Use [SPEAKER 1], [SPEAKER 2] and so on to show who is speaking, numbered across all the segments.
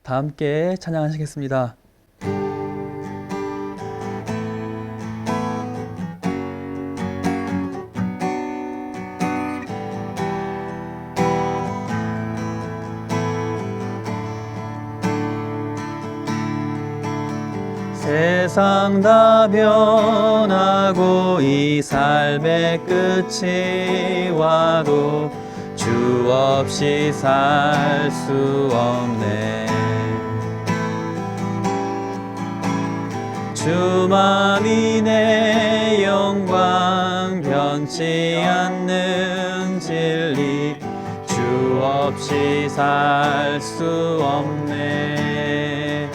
[SPEAKER 1] 다 함께 찬양하시겠습니다. 세상 다 변하고 이 삶의 끝이 와도 주 없이 살 수 없네. 주만이 내 영광 변치 않는 진리 주 없이 살 수 없네.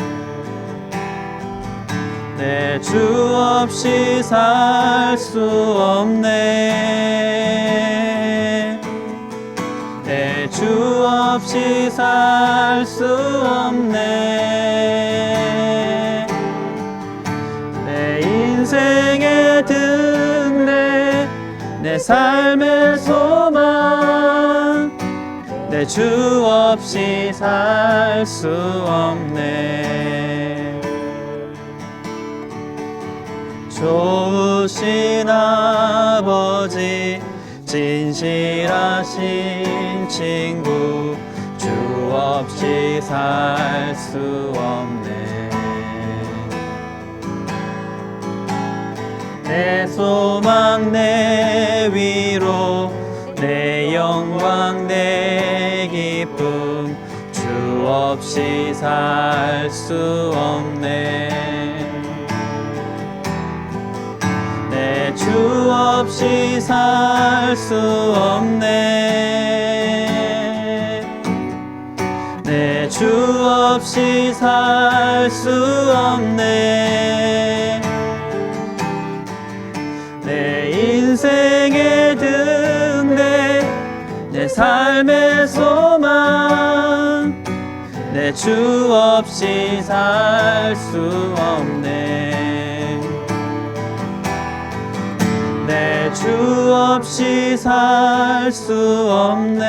[SPEAKER 1] 내 주 없이 살 수 없네. 내 주 없이 살 수 없네. 내 인생의 등대 내 삶의 소망 내 주 없이 살 수 없네. 좋으신 아버지 진실하신 친구 주 없이 살 수 없네. 내 소망 내 위로 내 영광 내 기쁨 주 없이 살 수 없네. 내 주 없이 살 수 없네. 내 주 없이 살 수 없네. 내 인생의 등대 내 삶의 소망 내 주 없이 살 수 없네. 내 주 없이 살 수 없네.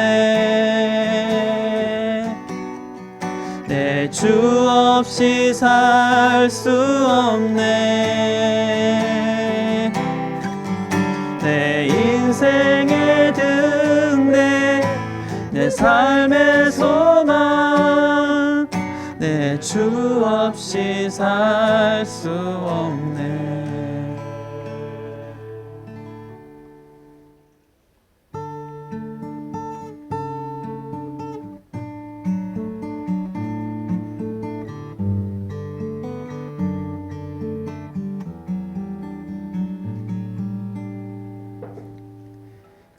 [SPEAKER 1] 내 주 없이 살 수 없네. 내 인생의 등대 내 삶의 소망 내 주 없이 살 수 없네.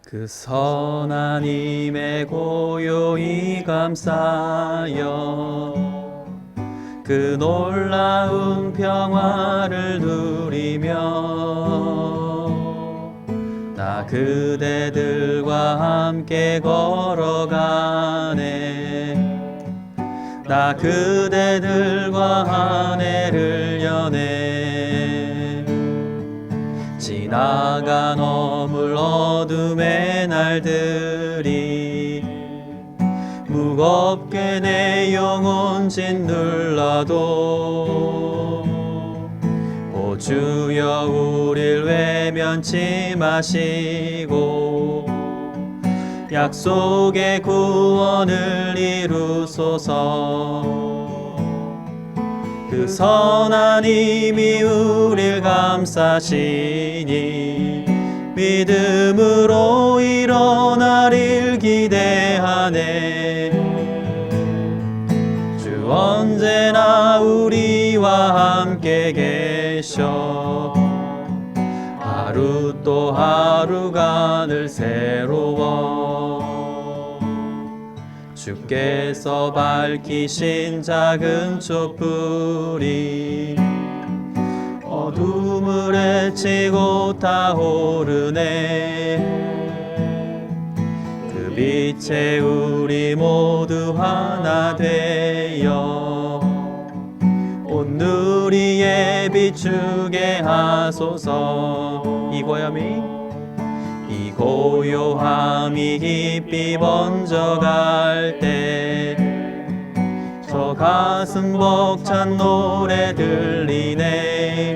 [SPEAKER 1] 그 선한 힘에 고요히 감싸여 그 놀라운 평화를 누리며 나 그대들과 함께 걸어가네. 나 그대들과 한 해를 여네. 지나가 넘을 어둠의 날들이 무겁게 내 영혼 짓눌러도 오 주여 우릴 외면치 마시고 약속의 구원을 이루소서. 그 선한 힘이 우릴 감싸시니 믿음으로 일어나릴 기대하네. 주 언제나 우리와 함께 계셔 하루 또 하루가 늘 새로워. 주께서 밝히신 작은 촛불이 어둠을 헤치고 타오르네. 그 빛에 우리 모두 하나 되어 온누리에 비추게 하소서. 이고야미 고요함이 깊이 번져갈 때 저 가슴 벅찬 노래 들리네.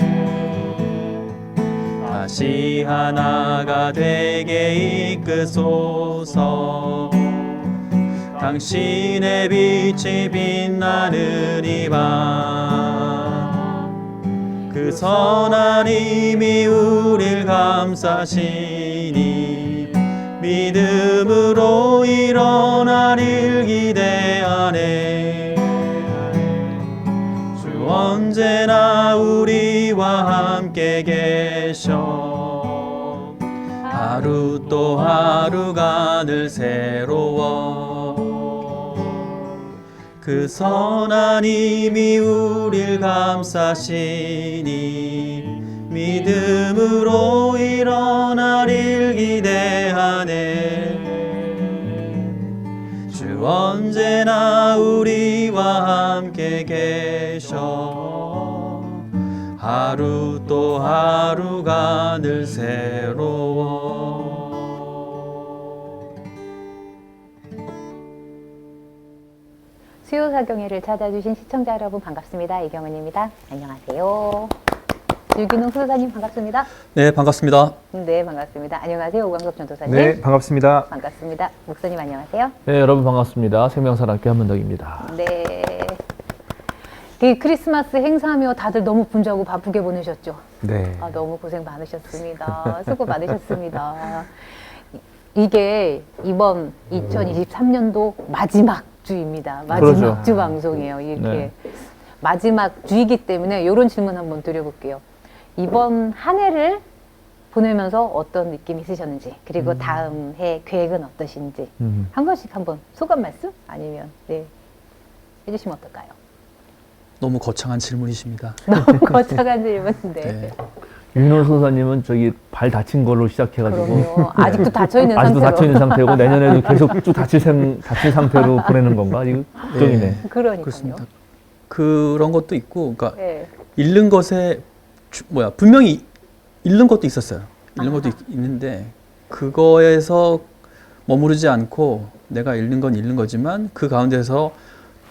[SPEAKER 1] 다시 하나가 되게 이끄소서. 당신의 빛이 빛나는 이 밤, 그 선한 힘이 우릴 감싸시니 믿음으로 일어나릴 기대하네. 주 언제나 우리와 함께 계셔. 하루 또 하루가 늘 새로워. 그 선한 힘이 우릴 감싸시니 믿음으로 일어나릴 기대하네. 주 언제나 우리와 함께 계셔. 하루 또 하루가 늘 새로워.
[SPEAKER 2] 수요사경회를 찾아주신 시청자 여러분 반갑습니다. 이경은입니다. 안녕하세요. 유기농 수도사님 반갑습니다.
[SPEAKER 1] 네, 반갑습니다.
[SPEAKER 2] 네, 반갑습니다. 안녕하세요. 오광석 전도사님.
[SPEAKER 3] 네, 반갑습니다.
[SPEAKER 2] 반갑습니다. 목사님 안녕하세요.
[SPEAKER 3] 네, 여러분 반갑습니다. 생명사랑교회 한문덕입니다.
[SPEAKER 2] 네. 이 크리스마스 행사하며 다들 너무 분주하고 바쁘게 보내셨죠?
[SPEAKER 3] 네.
[SPEAKER 2] 아, 너무 고생 많으셨습니다. 수고 많으셨습니다. 이게 이번 2023년도 마지막 주입니다. 마지막
[SPEAKER 3] 그러죠.
[SPEAKER 2] 주 방송이에요. 이렇게
[SPEAKER 3] 네.
[SPEAKER 2] 마지막 주이기 때문에 이런 질문 한번 드려볼게요. 이번 한 해를 보내면서 어떤 느낌 있으셨는지, 그리고 다음 해 계획은 어떠신지 한 번씩 한번 소감 말씀 아니면 네 해주시면 어떨까요?
[SPEAKER 1] 너무 거창한 질문이십니다.
[SPEAKER 2] 너무 거창한 질문인데.
[SPEAKER 1] 네.
[SPEAKER 3] 윤호 소사님은 저기 발 다친 걸로 시작해가지고
[SPEAKER 2] 그럼요. 아직도 닫혀 있는
[SPEAKER 3] 아직도
[SPEAKER 2] 상태로.
[SPEAKER 3] 다쳐 있는 상태고 내년에도 계속 쭉 다친 상태로 보내는 건가? 이거 걱정이네.
[SPEAKER 2] 그러니까요.
[SPEAKER 1] 그렇습니다. 그런 것도 있고, 그러니까
[SPEAKER 2] 네.
[SPEAKER 1] 잃는 것에 분명히 잃는 것도 있었어요. 잃는 것도 있는데 그거에서 머무르지 않고 내가 잃는 건 잃는 거지만 그 가운데서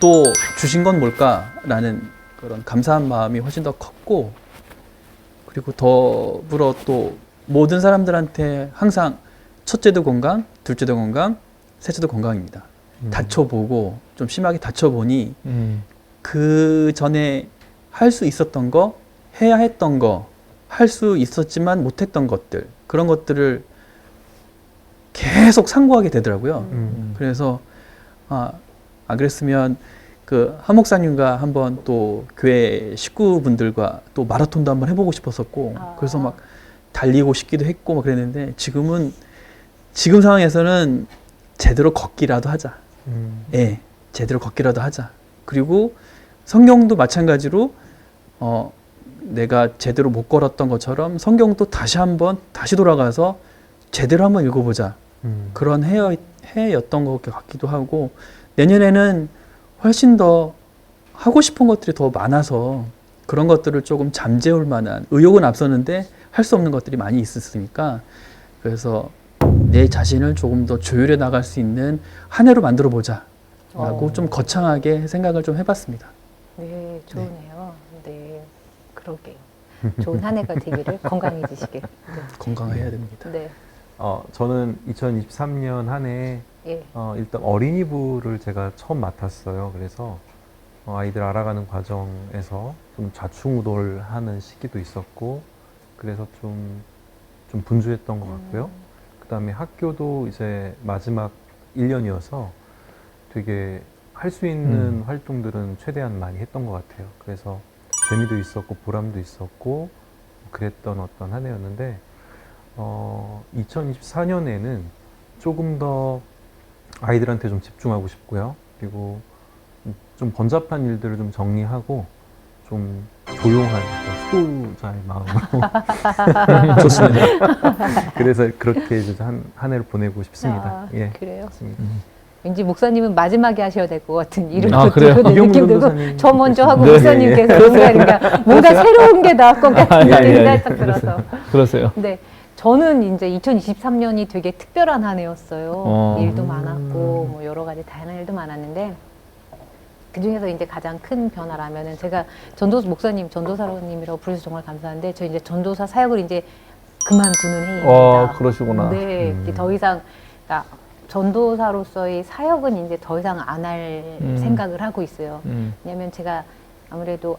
[SPEAKER 1] 또 주신 건 뭘까라는 그런 감사한 마음이 훨씬 더 컸고, 그리고 더불어 또 모든 사람들한테 항상 첫째도 건강, 둘째도 건강, 셋째도 건강입니다. 다쳐보고 좀 심하게 다쳐보니 그 전에 할 수 있었던 거, 해야 했던 거, 할 수 있었지만 못했던 것들, 그런 것들을 계속 상고하게 되더라고요. 그래서 그랬으면 그 한 목사님과 한번 또 교회 식구분들과 또 마라톤도 한번 해보고 싶었었고, 그래서 막 달리고 싶기도 했고 막 그랬는데 지금 상황에서는 제대로 걷기라도 하자. 예, 제대로 걷기라도 하자. 그리고 성경도 마찬가지로 내가 제대로 못 걸었던 것처럼 성경도 다시 돌아가서 제대로 한번 읽어보자. 그런 해였던 것 같기도 하고, 내년에는 훨씬 더 하고 싶은 것들이 더 많아서 그런 것들을 조금 잠재울 만한, 의욕은 앞서는데 할 수 없는 것들이 많이 있었으니까, 그래서 내 자신을 조금 더 조율해 나갈 수 있는 한 해로 만들어 보자 라고 좀 거창하게 생각을 좀 해봤습니다.
[SPEAKER 2] 네, 좋으네요. 네, 그러게요. 좋은 한 해가 되기를, 건강해지시길. 네.
[SPEAKER 1] 건강해야 됩니다.
[SPEAKER 2] 네.
[SPEAKER 4] 저는 2023년 한 해
[SPEAKER 2] 예.
[SPEAKER 4] 일단 어린이부를 제가 처음 맡았어요. 그래서 아이들 알아가는 과정에서 좀 좌충우돌하는 시기도 있었고, 그래서 좀 분주했던 것 같고요. 그 다음에 학교도 이제 마지막 1년이어서 되게 할 수 있는 활동들은 최대한 많이 했던 것 같아요. 그래서 재미도 있었고 보람도 있었고 그랬던 어떤 한 해였는데, 2024년에는 조금 더 아이들한테 좀 집중하고 싶고요. 그리고 좀 번잡한 일들을 좀 정리하고 좀 조용한 수도자의 마음으로
[SPEAKER 1] 좋습니다.
[SPEAKER 4] 그래서 그렇게 이제 한 해를 보내고 싶습니다. 예,
[SPEAKER 2] 그래요?
[SPEAKER 4] 그렇습니다.
[SPEAKER 2] 왠지 목사님은 마지막에 하셔야 될 것 같은 이런
[SPEAKER 3] 그래요?
[SPEAKER 2] 느낌 들고,
[SPEAKER 4] 전도사님
[SPEAKER 2] 저 먼저 하고
[SPEAKER 3] 네,
[SPEAKER 2] 목사님께서 뭔가 새로운 게 나올 것 같은 느낌이 살짝 들어서.
[SPEAKER 3] 그러세요.
[SPEAKER 2] 네, 저는 이제 2023년이 되게 특별한 한 해였어요. 일도 많았고 뭐 여러 가지 다양한 일도 많았는데 그 중에서 이제 가장 큰 변화라면은 제가 목사님, 전도사님이라고 부르셔서 정말 감사한데 저 이제 전도사 사역을 이제 그만두는 해입니다.
[SPEAKER 3] 그러시구나.
[SPEAKER 2] 네, 이제 더 이상 그러니까 전도사로서의 사역은 이제 더 이상 안 할 생각을 하고 있어요. 왜냐하면 제가 아무래도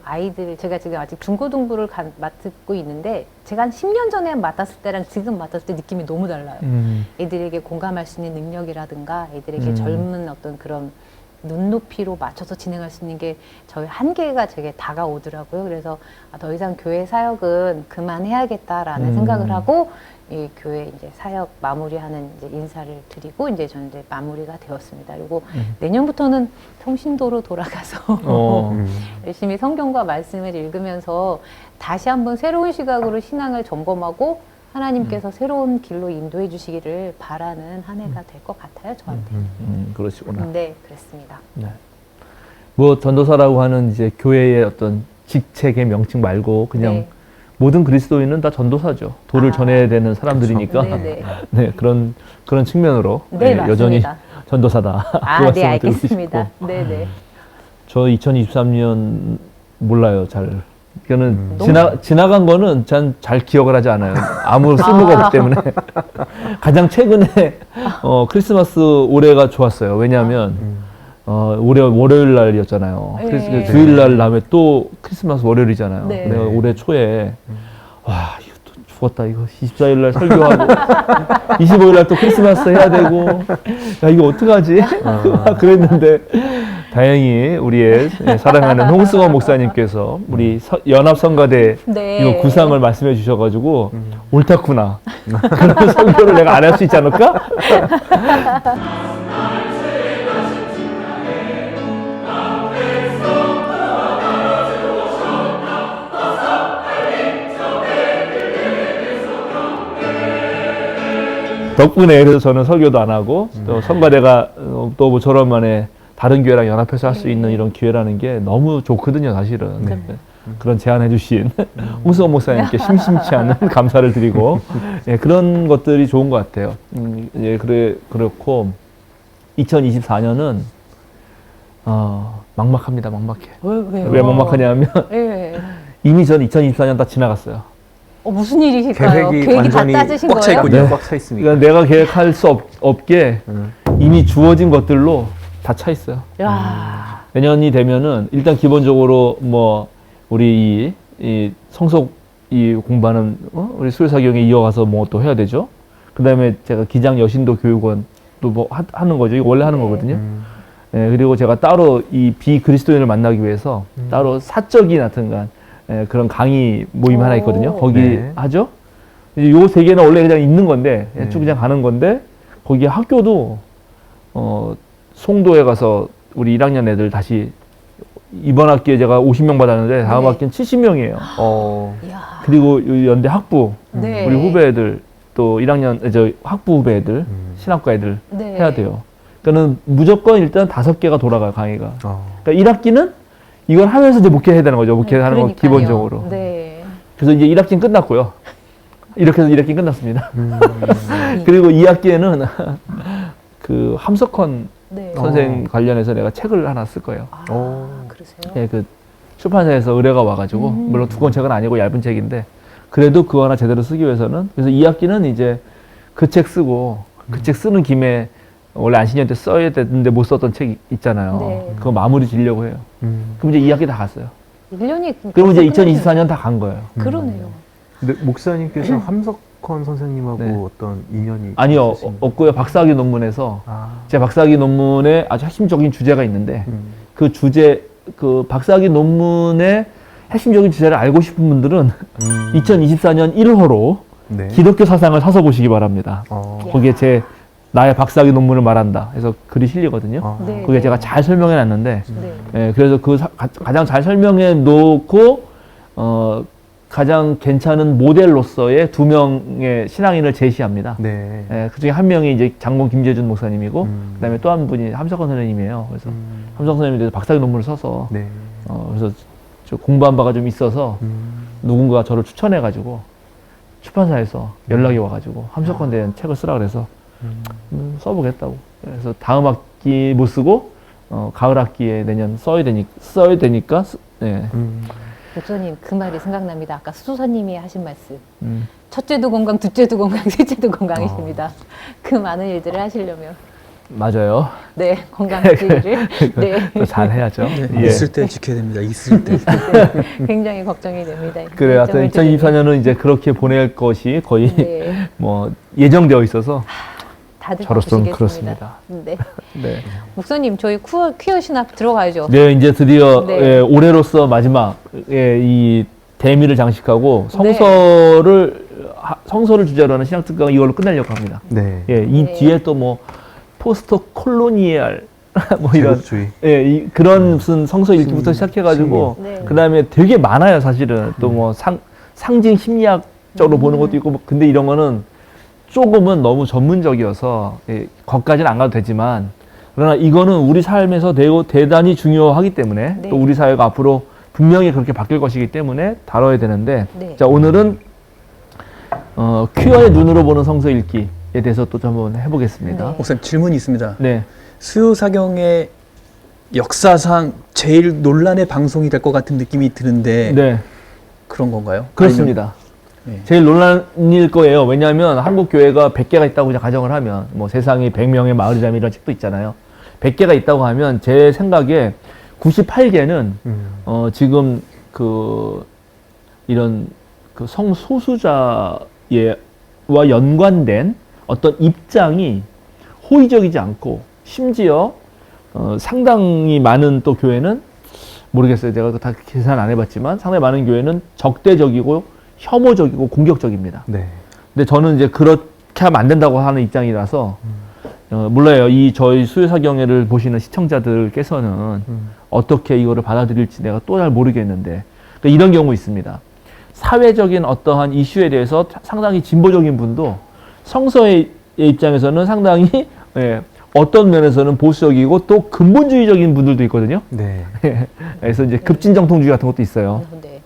[SPEAKER 2] 제가 지금 아직 중고등부를 맡고 있는데 제가 한 10년 전에 맡았을 때랑 지금 맡았을 때 느낌이 너무 달라요. 애들에게 공감할 수 있는 능력이라든가 애들에게 젊은 어떤 그런 눈높이로 맞춰서 진행할 수 있는 게 저희 한계가 되게 다가오더라고요. 그래서 더 이상 교회 사역은 그만해야겠다라는 생각을 하고 이 교회 이제 사역 마무리하는 이제 인사를 드리고 이제 저는 이제 마무리가 되었습니다. 그리고 내년부터는 성신도로 돌아가서 열심히 성경과 말씀을 읽으면서 다시 한번 새로운 시각으로 신앙을 점검하고 하나님께서 새로운 길로 인도해 주시기를 바라는 한 해가 될 것 같아요, 저한테.
[SPEAKER 3] 그러시구나.
[SPEAKER 2] 네, 그렇습니다.
[SPEAKER 3] 네. 뭐 전도사라고 하는 이제 교회의 어떤 직책의 명칭 말고 그냥
[SPEAKER 2] 네.
[SPEAKER 3] 모든 그리스도인은 다 전도사죠. 도를 전해야 되는 사람들이니까.
[SPEAKER 2] 네, 네.
[SPEAKER 3] 네, 그런 측면으로
[SPEAKER 2] 네,
[SPEAKER 3] 여전히
[SPEAKER 2] 맞습니다.
[SPEAKER 3] 전도사다. 그
[SPEAKER 2] 네,
[SPEAKER 3] 말씀을 드리고
[SPEAKER 2] 알겠습니다.
[SPEAKER 3] 싶고.
[SPEAKER 2] 네, 네.
[SPEAKER 3] 저 2023년 몰라요, 잘. 그거는
[SPEAKER 2] 너무-
[SPEAKER 3] 지나간 거는 전 잘 기억을 하지 않아요. 아무 쓸모가 없기 때문에. 가장 최근에 크리스마스 올해가 좋았어요. 왜냐하면 올해 월요일 날이었잖아요.
[SPEAKER 2] 네.
[SPEAKER 3] 주일 날 다음에 또 크리스마스 월요일이잖아요.
[SPEAKER 2] 네.
[SPEAKER 3] 내가 올해 초에 와 이거 또 죽었다. 이거 24일 날 설교하고 25일 날 또 크리스마스 해야 되고 야 이거 어떡하지? 그랬는데 다행히 우리의 사랑하는 홍승원 목사님께서 우리 연합성가대
[SPEAKER 2] 네.
[SPEAKER 3] 이거 구상을 말씀해 주셔가지고 옳다구나. 그런 설교를 내가 안 할 수 있지 않을까? 덕분에 그래서 저는 설교도 안 하고 또 성가대가 또 모처럼 만에 다른 교회랑 연합해서 할 수 있는 이런 기회라는 게 너무 좋거든요, 사실은. 네. 그런 제안해 주신 홍승원 목사님께 심심치 않은 감사를 드리고 예, 그런 것들이 좋은 것 같아요. 예, 그렇고 2024년은 막막합니다, 막막해.
[SPEAKER 2] 왜요?
[SPEAKER 3] 왜 막막하냐면
[SPEAKER 2] 예.
[SPEAKER 3] 이미 전 2024년 다 지나갔어요.
[SPEAKER 2] 무슨 일이실까요?
[SPEAKER 4] 계획이
[SPEAKER 2] 다
[SPEAKER 4] 완전히
[SPEAKER 2] 짜주신
[SPEAKER 1] 꽉 차
[SPEAKER 2] 거예요?
[SPEAKER 1] 있군요.
[SPEAKER 3] 네.
[SPEAKER 4] 꽉 차 있습니다.
[SPEAKER 3] 그러니까 내가 계획할 수 없게 이미 주어진 것들로 다 차 있어요.
[SPEAKER 2] 야.
[SPEAKER 3] 내년이 되면은 일단 기본적으로 뭐 우리 이 성속 이 공부하는 우리 수요사경에 이어가서 뭐 또 해야 되죠. 그다음에 제가 기장 여신도 교육원 또 뭐 하는 거죠. 이거 원래 하는 거거든요. 예, 그리고 제가 따로 이 비그리스도인을 만나기 위해서 따로 사적인 하여튼간 그런 강의 모임 하나 있거든요. 거기
[SPEAKER 4] 네.
[SPEAKER 3] 하죠. 요 세 개는 원래 그냥 있는 건데 쭉 그냥 가는 건데 거기 학교도 송도에 가서 우리 1학년 애들 다시 이번 학기에 제가 50명 받았는데 다음
[SPEAKER 2] 네.
[SPEAKER 3] 학기는 70명이에요.
[SPEAKER 2] 이야.
[SPEAKER 3] 그리고 요 연대 학부
[SPEAKER 2] 네.
[SPEAKER 3] 우리 후배 애들 또 1학년 저 학부 후배 애들 신학과 애들
[SPEAKER 2] 네.
[SPEAKER 3] 해야 돼요. 그러니까는 무조건 일단 5개가 돌아가요, 강의가.
[SPEAKER 4] 어.
[SPEAKER 3] 그러니까 1학기는 이걸 하면서 이제 목회해야 되는 거죠. 목회하는 거
[SPEAKER 2] 그러니까요.
[SPEAKER 3] 기본적으로.
[SPEAKER 2] 네.
[SPEAKER 3] 그래서 이제 1학기는 끝났고요. 이렇게 해서 1학기 끝났습니다. 그리고 2학기에는 그 함석헌
[SPEAKER 2] 네.
[SPEAKER 3] 선생 관련해서 내가 책을 하나 쓸 거예요.
[SPEAKER 2] 그러세요?
[SPEAKER 3] 예, 그 출판사에서 의뢰가 와가지고 물론 두권책은 아니고 얇은 책인데 그래도 그거 하나 제대로 쓰기 위해서는 그래서 2학기는 이제 그 책 쓰고 그 책 쓰는 김에 원래 안신년 때 써야 되는데 못 썼던 책 있잖아요.
[SPEAKER 2] 네.
[SPEAKER 3] 그거 마무리 지려고 해요. 그럼 이제 2학기 다 갔어요.
[SPEAKER 2] 1년이
[SPEAKER 3] 그럼 이제 2024년 다 간 거예요.
[SPEAKER 2] 그러네요.
[SPEAKER 4] 근데 목사님께서 함석헌 선생님하고
[SPEAKER 3] 네.
[SPEAKER 4] 어떤 인연이
[SPEAKER 3] 아니요,
[SPEAKER 4] 있으신
[SPEAKER 3] 없고요. 박사학위 논문에서
[SPEAKER 4] 아.
[SPEAKER 3] 제 박사학위 논문에 아주 핵심적인 주제가 있는데 그 박사학위 논문의 핵심적인 주제를 알고 싶은 분들은 2024년 1호로
[SPEAKER 4] 네.
[SPEAKER 3] 기독교 사상을 사서 보시기 바랍니다. 거기에 나의 박사학위 논문을 말한다. 그래서 글이 실리거든요.
[SPEAKER 2] 네.
[SPEAKER 3] 거기에 제가 잘 설명해 놨는데,
[SPEAKER 2] 네.
[SPEAKER 3] 그래서 가장 잘 설명해 놓고, 가장 괜찮은 모델로서의 2명의 신앙인을 제시합니다.
[SPEAKER 4] 네.
[SPEAKER 3] 그 중에 한 명이 이제 장군 김재준 목사님이고, 그 다음에 또 한 분이 함석헌 선생님이에요. 그래서 함석헌 선생님에 대해서 박사학위 논문을 써서,
[SPEAKER 4] 네.
[SPEAKER 3] 그래서 저 공부한 바가 좀 있어서 누군가가 저를 추천해가지고 출판사에서 연락이 와가지고 함석헌 대한 책을 쓰라 그래서 써보겠다고. 그래서 다음 학기 못 쓰고 가을 학기에 내년 써야 되니까 네.
[SPEAKER 2] 목사님 그 말이 생각납니다. 아까 수도사님이 하신 말씀. 첫째도 건강, 둘째도 건강, 셋째도 건강이십니다. 그 많은 일들을 하시려면
[SPEAKER 3] 맞아요.
[SPEAKER 2] 네 건강 유지를 네
[SPEAKER 3] 또 잘 해야죠.
[SPEAKER 1] 네,
[SPEAKER 3] 예.
[SPEAKER 1] 있을 때 지켜야 됩니다. 있을 때.
[SPEAKER 2] 굉장히 걱정이 됩니다.
[SPEAKER 3] 그래, 하여튼 2024년은 이제 그렇게 보낼 것이 거의
[SPEAKER 2] 네.
[SPEAKER 3] 뭐 예정되어 있어서
[SPEAKER 2] 다들
[SPEAKER 3] 저로서는
[SPEAKER 2] 바쁘시겠습니다.
[SPEAKER 3] 그렇습니다.
[SPEAKER 2] 네.
[SPEAKER 3] 네.
[SPEAKER 2] 목사님 저희 퀴어 신학 들어가야죠.
[SPEAKER 3] 네, 이제 드디어
[SPEAKER 2] 네.
[SPEAKER 3] 예, 올해로서 마지막 이 대미를 장식하고
[SPEAKER 2] 네.
[SPEAKER 3] 성서를 주제로 하는 신학 특강 이걸로 끝내려고 합니다.
[SPEAKER 4] 네.
[SPEAKER 3] 예, 이
[SPEAKER 2] 네.
[SPEAKER 3] 뒤에 또 뭐 포스트 콜로니얼 뭐 이런
[SPEAKER 4] 제국주의.
[SPEAKER 3] 예, 그런 무슨 성서 읽기부터 시작해가지고
[SPEAKER 2] 네.
[SPEAKER 3] 그 다음에 되게 많아요 사실은 또 뭐 상징 심리학적으로 보는 것도 있고 뭐 근데 이런 거는 조금은 너무 전문적이어서 예, 거기까지는 안 가도 되지만 그러나 이거는 우리 삶에서 대단히 중요하기 때문에
[SPEAKER 2] 네.
[SPEAKER 3] 또 우리 사회가 앞으로 분명히 그렇게 바뀔 것이기 때문에 다뤄야 되는데
[SPEAKER 2] 네.
[SPEAKER 3] 자 오늘은 퀴어의 눈으로 보는 성서 읽기에 대해서 또 좀 한번 해보겠습니다.
[SPEAKER 2] 네.
[SPEAKER 1] 목사님 질문이 있습니다.
[SPEAKER 3] 네.
[SPEAKER 1] 수요사경의 역사상 제일 논란의 방송이 될 것 같은 느낌이 드는데
[SPEAKER 3] 네.
[SPEAKER 1] 그런 건가요?
[SPEAKER 3] 그렇습니다.
[SPEAKER 1] 네.
[SPEAKER 3] 제일 논란일 거예요. 왜냐하면 한국 교회가 100개가 있다고 그냥 가정을 하면 뭐 세상이 100명의 마을이라면 이런 책도 있잖아요. 100개가 있다고 하면 제 생각에 98개는 지금 이런 성소수자와 연관된 어떤 입장이 호의적이지 않고 심지어 상당히 많은 또 교회는 모르겠어요. 제가 다 계산 안 해봤지만 상당히 많은 교회는 적대적이고 혐오적이고 공격적입니다.
[SPEAKER 4] 네.
[SPEAKER 3] 근데 저는 이제 그렇게 하면 안 된다고 하는 입장이라서 몰라요. 이 저희 수요사경회를 보시는 시청자들께서는 어떻게 이거를 받아들일지 내가 또 잘 모르겠는데 그러니까 이런 경우 있습니다. 사회적인 어떠한 이슈에 대해서 상당히 진보적인 분도 성서의 입장에서는 상당히 예, 어떤 면에서는 보수적이고 또 근본주의적인 분들도 있거든요.
[SPEAKER 4] 네.
[SPEAKER 3] 그래서 이제 급진정통주의 같은 것도 있어요.
[SPEAKER 2] 네.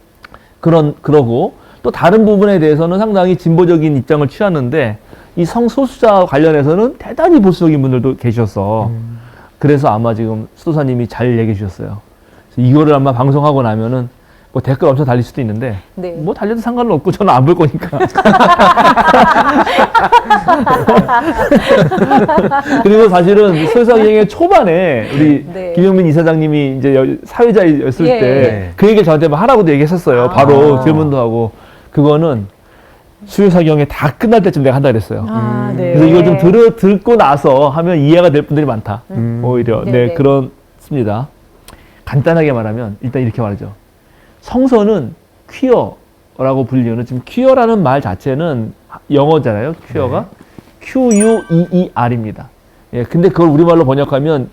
[SPEAKER 3] 그러고 또 다른 부분에 대해서는 상당히 진보적인 입장을 취하는데 이 성소수자 관련해서는 대단히 보수적인 분들도 계셔서 그래서 아마 지금 수도사님이 잘 얘기해 주셨어요. 그래서 이거를 아마 방송하고 나면은 뭐 댓글 엄청 달릴 수도 있는데
[SPEAKER 2] 네.
[SPEAKER 3] 뭐 달려도 상관은 없고 저는 안 볼 거니까. 그리고 사실은 소유사경의 초반에 우리
[SPEAKER 2] 네.
[SPEAKER 3] 김영민 이사장님이 이제 사회자였을
[SPEAKER 2] 예.
[SPEAKER 3] 때 그 얘기를 저한테 막 하라고도 얘기했었어요.
[SPEAKER 2] 아.
[SPEAKER 3] 바로 질문도 하고 그거는 수요사경에 다 끝날 때쯤 내가 한다 그랬어요.
[SPEAKER 2] 아, 네.
[SPEAKER 3] 그래서 이걸 좀 듣고 나서 하면 이해가 될 분들이 많다. 오히려
[SPEAKER 2] 네,
[SPEAKER 3] 네,
[SPEAKER 2] 네.
[SPEAKER 3] 그렇습니다. 간단하게 말하면 일단 이렇게 말하죠. 성서는 퀴어라고 불리는 지금 퀴어라는 말 자체는 영어잖아요. 퀴어가 Q-U-E-E-R입니다. 예, 근데 그걸 우리말로 번역하면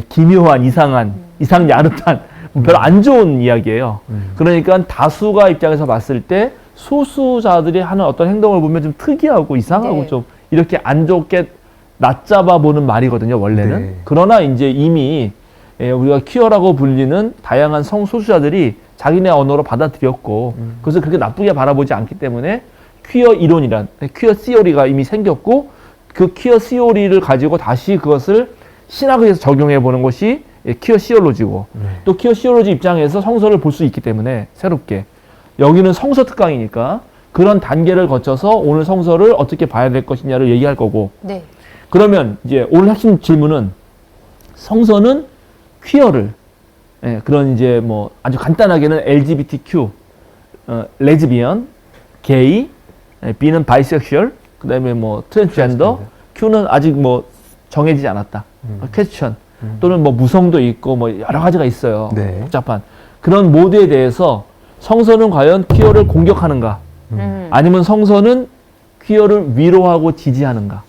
[SPEAKER 3] 기묘한, 이상한, 이상야릇한 별로 안 좋은 이야기예요. 그러니까 다수가 입장에서 봤을 때 소수자들이 하는 어떤 행동을 보면 좀 특이하고 이상하고
[SPEAKER 2] 네.
[SPEAKER 3] 좀 이렇게 안 좋게 낮잡아 보는 말이거든요, 원래는.
[SPEAKER 4] 네.
[SPEAKER 3] 그러나 이제 이미 우리가 퀴어라고 불리는 다양한 성소수자들이 자기네 언어로 받아들였고 그것을 그렇게 나쁘게 바라보지 않기 때문에 퀴어 이론이란 퀴어 시오리가 이미 생겼고 그 퀴어 시오리를 가지고 다시 그것을 신학에서 적용해 보는 것이 퀴어 시올로지고 또 퀴어 시올로지 입장에서 성서를 볼 수 있기 때문에 새롭게 여기는 성서 특강이니까 그런 단계를 거쳐서 오늘 성서를 어떻게 봐야 될 것이냐를 얘기할 거고
[SPEAKER 2] 네.
[SPEAKER 3] 그러면 이제 오늘 핵심 질문은 성서는 퀴어를 그런 이제 뭐 아주 간단하게는 LGBTQ, 레즈비언, 게이, B는 바이섹슈얼, 그다음에 뭐 트랜스젠더, Q는 아직 뭐 정해지지 않았다. 퀘스천 또는 뭐 무성도 있고 뭐 여러 가지가 있어요.
[SPEAKER 4] 네.
[SPEAKER 3] 복잡한 그런 모드에 대해서 성서는 과연 퀴어를 공격하는가? 아니면 성서는 퀴어를 위로하고 지지하는가?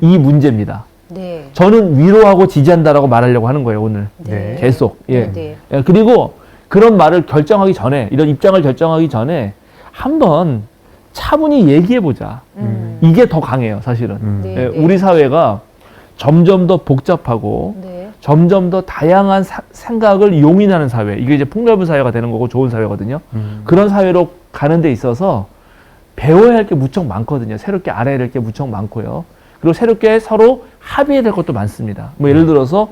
[SPEAKER 3] 이 문제입니다.
[SPEAKER 2] 네.
[SPEAKER 3] 저는 위로하고 지지한다라고 말하려고 하는 거예요, 오늘.
[SPEAKER 2] 네.
[SPEAKER 3] 계속. 예.
[SPEAKER 2] 네, 네.
[SPEAKER 3] 예, 그리고 그런 말을 결정하기 전에, 이런 입장을 결정하기 전에 한번 차분히 얘기해보자. 이게 더 강해요, 사실은.
[SPEAKER 2] 네,
[SPEAKER 3] 예,
[SPEAKER 2] 네.
[SPEAKER 3] 우리 사회가 점점 더 복잡하고
[SPEAKER 2] 네.
[SPEAKER 3] 점점 더 다양한 생각을 용인하는 사회. 이게 이제 폭넓은 사회가 되는 거고 좋은 사회거든요. 그런 사회로 가는 데 있어서 배워야 할 게 무척 많거든요. 새롭게 알아야 될 게 무척 많고요. 그리고 새롭게 서로 합의해야 될 것도 많습니다. 뭐 예를 들어서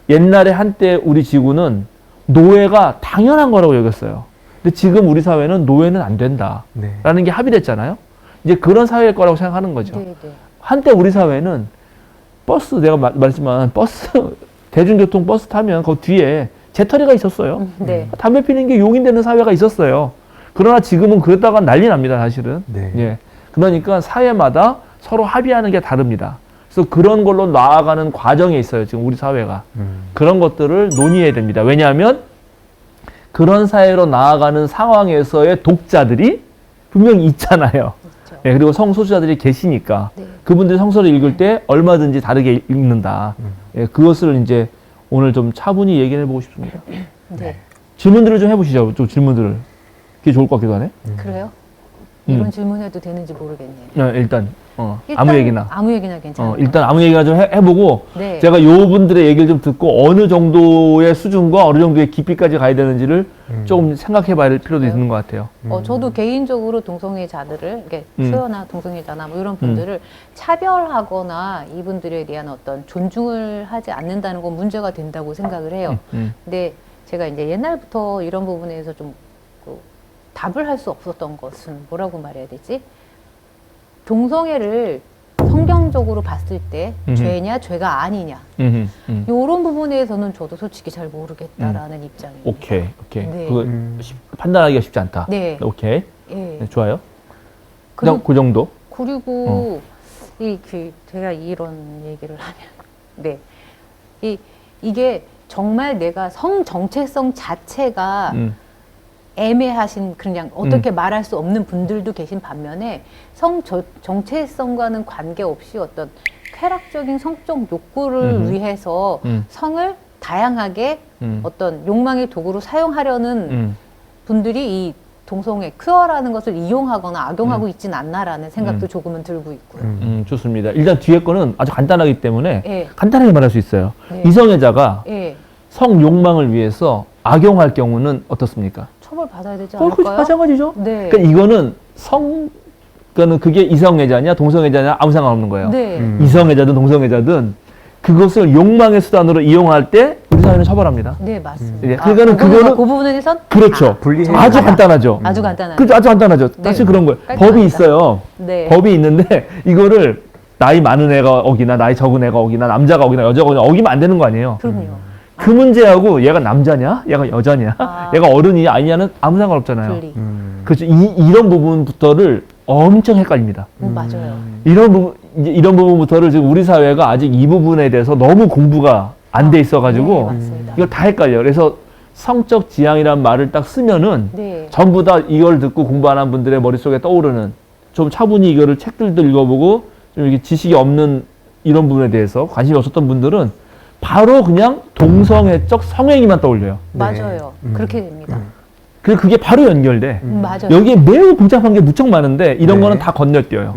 [SPEAKER 3] 옛날에 한때 우리 지구는 노예가 당연한 거라고 여겼어요. 근데 지금 우리 사회는 노예는 안 된다라는
[SPEAKER 4] 네.
[SPEAKER 3] 게 합의됐잖아요. 이제 그런 사회일 거라고 생각하는 거죠.
[SPEAKER 2] 네, 네.
[SPEAKER 3] 한때 우리 사회는 버스, 내가 말했지만 버스, 대중교통 버스 타면 그 뒤에 재터리가 있었어요.
[SPEAKER 2] 네.
[SPEAKER 3] 담배 피는 게 용인되는 사회가 있었어요. 그러나 지금은 그러다가 난리 납니다, 사실은.
[SPEAKER 4] 네.
[SPEAKER 3] 예. 그러니까 사회마다 서로 합의하는 게 다릅니다. 그래서 그런 걸로 나아가는 과정에 있어요, 지금 우리 사회가. 그런 것들을 논의해야 됩니다. 왜냐하면 그런 사회로 나아가는 상황에서의 독자들이 분명히 있잖아요.
[SPEAKER 2] 그렇죠.
[SPEAKER 3] 예, 그리고 성소수자들이 계시니까
[SPEAKER 2] 네.
[SPEAKER 3] 그분들이 성서를 읽을 때 얼마든지 다르게 읽는다. 예, 그것을 이제 오늘 좀 차분히 얘기해 보고 싶습니다.
[SPEAKER 2] 네.
[SPEAKER 3] 질문들을 좀 해보시죠. 좀 질문들을. 그게 좋을 것 같기도 하네.
[SPEAKER 2] 그래요?
[SPEAKER 3] 음.
[SPEAKER 2] 이런 질문해도 되는지 모르겠네요.
[SPEAKER 3] 일단,
[SPEAKER 2] 일단
[SPEAKER 3] 아무 얘기나.
[SPEAKER 2] 아무 얘기나 괜찮아요.
[SPEAKER 3] 일단 아무 얘기나 좀 해보고
[SPEAKER 2] 네.
[SPEAKER 3] 제가 요 분들의 얘기를 좀 듣고 어느 정도의 수준과 어느 정도의 깊이까지 가야 되는지를 조금 생각해 봐야 될 필요도 있는 것 같아요.
[SPEAKER 2] 저도 개인적으로 동성애자들을, 이렇게
[SPEAKER 3] 음.
[SPEAKER 2] 수요나 동성애자나 뭐 이런 분들을 차별하거나 이분들에 대한 어떤 존중을 하지 않는다는 건 문제가 된다고 생각을 해요. 근데 제가 이제 옛날부터 이런 부분에서 좀 답을 할 수 없었던 것은 뭐라고 말해야 되지? 동성애를 성경적으로 봤을 때 죄냐 죄가 아니냐 이런 부분에서는 저도 솔직히 잘 모르겠다라는 입장입니다.
[SPEAKER 3] 오케이.
[SPEAKER 2] 네.
[SPEAKER 3] 그거 판단하기가 쉽지 않다.
[SPEAKER 2] 네.
[SPEAKER 3] 오케이.
[SPEAKER 2] 예.
[SPEAKER 3] 네, 좋아요.
[SPEAKER 2] 그리고,
[SPEAKER 3] 그냥 그 정도.
[SPEAKER 2] 그리고 제가 이런 얘기를 하면 네. 이게 정말 내가 성 정체성 자체가 애매하신 그냥 어떻게 말할 수 없는 분들도 계신 반면에 정체성과는 관계없이 어떤 쾌락적인 성적 욕구를 위해서 성을 다양하게 어떤 욕망의 도구로 사용하려는 분들이 이 동성애, 퀴어라는 것을 이용하거나 악용하고 있진 않나라는 생각도 조금은 들고 있고요.
[SPEAKER 3] 좋습니다. 일단 뒤에 거는 아주 간단하기 때문에
[SPEAKER 2] 예.
[SPEAKER 3] 간단하게 말할 수 있어요.
[SPEAKER 2] 네.
[SPEAKER 3] 이성애자가
[SPEAKER 2] 예.
[SPEAKER 3] 성 욕망을 위해서 악용할 경우는 어떻습니까?
[SPEAKER 2] 처벌 받아야 되지
[SPEAKER 3] 그렇죠.
[SPEAKER 2] 않을까요?
[SPEAKER 3] 마찬가지죠.
[SPEAKER 2] 네.
[SPEAKER 3] 그러니까 이거는 그러니까는 그게 이성애자냐 동성애자냐 아무 상관없는 거예요.
[SPEAKER 2] 네.
[SPEAKER 3] 이성애자든 동성애자든 그것을 욕망의 수단으로 이용할 때 우리 사회는 처벌합니다.
[SPEAKER 2] 네, 맞습니다.
[SPEAKER 3] 예, 그거는
[SPEAKER 2] 그 부분에선
[SPEAKER 3] 그렇죠.
[SPEAKER 4] 분리해야
[SPEAKER 3] 아주
[SPEAKER 4] 된다.
[SPEAKER 3] 간단하죠.
[SPEAKER 2] 아주 간단하죠.
[SPEAKER 3] 그렇죠. 아주 간단하죠.
[SPEAKER 2] 네.
[SPEAKER 3] 사실 그런 거예요.
[SPEAKER 2] 깔끔합니다.
[SPEAKER 3] 법이 있어요.
[SPEAKER 2] 네.
[SPEAKER 3] 법이 있는데 이거를 나이 많은 애가 어기나 나이 적은 애가 어기나 남자가 어기나 여자가 어기나 어기면 안 되는 거 아니에요.
[SPEAKER 2] 그럼요.
[SPEAKER 3] 그 문제하고 얘가 남자냐, 얘가 여자냐, 얘가 어른이냐 아니냐는 아무 상관없잖아요.
[SPEAKER 2] 분리.
[SPEAKER 3] 그렇죠. 이런 부분부터를 엄청 헷갈립니다.
[SPEAKER 2] 맞아요.
[SPEAKER 3] 이런 부분부터를 지금 우리 사회가 아직 이 부분에 대해서 너무 공부가 안 돼
[SPEAKER 2] 네,
[SPEAKER 3] 있어가지고
[SPEAKER 2] 맞습니다.
[SPEAKER 3] 이걸 다 헷갈려요. 그래서 성적 지향이란 말을 딱 쓰면은
[SPEAKER 2] 네.
[SPEAKER 3] 전부 다 이걸 듣고 공부 안 한 분들의 머릿속에 떠오르는 좀 차분히 이거를 책들도 읽어보고 좀 이렇게 지식이 없는 이런 부분에 대해서 관심이 없었던 분들은 바로 그냥 동성애적 성행위만 떠올려요.
[SPEAKER 2] 맞아요. 그렇게 됩니다.
[SPEAKER 3] 그게 바로 연결돼.
[SPEAKER 2] 맞아요.
[SPEAKER 3] 여기에 매우 복잡한 게 무척 많은데 이런
[SPEAKER 4] 네.
[SPEAKER 3] 거는 다 건너뛰어요.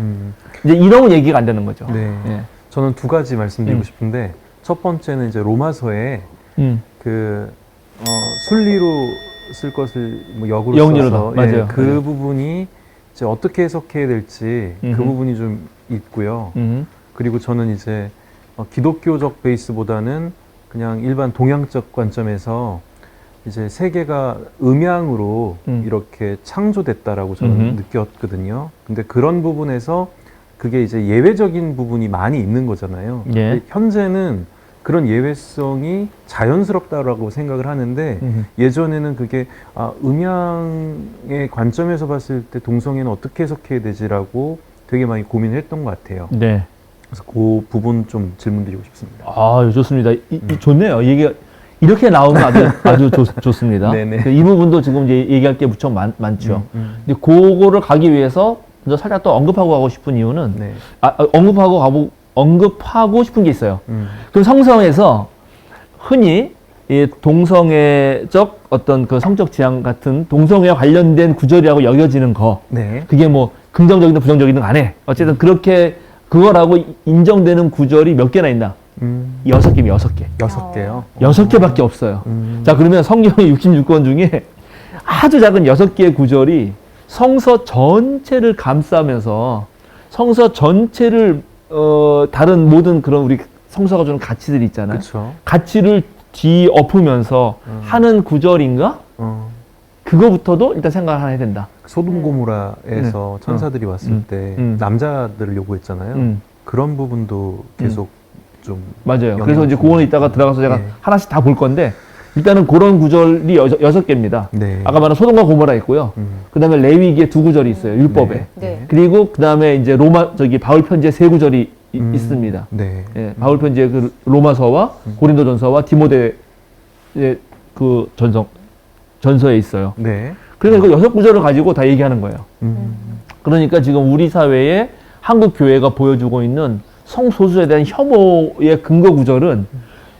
[SPEAKER 3] 이제 이런 얘기가 안 되는 거죠.
[SPEAKER 4] 네.
[SPEAKER 3] 예.
[SPEAKER 4] 저는 두 가지 말씀드리고 싶은데 첫 번째는 이제 로마서에 순리로 쓸 것을 뭐 역으로
[SPEAKER 3] 영리로다.
[SPEAKER 4] 써서
[SPEAKER 3] 맞아요.
[SPEAKER 4] 그
[SPEAKER 3] 맞아요.
[SPEAKER 4] 부분이 이제 어떻게 해석해야 될지 그 부분이 좀 있고요. 그리고 저는 이제 기독교적 베이스보다는 그냥 일반 동양적 관점에서 이제 세계가 음양으로 이렇게 창조됐다라고 저는 느꼈거든요. 근데 그런 부분에서 그게 이제 예외적인 부분이 많이 있는 거잖아요.
[SPEAKER 3] 예.
[SPEAKER 4] 근데 현재는 그런 예외성이 자연스럽다라고 생각을 하는데 예전에는 그게 음양의 관점에서 봤을 때 동성애는 어떻게 해석해야 되지라고 되게 많이 고민을 했던 것 같아요.
[SPEAKER 3] 네.
[SPEAKER 4] 그래서 그 부분 좀 질문드리고 싶습니다.
[SPEAKER 3] 아, 좋습니다. 좋네요. 얘기가 이렇게 나오면 아주 좋습니다.
[SPEAKER 4] 네네.
[SPEAKER 3] 이 부분도 지금 이제 얘기할 게 무척 많죠. 근데 그거를 가기 위해서 먼저 살짝 또 언급하고 가고 싶은 이유는
[SPEAKER 4] 네.
[SPEAKER 3] 언급하고 싶은 게 있어요. 그럼 성서에서 흔히 이 동성애적 어떤 그 성적 지향 같은 동성애와 관련된 구절이라고 여겨지는 거,
[SPEAKER 4] 네.
[SPEAKER 3] 그게 뭐 긍정적이든 부정적이든 간에 어쨌든 그렇게 그거라고 인정되는 구절이 몇 개나 있나? 6개입니다. 6개.
[SPEAKER 4] 6개요.
[SPEAKER 3] 6개밖에 없어요. 자, 그러면 성경의 66권 중에 아주 작은 6개의 구절이 성서 전체를 감싸면서 성서 전체를 다른 모든 그런 우리 성서가 주는 가치들이 있잖아요.
[SPEAKER 4] 그렇죠.
[SPEAKER 3] 가치를 뒤엎으면서 하는 구절인가? 그거부터도 일단 생각을 하나 해야 된다.
[SPEAKER 4] 소돔 고모라에서 천사들이 왔을 때 남자들을 요구했잖아요. 그런 부분도 계속 좀
[SPEAKER 3] 맞아요. 그래서
[SPEAKER 4] 영향을
[SPEAKER 3] 이제 그거는 이따가 들어가서 제가
[SPEAKER 4] 네.
[SPEAKER 3] 하나씩 다 볼 건데 일단은 그런 구절이 6개입니다.
[SPEAKER 4] 네.
[SPEAKER 3] 아까 말한 소돔과 고모라 있고요. 그 다음에 레위기에 2구절이 있어요. 율법에.
[SPEAKER 2] 네.
[SPEAKER 3] 그리고 그 다음에 이제 바울 편지에 3구절이 있습니다.
[SPEAKER 4] 네.
[SPEAKER 3] 예, 바울 편지의 그 로마서와 고린도전서와 디모데의 그 전서에 있어요.
[SPEAKER 4] 네.
[SPEAKER 3] 그래서 그 6구절을 가지고 다 얘기하는 거예요. 그러니까 지금 우리 사회에 한국 교회가 보여주고 있는 성소수에 대한 혐오의 근거 구절은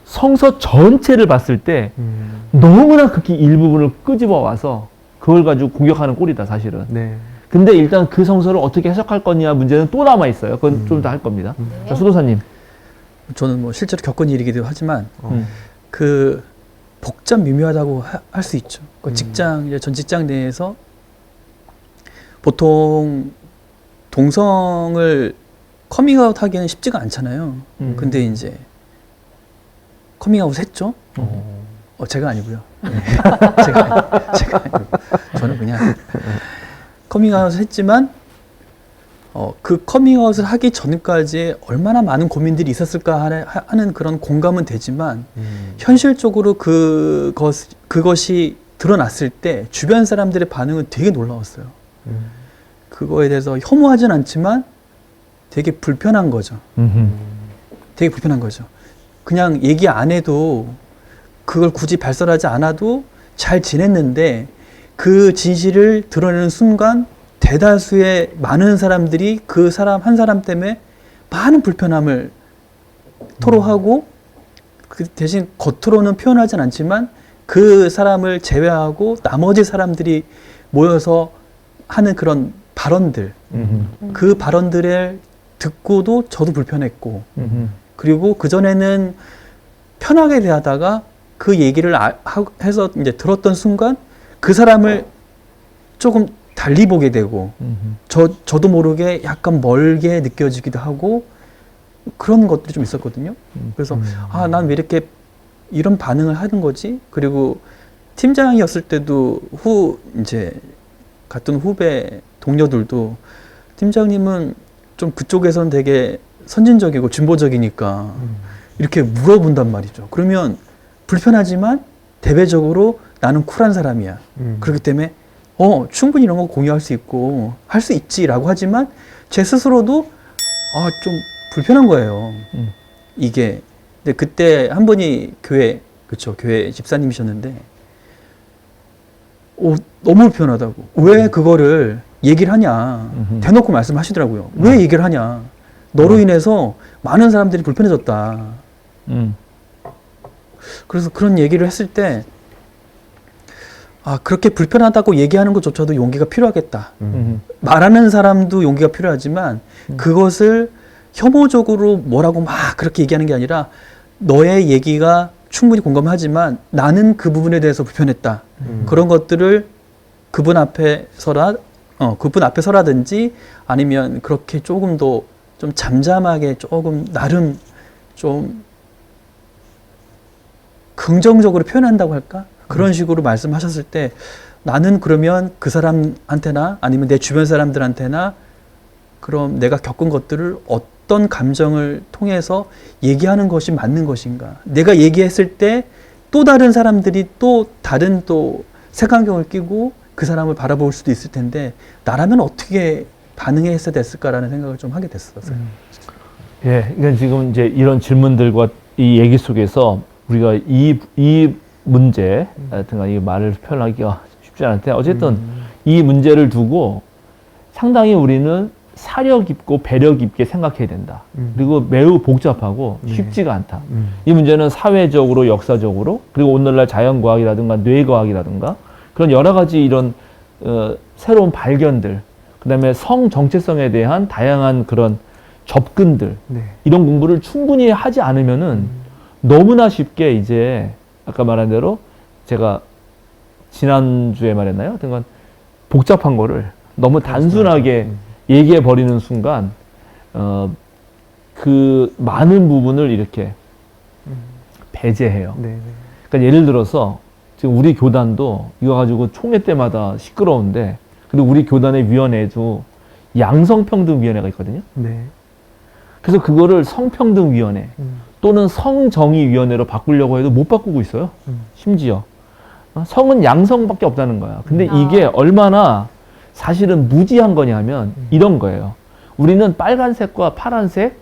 [SPEAKER 3] 성서 전체를 봤을 때 너무나 극히 일부분을 끄집어 와서 그걸 가지고 공격하는 꼴이다, 사실은.
[SPEAKER 4] 네.
[SPEAKER 3] 근데 일단 그 성서를 어떻게 해석할 거냐 문제는 또 남아 있어요. 그건 좀 더 할 겁니다. 자, 수도사님.
[SPEAKER 1] 저는 뭐 실제로 겪은 일이기도 하지만
[SPEAKER 3] 음.
[SPEAKER 1] 그 복잡 미묘하다고 할 수 있죠. 그 직장 이제 전 직장 내에서 보통 동성을 커밍아웃 하기는 쉽지가 않잖아요. 근데 이제 커밍아웃 했죠. 제가 아니고요. 네. 제가 아니고 저는 그냥 커밍아웃을 했지만 그 커밍아웃을 하기 전까지 얼마나 많은 고민들이 있었을까 하는 그런 공감은 되지만 현실적으로 그것이 드러났을 때 주변 사람들의 반응은 되게 놀라웠어요. 그거에 대해서 혐오하진 않지만 되게 불편한 거죠. 되게 불편한 거죠. 그냥 얘기 안 해도 그걸 굳이 발설하지 않아도 잘 지냈는데 그 진실을 드러내는 순간 대다수의 많은 사람들이 그 사람 한 사람 때문에 많은 불편함을 토로하고 그 대신 겉으로는 표현하진 않지만 그 사람을 제외하고 나머지 사람들이 모여서 하는 그런 발언들 그 발언들을 듣고도 저도 불편했고 그리고 그전에는 편하게 대하다가 그 얘기를 해서 이제 들었던 순간 그 사람을 조금 달리 보게 되고 저도 모르게 약간 멀게 느껴지기도 하고 그런 것들이 좀 있었거든요. 그래서 난 왜 이렇게 이런 반응을 하는 거지? 그리고 팀장이었을 때도 이제 같은 후배 동료들도 팀장님은 좀 그쪽에서는 되게 선진적이고 진보적이니까 이렇게 물어본단 말이죠. 그러면 불편하지만 대외적으로 나는 쿨한 사람이야. 그렇기 때문에 충분히 이런 거 공유할 수 있고 할 수 있지라고 하지만 제 스스로도 좀 불편한 거예요. 이게. 근데 그때 한 분이 교회 집사님이셨는데 너무 불편하다고. 왜 그거를 얘기를 하냐. 대놓고 말씀하시더라고요. 왜 얘기를 하냐. 너로 인해서 많은 사람들이 불편해졌다. 그래서 그런 얘기를 했을 때 그렇게 불편하다고 얘기하는 것조차도 용기가 필요하겠다. 말하는 사람도 용기가 필요하지만 그것을 혐오적으로 뭐라고 막 그렇게 얘기하는 게 아니라 너의 얘기가 충분히 공감하지만 나는 그 부분에 대해서 불편했다. 그런 것들을 그분 앞에서라든지 아니면 그렇게 조금 더 좀 잠잠하게 조금 나름 좀 긍정적으로 표현한다고 할까? 그런 식으로 말씀하셨을 때 나는 그러면 그 사람한테나 아니면 내 주변 사람들한테나 그럼 내가 겪은 것들을 어떤 감정을 통해서 얘기하는 것이 맞는 것인가? 내가 얘기했을 때 또 다른 사람들이 또 다른 또 색안경을 끼고 그 사람을 바라볼 수도 있을 텐데 나라면 어떻게 반응했어야 됐을까라는 생각을 좀 하게 됐었어요.
[SPEAKER 3] 예, 그러니까 지금 이제 이런 질문들과 이 얘기 속에서 우리가 이 문제, 하여튼간 이 말을 표현하기가 쉽지 않은데 어쨌든 이 문제를 두고 상당히 우리는 사려 깊고 배려 깊게 생각해야 된다. 그리고 매우 복잡하고 쉽지가 않다. 이 문제는 사회적으로, 역사적으로, 그리고 오늘날 자연과학이라든가 뇌과학이라든가 그런 여러 가지 이런 새로운 발견들, 그 다음에 성 정체성에 대한 다양한 그런 접근들, 이런 공부를 충분히 하지 않으면은 너무나 쉽게 이제 아까 말한 대로 제가 지난주에 말했나요? 하여튼간 복잡한 거를 너무 단순하게 얘기해 버리는 순간 그 많은 부분을 이렇게 배제해요.
[SPEAKER 4] 네.
[SPEAKER 3] 그러니까 예를 들어서 지금 우리 교단도 이거 가지고 총회 때마다 시끄러운데, 그리고 우리 교단의 위원회도 양성평등위원회가 있거든요.
[SPEAKER 4] 네.
[SPEAKER 3] 그래서 그거를 성평등위원회 또는 성정의위원회로 바꾸려고 해도 못 바꾸고 있어요. 심지어 성은 양성밖에 없다는 거야. 근데 이게 얼마나 사실은 무지한 거냐면 이런 거예요. 우리는 빨간색과 파란색,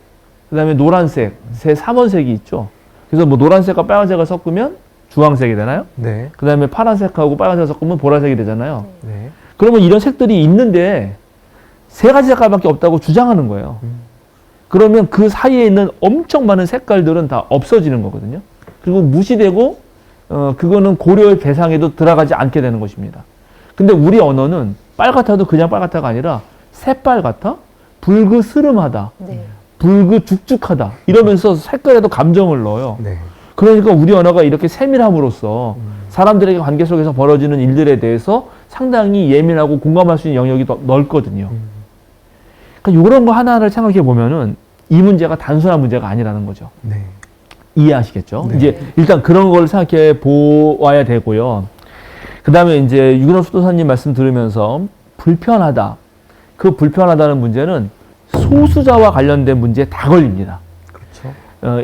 [SPEAKER 3] 그 다음에 노란색, 새 3원색이 있죠. 그래서 뭐 노란색과 빨간색을 섞으면 주황색이 되나요?
[SPEAKER 4] 네.
[SPEAKER 3] 그 다음에 파란색하고 빨간색을 섞으면 보라색이 되잖아요.
[SPEAKER 4] 네.
[SPEAKER 3] 그러면 이런 색들이 있는데 세 가지 색깔밖에 없다고 주장하는 거예요. 그러면 그 사이에 있는 엄청 많은 색깔들은 다 없어지는 거거든요. 그리고 무시되고 그거는 고려의 대상에도 들어가지 않게 되는 것입니다. 근데 우리 언어는 빨갛다도 그냥 빨갛다가 아니라 새빨갛다, 붉으스름하다,
[SPEAKER 2] 네.
[SPEAKER 3] 붉으죽죽하다 이러면서 색깔에도 감정을 넣어요.
[SPEAKER 4] 네.
[SPEAKER 3] 그러니까 우리 언어가 이렇게 세밀함으로써 사람들에게 관계 속에서 벌어지는 일들에 대해서 상당히 예민하고 공감할 수 있는 영역이 더 넓거든요. 그러니까 이런 거 하나하나를 생각해 보면은 이 문제가 단순한 문제가 아니라는 거죠.
[SPEAKER 4] 네.
[SPEAKER 3] 이해하시겠죠?
[SPEAKER 4] 네.
[SPEAKER 3] 이제 일단 그런 걸 생각해 보아야 되고요. 그 다음에 이제 유근호 수도사님 말씀 들으면서 불편하다. 그 불편하다는 문제는 소수자와 관련된 문제에 다 걸립니다.
[SPEAKER 4] 그렇죠.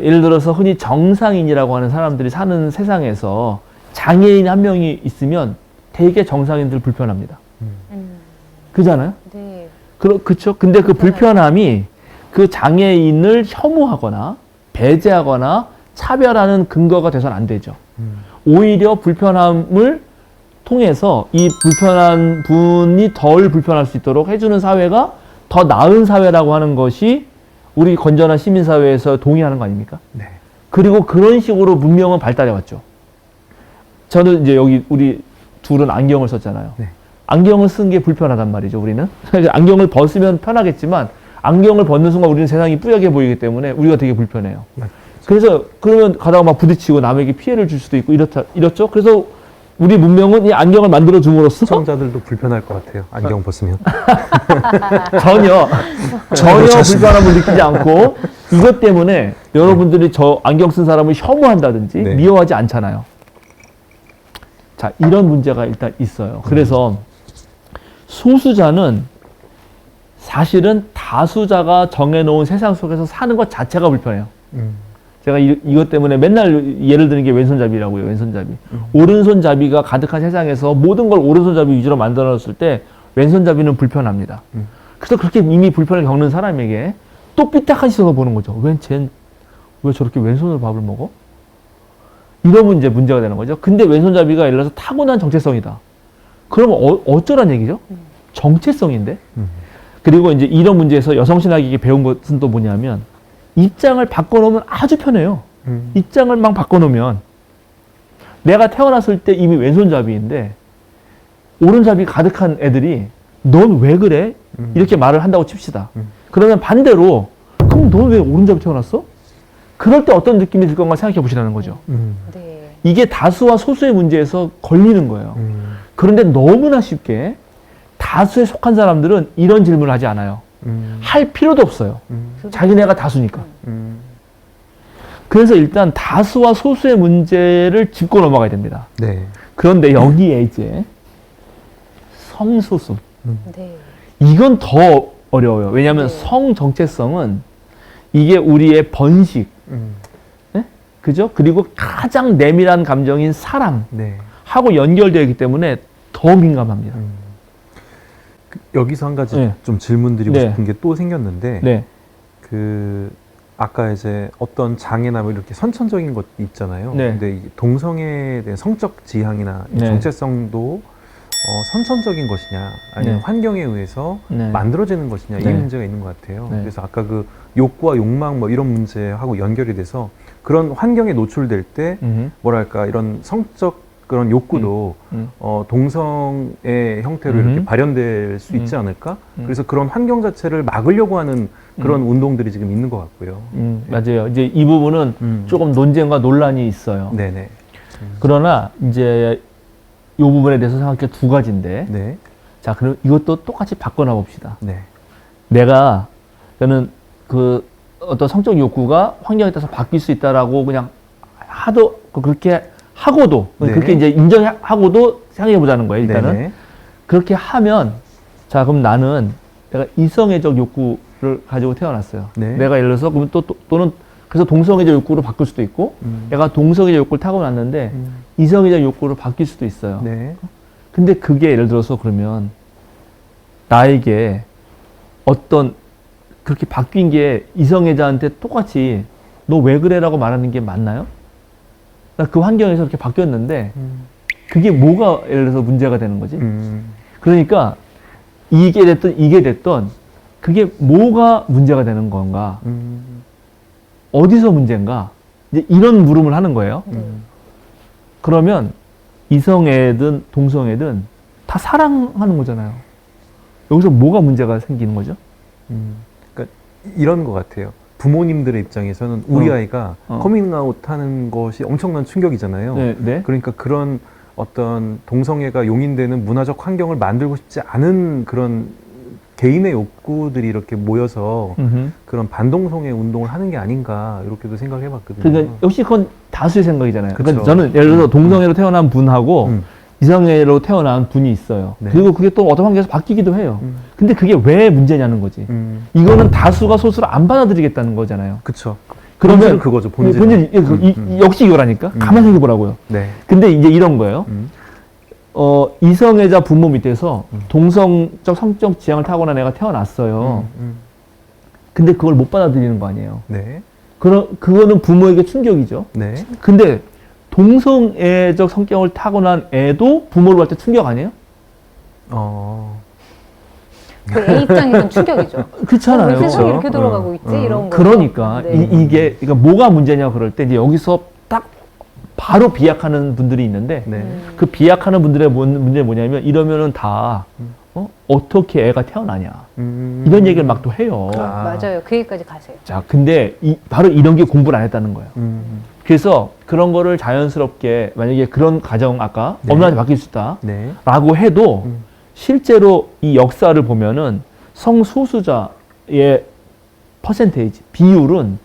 [SPEAKER 3] 예를 들어서 흔히 정상인이라고 하는 사람들이 사는 세상에서 장애인 한 명이 있으면 대개 정상인들 불편합니다. 그잖아요?
[SPEAKER 2] 네.
[SPEAKER 3] 그쵸? 근데 그 불편함이 그 장애인을 혐오하거나 배제하거나 차별하는 근거가 돼서는 안 되죠. 오히려 불편함을 통해서 이 불편한 분이 덜 불편할 수 있도록 해주는 사회가 더 나은 사회라고 하는 것이 우리 건전한 시민사회에서 동의하는 거 아닙니까?
[SPEAKER 4] 네.
[SPEAKER 3] 그리고 그런 식으로 문명은 발달해 왔죠. 저는 이제 여기 우리 둘은 안경을 썼잖아요.
[SPEAKER 4] 네.
[SPEAKER 3] 안경을 쓴 게 불편하단 말이죠, 우리는. 안경을 벗으면 편하겠지만 안경을 벗는 순간 우리는 세상이 뿌옇게 보이기 때문에 우리가 되게 불편해요.
[SPEAKER 4] 맞죠.
[SPEAKER 3] 그래서 그러면 가다가 막 부딪히고 남에게 피해를 줄 수도 있고 이렇죠. 그래서 우리 문명은 이 안경을 만들어 줌으로써
[SPEAKER 4] 시청자들도 불편할 것 같아요. 안경 벗으면.
[SPEAKER 3] 전혀 불편함을 느끼지 않고 이것 때문에 여러분들이 저 안경 쓴 사람을 혐오한다든지
[SPEAKER 4] 네.
[SPEAKER 3] 미워하지 않잖아요. 자, 이런 문제가 일단 있어요. 그래서 소수자는 사실은 다수자가 정해놓은 세상 속에서 사는 것 자체가 불편해요. 제가 이것 때문에 맨날 예를 드는 게 왼손잡이라고요. 왼손잡이. 오른손잡이가 가득한 세상에서 모든 걸 오른손잡이 위주로 만들어놨을 때 왼손잡이는 불편합니다. 그래서 그렇게 이미 불편을 겪는 사람에게 또 삐딱한 시선으로 보는 거죠. 왜 저렇게 왼손으로 밥을 먹어? 이러면 이제 문제가 되는 거죠. 근데 왼손잡이가 예를 들어서 타고난 정체성이다. 그러면 어쩌란 얘기죠? 정체성인데? 그리고 이제 이런 문제에서 여성신학에게 배운 것은 또 뭐냐면 입장을 바꿔놓으면 아주 편해요. 입장을 막 바꿔놓으면 내가 태어났을 때 이미 왼손잡이인데 오른잡이 가득한 애들이 넌 왜 그래? 이렇게 말을 한다고 칩시다. 그러면 반대로 그럼 넌 왜 오른잡이 태어났어? 그럴 때 어떤 느낌이 들 건가 생각해 보시라는 거죠.
[SPEAKER 2] 네.
[SPEAKER 3] 이게 다수와 소수의 문제에서 걸리는 거예요. 그런데 너무나 쉽게 다수에 속한 사람들은 이런 질문을 하지 않아요. 할 필요도 없어요. 자기네가 다수니까. 그래서 일단 다수와 소수의 문제를 짚고 넘어가야 됩니다.
[SPEAKER 4] 네.
[SPEAKER 3] 그런데 여기에 이제 성소수.
[SPEAKER 2] 네.
[SPEAKER 3] 이건 더 어려워요. 왜냐하면
[SPEAKER 2] 네.
[SPEAKER 3] 성 정체성은 이게 우리의 번식, 네? 그죠? 그리고 가장 내밀한 감정인 사랑하고
[SPEAKER 4] 네.
[SPEAKER 3] 연결되어 있기 때문에 더 민감합니다.
[SPEAKER 4] 여기서 한 가지
[SPEAKER 3] 네.
[SPEAKER 4] 좀 질문 드리고
[SPEAKER 3] 네.
[SPEAKER 4] 싶은 게 또 생겼는데
[SPEAKER 3] 네,
[SPEAKER 4] 그 아까 이제 어떤 장애나 뭐 이렇게 선천적인 것 있잖아요.
[SPEAKER 3] 네.
[SPEAKER 4] 근데 이 동성애에 대한 성적 지향이나 이
[SPEAKER 3] 네.
[SPEAKER 4] 정체성도 선천적인 것이냐 아니면
[SPEAKER 3] 네.
[SPEAKER 4] 환경에 의해서
[SPEAKER 3] 네.
[SPEAKER 4] 만들어지는 것이냐 이
[SPEAKER 3] 네.
[SPEAKER 4] 문제가 있는 것 같아요.
[SPEAKER 3] 네.
[SPEAKER 4] 그래서 아까 그 욕구와 욕망 뭐 이런 문제하고 연결이 돼서 그런 환경에 노출될 때 뭐랄까 이런 성적 그런 욕구도 동성의 형태로 이렇게 발현될 수 있지 않을까? 그래서 그런 환경 자체를 막으려고 하는 그런 운동들이 지금 있는 것 같고요.
[SPEAKER 3] 맞아요. 이제 이 부분은 조금 논쟁과 논란이 있어요.
[SPEAKER 4] 네네.
[SPEAKER 3] 그러나 이제 이 부분에 대해서 생각해 두 가지인데
[SPEAKER 4] 네.
[SPEAKER 3] 자, 그럼 이것도 똑같이 바꿔놔 봅시다.
[SPEAKER 4] 네.
[SPEAKER 3] 저는 그 어떤 성적 욕구가 환경에 따라서 바뀔 수 있다라고 그냥 하도 그렇게 하고도
[SPEAKER 4] 네.
[SPEAKER 3] 그렇게 이제 인정하고도 생각해 보자는 거예요. 일단은
[SPEAKER 4] 네네.
[SPEAKER 3] 그렇게 하면 자, 그럼 나는 내가 이성애적 욕구를 가지고 태어났어요.
[SPEAKER 4] 네.
[SPEAKER 3] 내가 예를 들어서 그러면 또는 그래서 동성애적 욕구로 바뀔 수도 있고 내가 동성애적 욕구를 타고났는데 이성애적 욕구로 바뀔 수도 있어요.
[SPEAKER 4] 네.
[SPEAKER 3] 근데 그게 예를 들어서 그러면 나에게 어떤 그렇게 바뀐 게 이성애자한테 똑같이 너 왜 그래라고 말하는 게 맞나요? 나 그 환경에서 그렇게 바뀌었는데 그게 뭐가 예를 들어서 문제가 되는 거지? 그러니까 이게 됐던 그게 뭐가 문제가 되는 건가? 어디서 문제인가? 이제 이런 물음을 하는 거예요. 그러면 이성애든 동성애든 다 사랑하는 거잖아요. 여기서 뭐가 문제가 생기는 거죠?
[SPEAKER 4] 그러니까 이런 것 같아요. 부모님들의 입장에서는 우리 아이가 커밍아웃 하는 것이 엄청난 충격이잖아요.
[SPEAKER 3] 네, 네.
[SPEAKER 4] 그러니까 그런 어떤 동성애가 용인되는 문화적 환경을 만들고 싶지 않은 그런 개인의 욕구들이 이렇게 모여서 그런 반동성애 운동을 하는 게 아닌가 이렇게도 생각을 해봤거든요.
[SPEAKER 3] 그러니까 역시 그건 다수의 생각이잖아요.
[SPEAKER 4] 그쵸.
[SPEAKER 3] 그러니까 저는 예를 들어서 동성애로 태어난 분하고 이성애로 태어난 분이 있어요.
[SPEAKER 4] 네.
[SPEAKER 3] 그리고 그게 또 어떤 환경에서 바뀌기도 해요. 근데 그게 왜 문제냐는 거지. 이거는 다수가 소수를 안 받아들이겠다는 거잖아요.
[SPEAKER 4] 그쵸.
[SPEAKER 3] 그러면
[SPEAKER 4] 본질은 그거죠. 본질은.
[SPEAKER 3] 역시 이거라니까. 가만 생각해 보라고요.
[SPEAKER 4] 네.
[SPEAKER 3] 근데 이제 이런 거예요. 이성애자 부모 밑에서 동성적 성적 지향을 타고난 애가 태어났어요. 근데 그걸 못 받아들이는 거 아니에요.
[SPEAKER 4] 네.
[SPEAKER 3] 그거는 부모에게 충격이죠.
[SPEAKER 4] 네.
[SPEAKER 3] 근데 동성애적 성격을 타고난 애도 부모를 볼 때 충격 아니에요?
[SPEAKER 2] 그 애 입장에서는 충격이죠.
[SPEAKER 3] 그렇잖아요.
[SPEAKER 2] 왜 세상이
[SPEAKER 4] 그렇죠.
[SPEAKER 2] 이렇게 돌아가고 있지? 이런 거.
[SPEAKER 3] 그러니까
[SPEAKER 2] 네.
[SPEAKER 3] 이게 그러니까 뭐가 문제냐 그럴 때 이제 여기서 딱 바로 비약하는 분들이 있는데
[SPEAKER 4] 네.
[SPEAKER 3] 그 비약하는 분들의 문제는 뭐냐면 이러면은 다 어떻게 애가 태어나냐 이런 얘기를 막 또 해요.
[SPEAKER 2] 맞아요. 그 얘기까지 가세요.
[SPEAKER 3] 자, 근데 바로 이런 게 공부를 안 했다는 거예요. 그래서 그런 거를 자연스럽게 만약에 그런 가정 아까
[SPEAKER 4] 네.
[SPEAKER 3] 엄마한테 바뀔 수 있다라고
[SPEAKER 4] 네.
[SPEAKER 3] 해도 실제로 이 역사를 보면은 성소수자의 퍼센테이지 비율은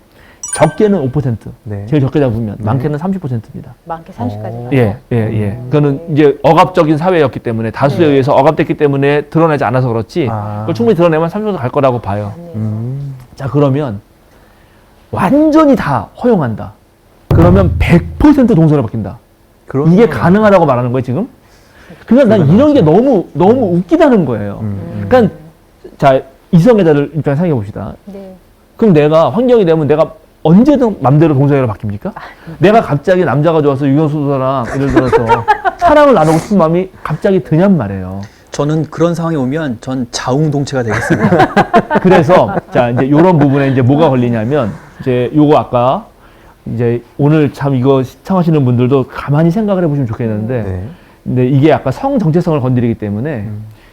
[SPEAKER 3] 적게는 5%,
[SPEAKER 4] 네.
[SPEAKER 3] 제일 적게 잡으면 많게는 30%입니다.
[SPEAKER 2] 많게 30까지.
[SPEAKER 3] 예. 그거는 이제 억압적인 사회였기 때문에 다수에
[SPEAKER 2] 네.
[SPEAKER 3] 의해서 억압됐기 때문에 드러나지 않아서 그렇지 그걸 충분히 드러내면 30% 갈 거라고 봐요. 자, 그러면 완전히 다 허용한다. 그러면 100% 동성애로 바뀐다. 이게 가능하다고 말하는 거예요, 지금? 그러니까 난 이런 게 너무 웃기다는 거예요. 그러니까 자, 이성애자들 입장 생각해 봅시다.
[SPEAKER 2] 네.
[SPEAKER 3] 그럼 내가 환경이 되면 내가 언제든 맘대로 동성애로 바뀝니까? 내가 갑자기 남자가 좋아서 유경수도사랑 예를 들어서 사랑을 나누고 싶은 마음이 갑자기 드냔 말이에요.
[SPEAKER 1] 저는 그런 상황이 오면 전 자웅동체가 되겠습니다.
[SPEAKER 3] 그래서 자, 이제 요런 부분에 이제 뭐가 걸리냐면 이제 요거 아까 이제 오늘 참 이거 시청하시는 분들도 가만히 생각을 해보시면 좋겠는데
[SPEAKER 4] 네.
[SPEAKER 3] 근데 이게 아까 성 정체성을 건드리기 때문에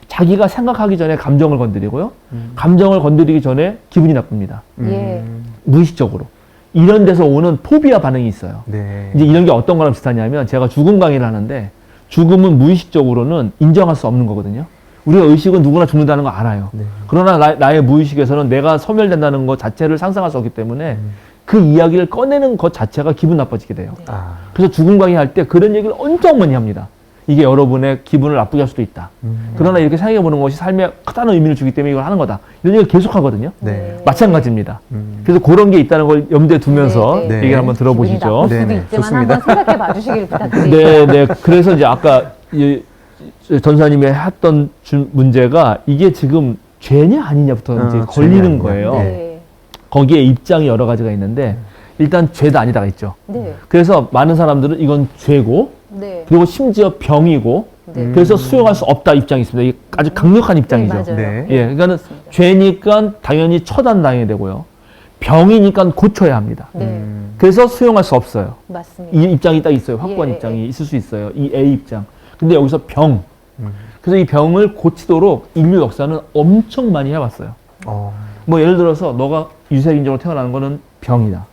[SPEAKER 3] 자기가 생각하기 전에 감정을 건드리고요. 감정을 건드리기 전에 기분이 나쁩니다.
[SPEAKER 2] 예.
[SPEAKER 3] 무의식적으로. 이런 데서 오는 포비아 반응이 있어요.
[SPEAKER 4] 네.
[SPEAKER 3] 이제 이런 게 어떤 거랑 비슷하냐면 제가 죽음 강의를 하는데 죽음은 무의식적으로는 인정할 수 없는 거거든요. 우리가 의식은 누구나 죽는다는 거 알아요.
[SPEAKER 4] 네.
[SPEAKER 3] 그러나 나의 무의식에서는 내가 소멸된다는 것 자체를 상상할 수 없기 때문에 그 이야기를 꺼내는 것 자체가 기분 나빠지게 돼요. 그래서 죽음 강의할 때 그런 얘기를 엄청 많이 합니다. 이게 여러분의 기분을 나쁘게 할 수도 있다. 그러나 이렇게 생각해보는 것이 삶에 크다는 의미를 주기 때문에 이걸 하는 거다. 이런 얘기를 계속 하거든요.
[SPEAKER 4] 네.
[SPEAKER 3] 마찬가지입니다. 그래서 그런 게 있다는 걸 염두에 두면서
[SPEAKER 2] 네, 네.
[SPEAKER 3] 얘기를 한번 들어보시죠.
[SPEAKER 2] 기분이 나쁠 수도
[SPEAKER 4] 네, 네.
[SPEAKER 2] 있지만
[SPEAKER 4] 좋습니다.
[SPEAKER 2] 한번 생각해 봐주시길 부탁드립니다.
[SPEAKER 3] 네. 그래서 이제 아까 전사님이 했던 문제가 이게 지금 죄냐 아니냐부터 이제 걸리는
[SPEAKER 4] 죄냐,
[SPEAKER 3] 거예요.
[SPEAKER 2] 네.
[SPEAKER 3] 거기에 입장이 여러 가지가 있는데 일단 죄다 아니다가 있죠.
[SPEAKER 2] 네.
[SPEAKER 3] 그래서 많은 사람들은 이건 죄고
[SPEAKER 2] 네.
[SPEAKER 3] 그리고 심지어 병이고
[SPEAKER 2] 네.
[SPEAKER 3] 그래서 수용할 수 없다 입장이 있습니다. 이게 아주 강력한 입장이죠.
[SPEAKER 2] 네, 맞아요.
[SPEAKER 4] 네.
[SPEAKER 3] 예, 그러니까는
[SPEAKER 2] 맞습니다.
[SPEAKER 3] 죄니까 당연히 처단당해야 되고요. 병이니까 고쳐야 합니다.
[SPEAKER 2] 네.
[SPEAKER 3] 그래서 수용할 수 없어요.
[SPEAKER 2] 맞습니다.
[SPEAKER 3] 이 입장이 딱 있어요. 확고한
[SPEAKER 2] 예,
[SPEAKER 3] 입장이 있을 수 있어요. 이 A 입장. 근데 여기서 병. 그래서 이 병을 고치도록 인류 역사는 엄청 많이 해왔어요. 뭐 예를 들어서 너가 유색인종으로 태어나는 거는 병이다.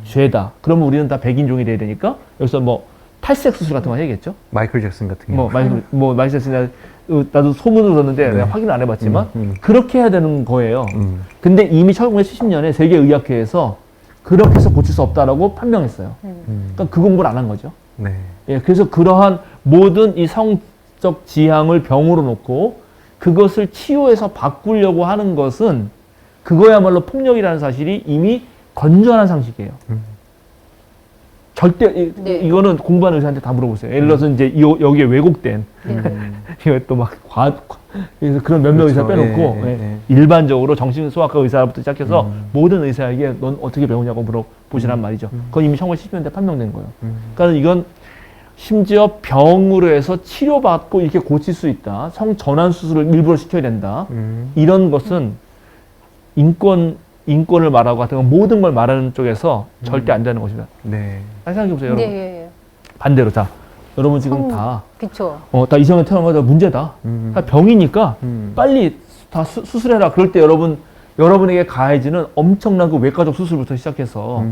[SPEAKER 3] 죄다. 그러면 우리는 다 백인종이 돼야 되니까 여기서 뭐 탈색 수술 같은 거 해야겠죠?
[SPEAKER 4] 마이클 잭슨 같은
[SPEAKER 3] 뭐
[SPEAKER 4] 경우.
[SPEAKER 3] 마이클 잭슨이나 나도 소문을 들었는데
[SPEAKER 4] 네.
[SPEAKER 3] 내가 확인 안 해봤지만
[SPEAKER 4] 음.
[SPEAKER 3] 그렇게 해야 되는 거예요. 근데 이미 1970년에 세계의학회에서 그렇게 해서 고칠 수 없다라고 판명했어요. 그러니까 그 공부를 안 한 거죠.
[SPEAKER 4] 네.
[SPEAKER 3] 예, 그래서 그러한 모든 이 성적 지향을 병으로 놓고 그것을 치유해서 바꾸려고 하는 것은 그거야말로 폭력이라는 사실이 이미 건전한 상식이에요. 절대
[SPEAKER 2] 네.
[SPEAKER 3] 이거는 공부하는 의사한테 다 물어보세요. 예를 들어서 이제 여기에 왜곡된
[SPEAKER 2] 네.
[SPEAKER 3] 이거 또 막 그래서 그런 몇몇 의사
[SPEAKER 4] 그렇죠.
[SPEAKER 3] 빼놓고
[SPEAKER 4] 예,
[SPEAKER 3] 예,
[SPEAKER 4] 예.
[SPEAKER 3] 일반적으로 정신소아과 의사부터 시작해서 모든 의사에게 넌 어떻게 배우냐고 물어보시란 말이죠. 그건 이미 1970년대 판명된 거예요. 그러니까 이건 심지어 병으로 해서 치료받고 이렇게 고칠 수 있다. 성전환 수술을 일부러 시켜야 된다. 이런 것은 인권을 말하고 같은 건 모든 걸 말하는 쪽에서 절대 안 되는 것입니다.
[SPEAKER 4] 네.
[SPEAKER 3] 생각해보세요,
[SPEAKER 2] 네,
[SPEAKER 3] 여러분.
[SPEAKER 2] 예, 예.
[SPEAKER 3] 반대로, 자, 여러분 지금
[SPEAKER 2] 성-
[SPEAKER 3] 다,
[SPEAKER 2] 그쵸.
[SPEAKER 3] 다 이성에 태어난 거다 문제다. 다 병이니까 빨리 다 수술해라. 그럴 때 여러분에게 가해지는 엄청난 그 외과적 수술부터 시작해서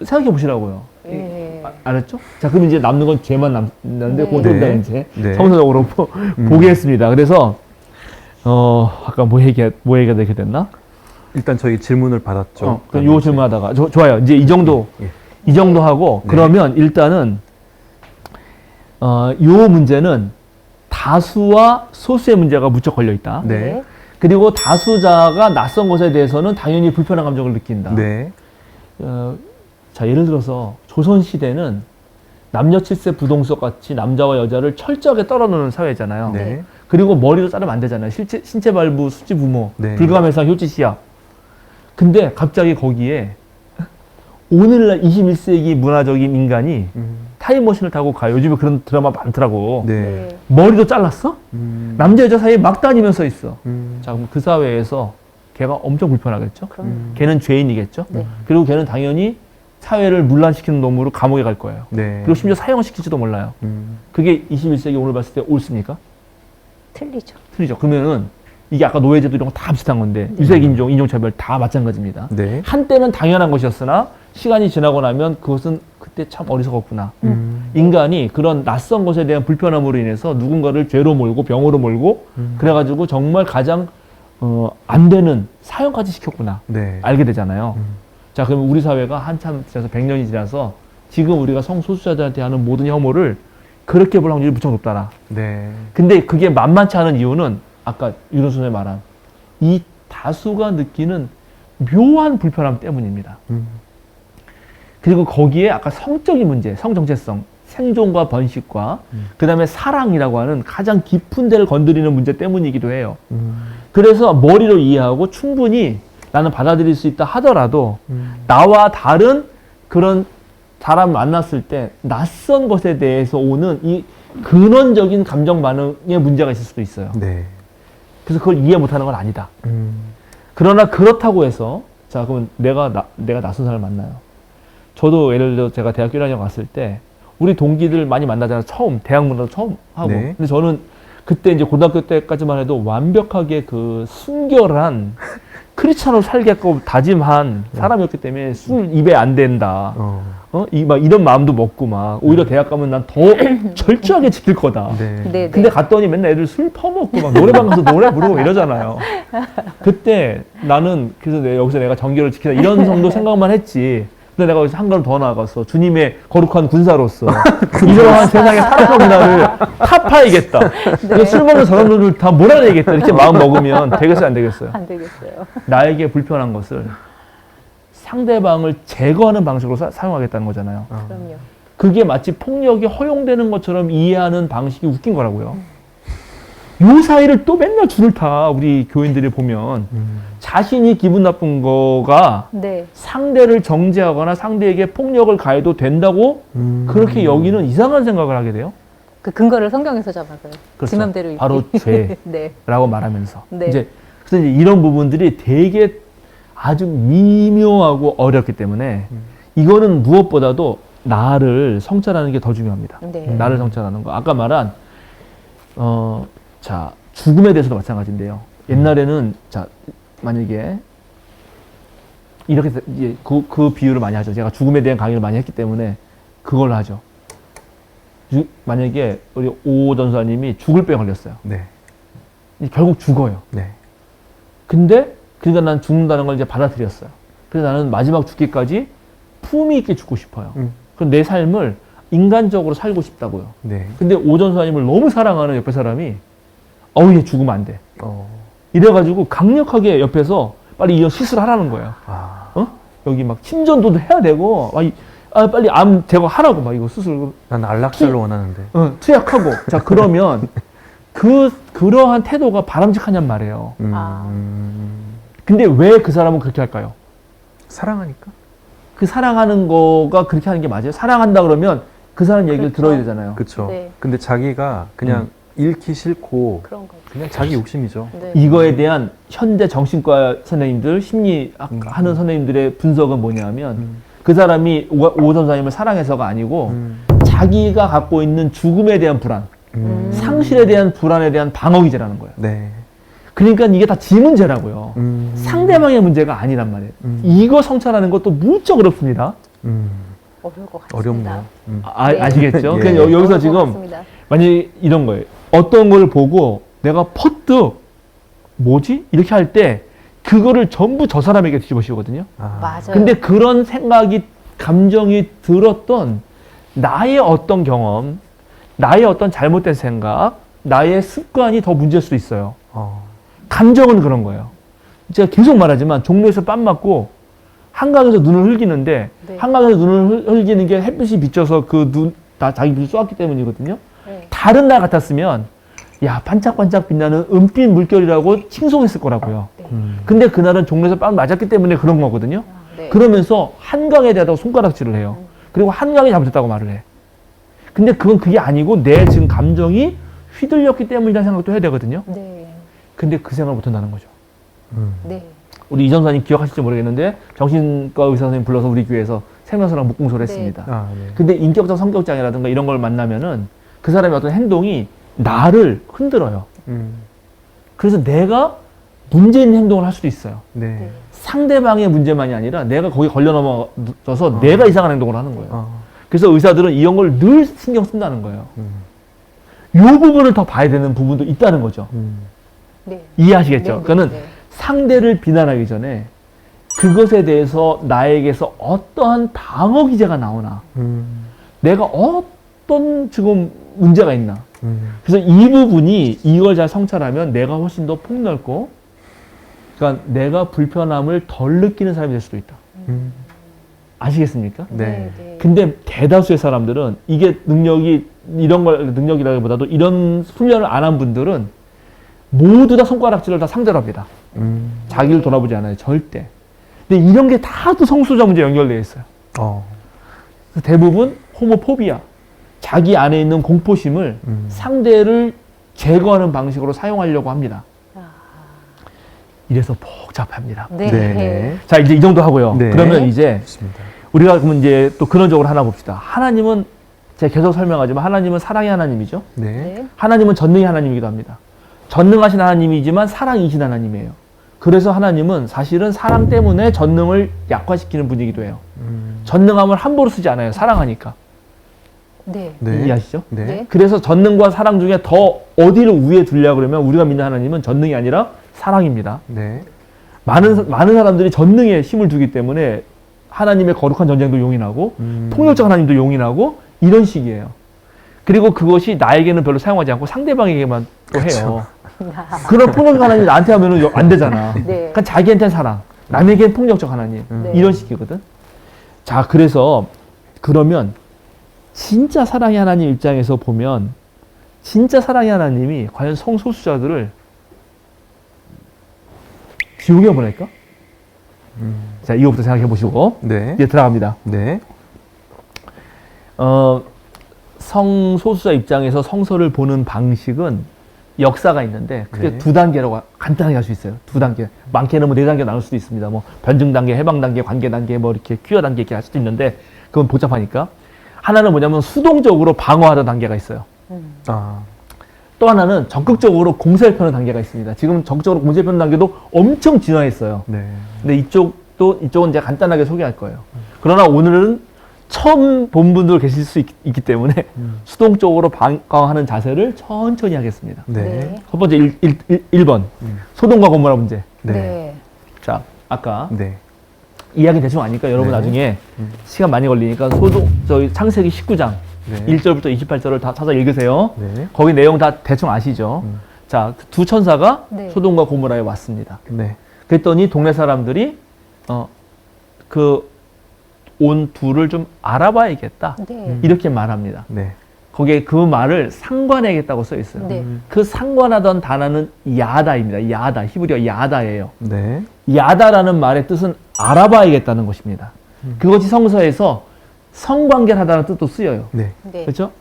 [SPEAKER 3] 생각해 보시라고요.
[SPEAKER 2] 예.
[SPEAKER 3] 알았죠? 자, 그럼 이제 남는 건 죄만 남는데,
[SPEAKER 2] 네.
[SPEAKER 3] 그건 좀
[SPEAKER 4] 네.
[SPEAKER 3] 이제
[SPEAKER 4] 네.
[SPEAKER 3] 성서적으로 보겠습니다. 그래서, 아까 뭐 얘기가 되게 됐나?
[SPEAKER 4] 일단 저희 질문을 받았죠.
[SPEAKER 3] 그럼 요 질문하다가, 좋아요. 이제 이 정도 하고,
[SPEAKER 4] 네.
[SPEAKER 3] 그러면 일단은, 요 문제는 다수와 소수의 문제가 무척 걸려 있다.
[SPEAKER 4] 네.
[SPEAKER 3] 그리고 다수자가 낯선 것에 대해서는 당연히 불편한 감정을 느낀다.
[SPEAKER 4] 네.
[SPEAKER 3] 자, 예를 들어서 조선시대는 남녀 칠세 부동석 같이 남자와 여자를 철저하게 떨어놓는 사회잖아요.
[SPEAKER 4] 네.
[SPEAKER 3] 그리고 머리도 자르면 안 되잖아요. 신체 발부, 수지 부모,
[SPEAKER 4] 네.
[SPEAKER 3] 불가매상, 효지시야. 근데 갑자기 거기에 오늘날 21세기 문화적인 인간이 타임머신을 타고 가요. 요즘에 그런 드라마 많더라고.
[SPEAKER 4] 네.
[SPEAKER 3] 머리도 잘랐어? 남자 여자 사이에 막 다니면서 있어.
[SPEAKER 4] 음.
[SPEAKER 3] 자, 그럼 그 사회에서 걔가 엄청 불편하겠죠?
[SPEAKER 2] 그럼.
[SPEAKER 3] 걔는 죄인이겠죠?
[SPEAKER 2] 네.
[SPEAKER 3] 그리고 걔는 당연히 사회를 문란시키는 놈으로 감옥에 갈 거예요.
[SPEAKER 4] 네.
[SPEAKER 3] 그리고 심지어 사형시킬지도 몰라요. 그게 21세기 오늘 봤을 때 옳습니까?
[SPEAKER 2] 틀리죠.
[SPEAKER 3] 틀리죠. 그러면은 이게 아까 노예제도 이런 거 다 비슷한 건데 유색 인종, 인종차별 다 마찬가지입니다.
[SPEAKER 4] 네.
[SPEAKER 3] 한때는 당연한 것이었으나 시간이 지나고 나면 그것은 그때 참 어리석었구나. 인간이 그런 낯선 것에 대한 불편함으로 인해서 누군가를 죄로 몰고 병으로 몰고 그래가지고 정말 가장 안 되는 사형까지 시켰구나.
[SPEAKER 4] 네.
[SPEAKER 3] 알게 되잖아요. 자, 그럼 우리 사회가 한참 지나서 100년이 지나서 지금 우리가 성소수자들한테 하는 모든 혐오를 그렇게 볼 확률이 무척 높다라.
[SPEAKER 4] 네.
[SPEAKER 3] 근데 그게 만만치 않은 이유는 아까 윤호순의 말한 이 다수가 느끼는 묘한 불편함 때문입니다. 그리고 거기에 아까 성적인 문제, 성정체성, 생존과 번식과 그 다음에 사랑이라고 하는 가장 깊은 데를 건드리는 문제 때문이기도 해요. 그래서 머리로 이해하고 충분히 나는 받아들일 수 있다 하더라도 나와 다른 그런 사람 만났을 때 낯선 것에 대해서 오는 이 근원적인 감정 반응에 문제가 있을 수도 있어요.
[SPEAKER 4] 네.
[SPEAKER 3] 그래서 그걸 이해 못하는 건 아니다. 그러나 그렇다고 해서 자, 그러면 내가 낯선 사람을 만나요. 저도 예를 들어 제가 대학교 1학년 갔을 때 우리 동기들 많이 만나잖아요. 처음 대학 문화도 처음 하고.
[SPEAKER 4] 네.
[SPEAKER 3] 근데 저는 그때 이제 고등학교 때까지만 해도 완벽하게 그 순결한 크리스찬으로 살겠고 다짐한 사람이었기 때문에 술 입에 안 된다. 막 이런 마음도 먹고 막 오히려 대학 가면 난 더 철저하게 지킬 거다.
[SPEAKER 4] 네.
[SPEAKER 2] 네,
[SPEAKER 3] 근데 갔더니 맨날 애들 술 퍼먹고 막 노래방 가서 노래 부르고 이러잖아요. 그때 나는 그래서 여기서 내가 정결을 지키다 이런 정도 생각만 했지. 근데 내가 여기서 한 걸음 더 나아가서 주님의 거룩한 군사로서 이러한 세상의 사랑과 문화를 타파해야겠다. 그래서 술 먹는 사람들을 다 몰아내야겠다. 이렇게 마음 먹으면 되겠어요, 안 되겠어요?
[SPEAKER 2] 안 되겠어요.
[SPEAKER 3] 나에게 불편한 것을 상대방을 제거하는 방식으로 사용하겠다는 거잖아요.
[SPEAKER 2] 그럼요.
[SPEAKER 3] 그게 마치 폭력이 허용되는 것처럼 이해하는 방식이 웃긴 거라고요. 요 사이를 또 맨날 줄을 타, 우리 교인들이 보면. 자신이 기분 나쁜 거가
[SPEAKER 2] 네.
[SPEAKER 3] 상대를 정죄하거나 상대에게 폭력을 가해도 된다고 그렇게 여기는 이상한 생각을 하게 돼요.
[SPEAKER 2] 그 근거를 성경에서 잡아서요.
[SPEAKER 3] 그렇죠.
[SPEAKER 2] 지 맘대로 입기.
[SPEAKER 3] 바로 죄라고
[SPEAKER 2] 네.
[SPEAKER 3] 말하면서.
[SPEAKER 2] 네.
[SPEAKER 3] 그래서 이제 이런 부분들이 되게 아주 미묘하고 어렵기 때문에 이거는 무엇보다도 나를 성찰하는 게 더 중요합니다.
[SPEAKER 2] 네.
[SPEAKER 3] 나를 성찰하는 거. 아까 말한 자, 죽음에 대해서도 마찬가지인데요. 옛날에는 자, 만약에 이렇게 그 비유를 많이 하죠. 제가 죽음에 대한 강의를 많이 했기 때문에 그걸 하죠. 만약에 우리 오 전사님이 죽을 병 걸렸어요.
[SPEAKER 4] 네.
[SPEAKER 3] 결국 죽어요.
[SPEAKER 4] 네.
[SPEAKER 3] 근데 그러니까 난 죽는다는 걸 이제 받아들였어요. 그래서 나는 마지막 죽기까지 품위 있게 죽고 싶어요. 그럼 내 삶을 인간적으로 살고 싶다고요.
[SPEAKER 4] 네.
[SPEAKER 3] 근데 오 전사님을 너무 사랑하는 옆에 사람이 얘 죽으면 안 돼.
[SPEAKER 4] 어.
[SPEAKER 3] 이래가지고 강력하게 옆에서 빨리 이 수술하라는 거예요.
[SPEAKER 4] 아.
[SPEAKER 3] 여기 막 침전도 해야 되고 빨리 암 제거하라고 막 이거 수술
[SPEAKER 4] 난 안락사를 원하는데.
[SPEAKER 3] 투약하고 자 그러면 그러한 태도가 바람직하냔 말이에요. 근데 왜 그 사람은 그렇게 할까요?
[SPEAKER 4] 사랑하니까.
[SPEAKER 3] 그 사랑하는 거가 그렇게 하는 게 맞아요? 사랑한다 그러면 그 사람 얘기를
[SPEAKER 2] 그렇죠.
[SPEAKER 3] 들어야 되잖아요.
[SPEAKER 4] 그렇죠.
[SPEAKER 2] 네.
[SPEAKER 4] 근데 자기가 그냥 잃기 싫고
[SPEAKER 2] 그런 거.
[SPEAKER 4] 그냥 자기 욕심이죠.
[SPEAKER 2] 네.
[SPEAKER 3] 이거에 대한 현대 정신과 선생님들, 심리학 하는 선생님들의 분석은 뭐냐면 그 사람이 오 전사님을 사랑해서가 아니고 자기가 갖고 있는 죽음에 대한 불안, 상실에 대한 불안에 대한 방어기제라는 거예요.
[SPEAKER 4] 네.
[SPEAKER 3] 그러니까 이게 다 지 문제라고요. 상대방의 문제가 아니란 말이에요. 이거 성찰하는 것도 무척 어렵습니다.
[SPEAKER 2] 어려울 것 같습니다.
[SPEAKER 4] 어렵네요.
[SPEAKER 3] 아시겠죠?
[SPEAKER 4] 예.
[SPEAKER 3] 그러니까 여기서
[SPEAKER 2] 어려울 것
[SPEAKER 3] 지금
[SPEAKER 2] 같습니다.
[SPEAKER 3] 만약에 이런 거예요. 어떤 걸 보고 내가 퍼뜩 뭐지? 이렇게 할 때 그거를 전부 저 사람에게 뒤집어씌우거든요.
[SPEAKER 2] 맞아요.
[SPEAKER 3] 근데 그런 생각이, 감정이 들었던 나의 어떤 경험, 나의 어떤 잘못된 생각, 나의 습관이 더 문제일 수도 있어요. 감정은 그런 거예요. 제가 계속 말하지만 종로에서 빰 맞고 한강에서 눈을 흘기는데
[SPEAKER 2] 네.
[SPEAKER 3] 한강에서 눈을 흘기는 게 햇빛이 비쳐서 그 눈, 자기 빛을 쏘았기 때문이거든요.
[SPEAKER 2] 네.
[SPEAKER 3] 다른 날 같았으면 야 반짝반짝 빛나는 은빛 물결이라고 칭송했을 거라고요. 근데 그날은 종로에서 빰 맞았기 때문에 그런 거거든요.
[SPEAKER 2] 네.
[SPEAKER 3] 그러면서 한강에 대하다 손가락질을 해요. 그리고 한강이 잘못했다고 말을 해. 근데 그건 그게 아니고 내 지금 감정이 휘둘렸기 때문이라는 생각도 해야 되거든요.
[SPEAKER 2] 네.
[SPEAKER 3] 근데 그 생각을 못 한다는 거죠.
[SPEAKER 2] 네.
[SPEAKER 3] 우리 이 전사님 기억하실지 모르겠는데 정신과 의사 선생님 불러서 우리 교회에서 생명사랑 묵공소를
[SPEAKER 2] 네.
[SPEAKER 3] 했습니다.
[SPEAKER 4] 네.
[SPEAKER 3] 근데 인격적 성격장애라든가 이런 걸 만나면은 그 사람의 어떤 행동이 나를 흔들어요. 그래서 내가 문제 있는 행동을 할 수도 있어요.
[SPEAKER 4] 네.
[SPEAKER 3] 상대방의 문제만이 아니라 내가 거기에 걸려 넘어져서 내가 이상한 행동을 하는 거예요. 그래서 의사들은 이런 걸 늘 신경 쓴다는 거예요. 이 부분을 더 봐야 되는 부분도 있다는 거죠.
[SPEAKER 2] 네.
[SPEAKER 3] 이해하시겠죠?
[SPEAKER 2] 네,
[SPEAKER 3] 그거는
[SPEAKER 2] 네.
[SPEAKER 3] 상대를 비난하기 전에 그것에 대해서 나에게서 어떠한 방어 기제가 나오나, 내가 어떤 지금 문제가 있나. 그래서 이 부분이 이걸 잘 성찰하면 내가 훨씬 더 폭넓고, 그러니까 내가 불편함을 덜 느끼는 사람이 될 수도 있다. 아시겠습니까?
[SPEAKER 4] 네.
[SPEAKER 2] 네.
[SPEAKER 3] 근데 대다수의 사람들은 이게 능력이라기보다도 이런 훈련을 안 한 분들은 모두 다 손가락질을 다 상대로 합니다. 자기를 돌아보지 않아요. 절대. 근데 이런 게 다도 성소수자 문제에 연결되어 있어요. 그래서 대부분 호모포비아, 자기 안에 있는 공포심을 상대를 제거하는 방식으로 사용하려고 합니다. 이래서 복잡합니다.
[SPEAKER 2] 네.
[SPEAKER 4] 네.
[SPEAKER 3] 자, 이제 이 정도 하고요.
[SPEAKER 4] 네.
[SPEAKER 3] 그러면 이제
[SPEAKER 4] 좋습니다.
[SPEAKER 3] 우리가 그러면 이제 또 근원적으로 하나 봅시다. 하나님은, 제가 계속 설명하지만 하나님은 사랑의 하나님이죠.
[SPEAKER 4] 네.
[SPEAKER 2] 네.
[SPEAKER 3] 하나님은 전능의 하나님이기도 합니다. 전능하신 하나님이지만 사랑이신 하나님이에요. 그래서 하나님은 사실은 사랑 때문에 전능을 약화시키는 분이기도 해요. 전능함을 함부로 쓰지 않아요. 사랑하니까.
[SPEAKER 2] 네.
[SPEAKER 4] 네.
[SPEAKER 3] 이해하시죠?
[SPEAKER 4] 네.
[SPEAKER 2] 네.
[SPEAKER 3] 그래서 전능과 사랑 중에 더 어디를 위에 두려고 그러면 우리가 믿는 하나님은 전능이 아니라 사랑입니다.
[SPEAKER 4] 네.
[SPEAKER 3] 많은 사람들이 전능에 힘을 두기 때문에 하나님의 거룩한 전쟁도 용인하고 폭력적 하나님도 용인하고 이런 식이에요. 그리고 그것이 나에게는 별로 사용하지 않고 상대방에게만 또 해요. 그런 폭력적 하나님 나한테 하면은 안 되잖아.
[SPEAKER 2] 네.
[SPEAKER 3] 그러니까 자기한테는 사랑, 남에게는 폭력적 하나님.
[SPEAKER 2] 네.
[SPEAKER 3] 이런 식이거든. 자, 그래서 그러면 진짜 사랑의 하나님 입장에서 보면 진짜 사랑의 하나님이 과연 성소수자들을 지옥에 보낼까? 자, 이거부터 생각해 보시고
[SPEAKER 4] 네.
[SPEAKER 3] 이제 들어갑니다.
[SPEAKER 4] 네.
[SPEAKER 3] 성소수자 입장에서 성서를 보는 방식은 역사가 있는데 크게
[SPEAKER 4] 네.
[SPEAKER 3] 두 단계라고 간단하게 할 수 있어요. 두 단계. 많게는 뭐 네 단계 나눌 수도 있습니다. 뭐 변증 단계, 해방 단계, 관계 단계, 뭐 이렇게 퀴어 단계 이렇게 할 수도 있는데 그건 복잡하니까. 하나는 뭐냐면 수동적으로 방어하던 단계가 있어요. 또 하나는 적극적으로 공세를 펴는 단계가 있습니다. 지금 적극적으로 공세를 펴는 단계도 엄청 진화했어요.
[SPEAKER 4] 네.
[SPEAKER 3] 근데 이쪽은 제가 간단하게 소개할 거예요. 그러나 오늘은 처음 본 분들 계실 수 있기 때문에 수동적으로 방어하는 자세를 천천히 하겠습니다.
[SPEAKER 4] 네.
[SPEAKER 3] 첫 번째 1번 소돔과 고모라 문제.
[SPEAKER 4] 네.
[SPEAKER 2] 네.
[SPEAKER 3] 자, 아까
[SPEAKER 4] 네.
[SPEAKER 3] 이야기 대충 아니까 여러분
[SPEAKER 4] 네.
[SPEAKER 3] 나중에 시간 많이 걸리니까 저희 창세기 19장
[SPEAKER 4] 네.
[SPEAKER 3] 1절부터 28절을 다 찾아 읽으세요.
[SPEAKER 4] 네.
[SPEAKER 3] 거기 내용 다 대충 아시죠? 자, 두 천사가
[SPEAKER 2] 네.
[SPEAKER 3] 소돔과 고모라에 왔습니다.
[SPEAKER 4] 네.
[SPEAKER 3] 그랬더니 동네 사람들이 온 둘을 좀 알아봐야겠다.
[SPEAKER 2] 네.
[SPEAKER 3] 이렇게 말합니다.
[SPEAKER 4] 네.
[SPEAKER 3] 거기에 그 말을 상관해야겠다고 써 있어요.
[SPEAKER 2] 네.
[SPEAKER 3] 그 상관하던 단어는 야다입니다. 야다. 히브리어 야다예요.
[SPEAKER 4] 네.
[SPEAKER 3] 야다라는 말의 뜻은 알아봐야겠다는 것입니다. 그것이 성서에서 성관계를 하다는 뜻도 쓰여요.
[SPEAKER 4] 네.
[SPEAKER 2] 네.
[SPEAKER 3] 그렇죠?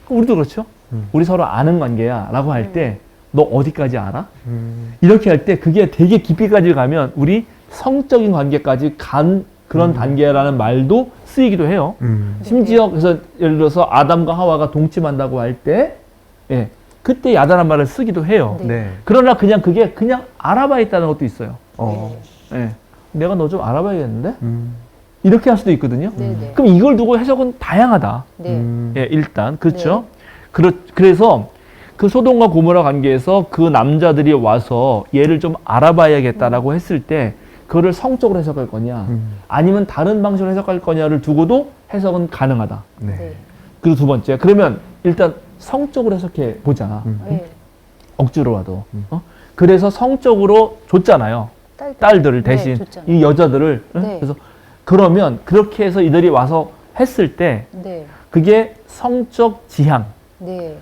[SPEAKER 3] 우리도 그렇죠? 우리 서로 아는 관계야 라고 할 때 너 어디까지 알아? 이렇게 할 때 그게 되게 깊이까지 가면 우리 성적인 관계까지 간 그런 단계라는 말도 쓰이기도 해요. 심지어 그래서 예를 들어서 아담과 하와가 동침한다고 할 때 그때 야다란 말을 쓰기도 해요.
[SPEAKER 2] 네.
[SPEAKER 4] 네.
[SPEAKER 3] 그러나 그게 그냥 알아봐야겠다는 것도 있어요.
[SPEAKER 4] 어.
[SPEAKER 3] 예. 내가 너 좀 알아봐야겠는데? 이렇게 할 수도 있거든요.
[SPEAKER 2] 네. 네.
[SPEAKER 3] 그럼 이걸 두고 해석은 다양하다.
[SPEAKER 2] 네.
[SPEAKER 3] 예, 일단 그렇죠. 그래서 그 소돔과 고모라 관계에서 그 남자들이 와서 얘를 좀 알아봐야겠다라고 했을 때 그거를 성적으로 해석할 거냐 아니면 다른 방식으로 해석할 거냐를 두고도 해석은 가능하다.
[SPEAKER 4] 네.
[SPEAKER 2] 네.
[SPEAKER 3] 그리고 두 번째, 그러면 일단 성적으로 해석해 보자.
[SPEAKER 2] 네.
[SPEAKER 3] 억지로라도. 그래서 성적으로 줬잖아요. 딸들을 대신
[SPEAKER 2] 줬잖아요.
[SPEAKER 3] 이 여자들을.
[SPEAKER 2] 네.
[SPEAKER 3] 그래서 그러면 그렇게 해서 이들이 와서 했을 때
[SPEAKER 2] 네.
[SPEAKER 3] 그게 성적 지향.
[SPEAKER 2] 네.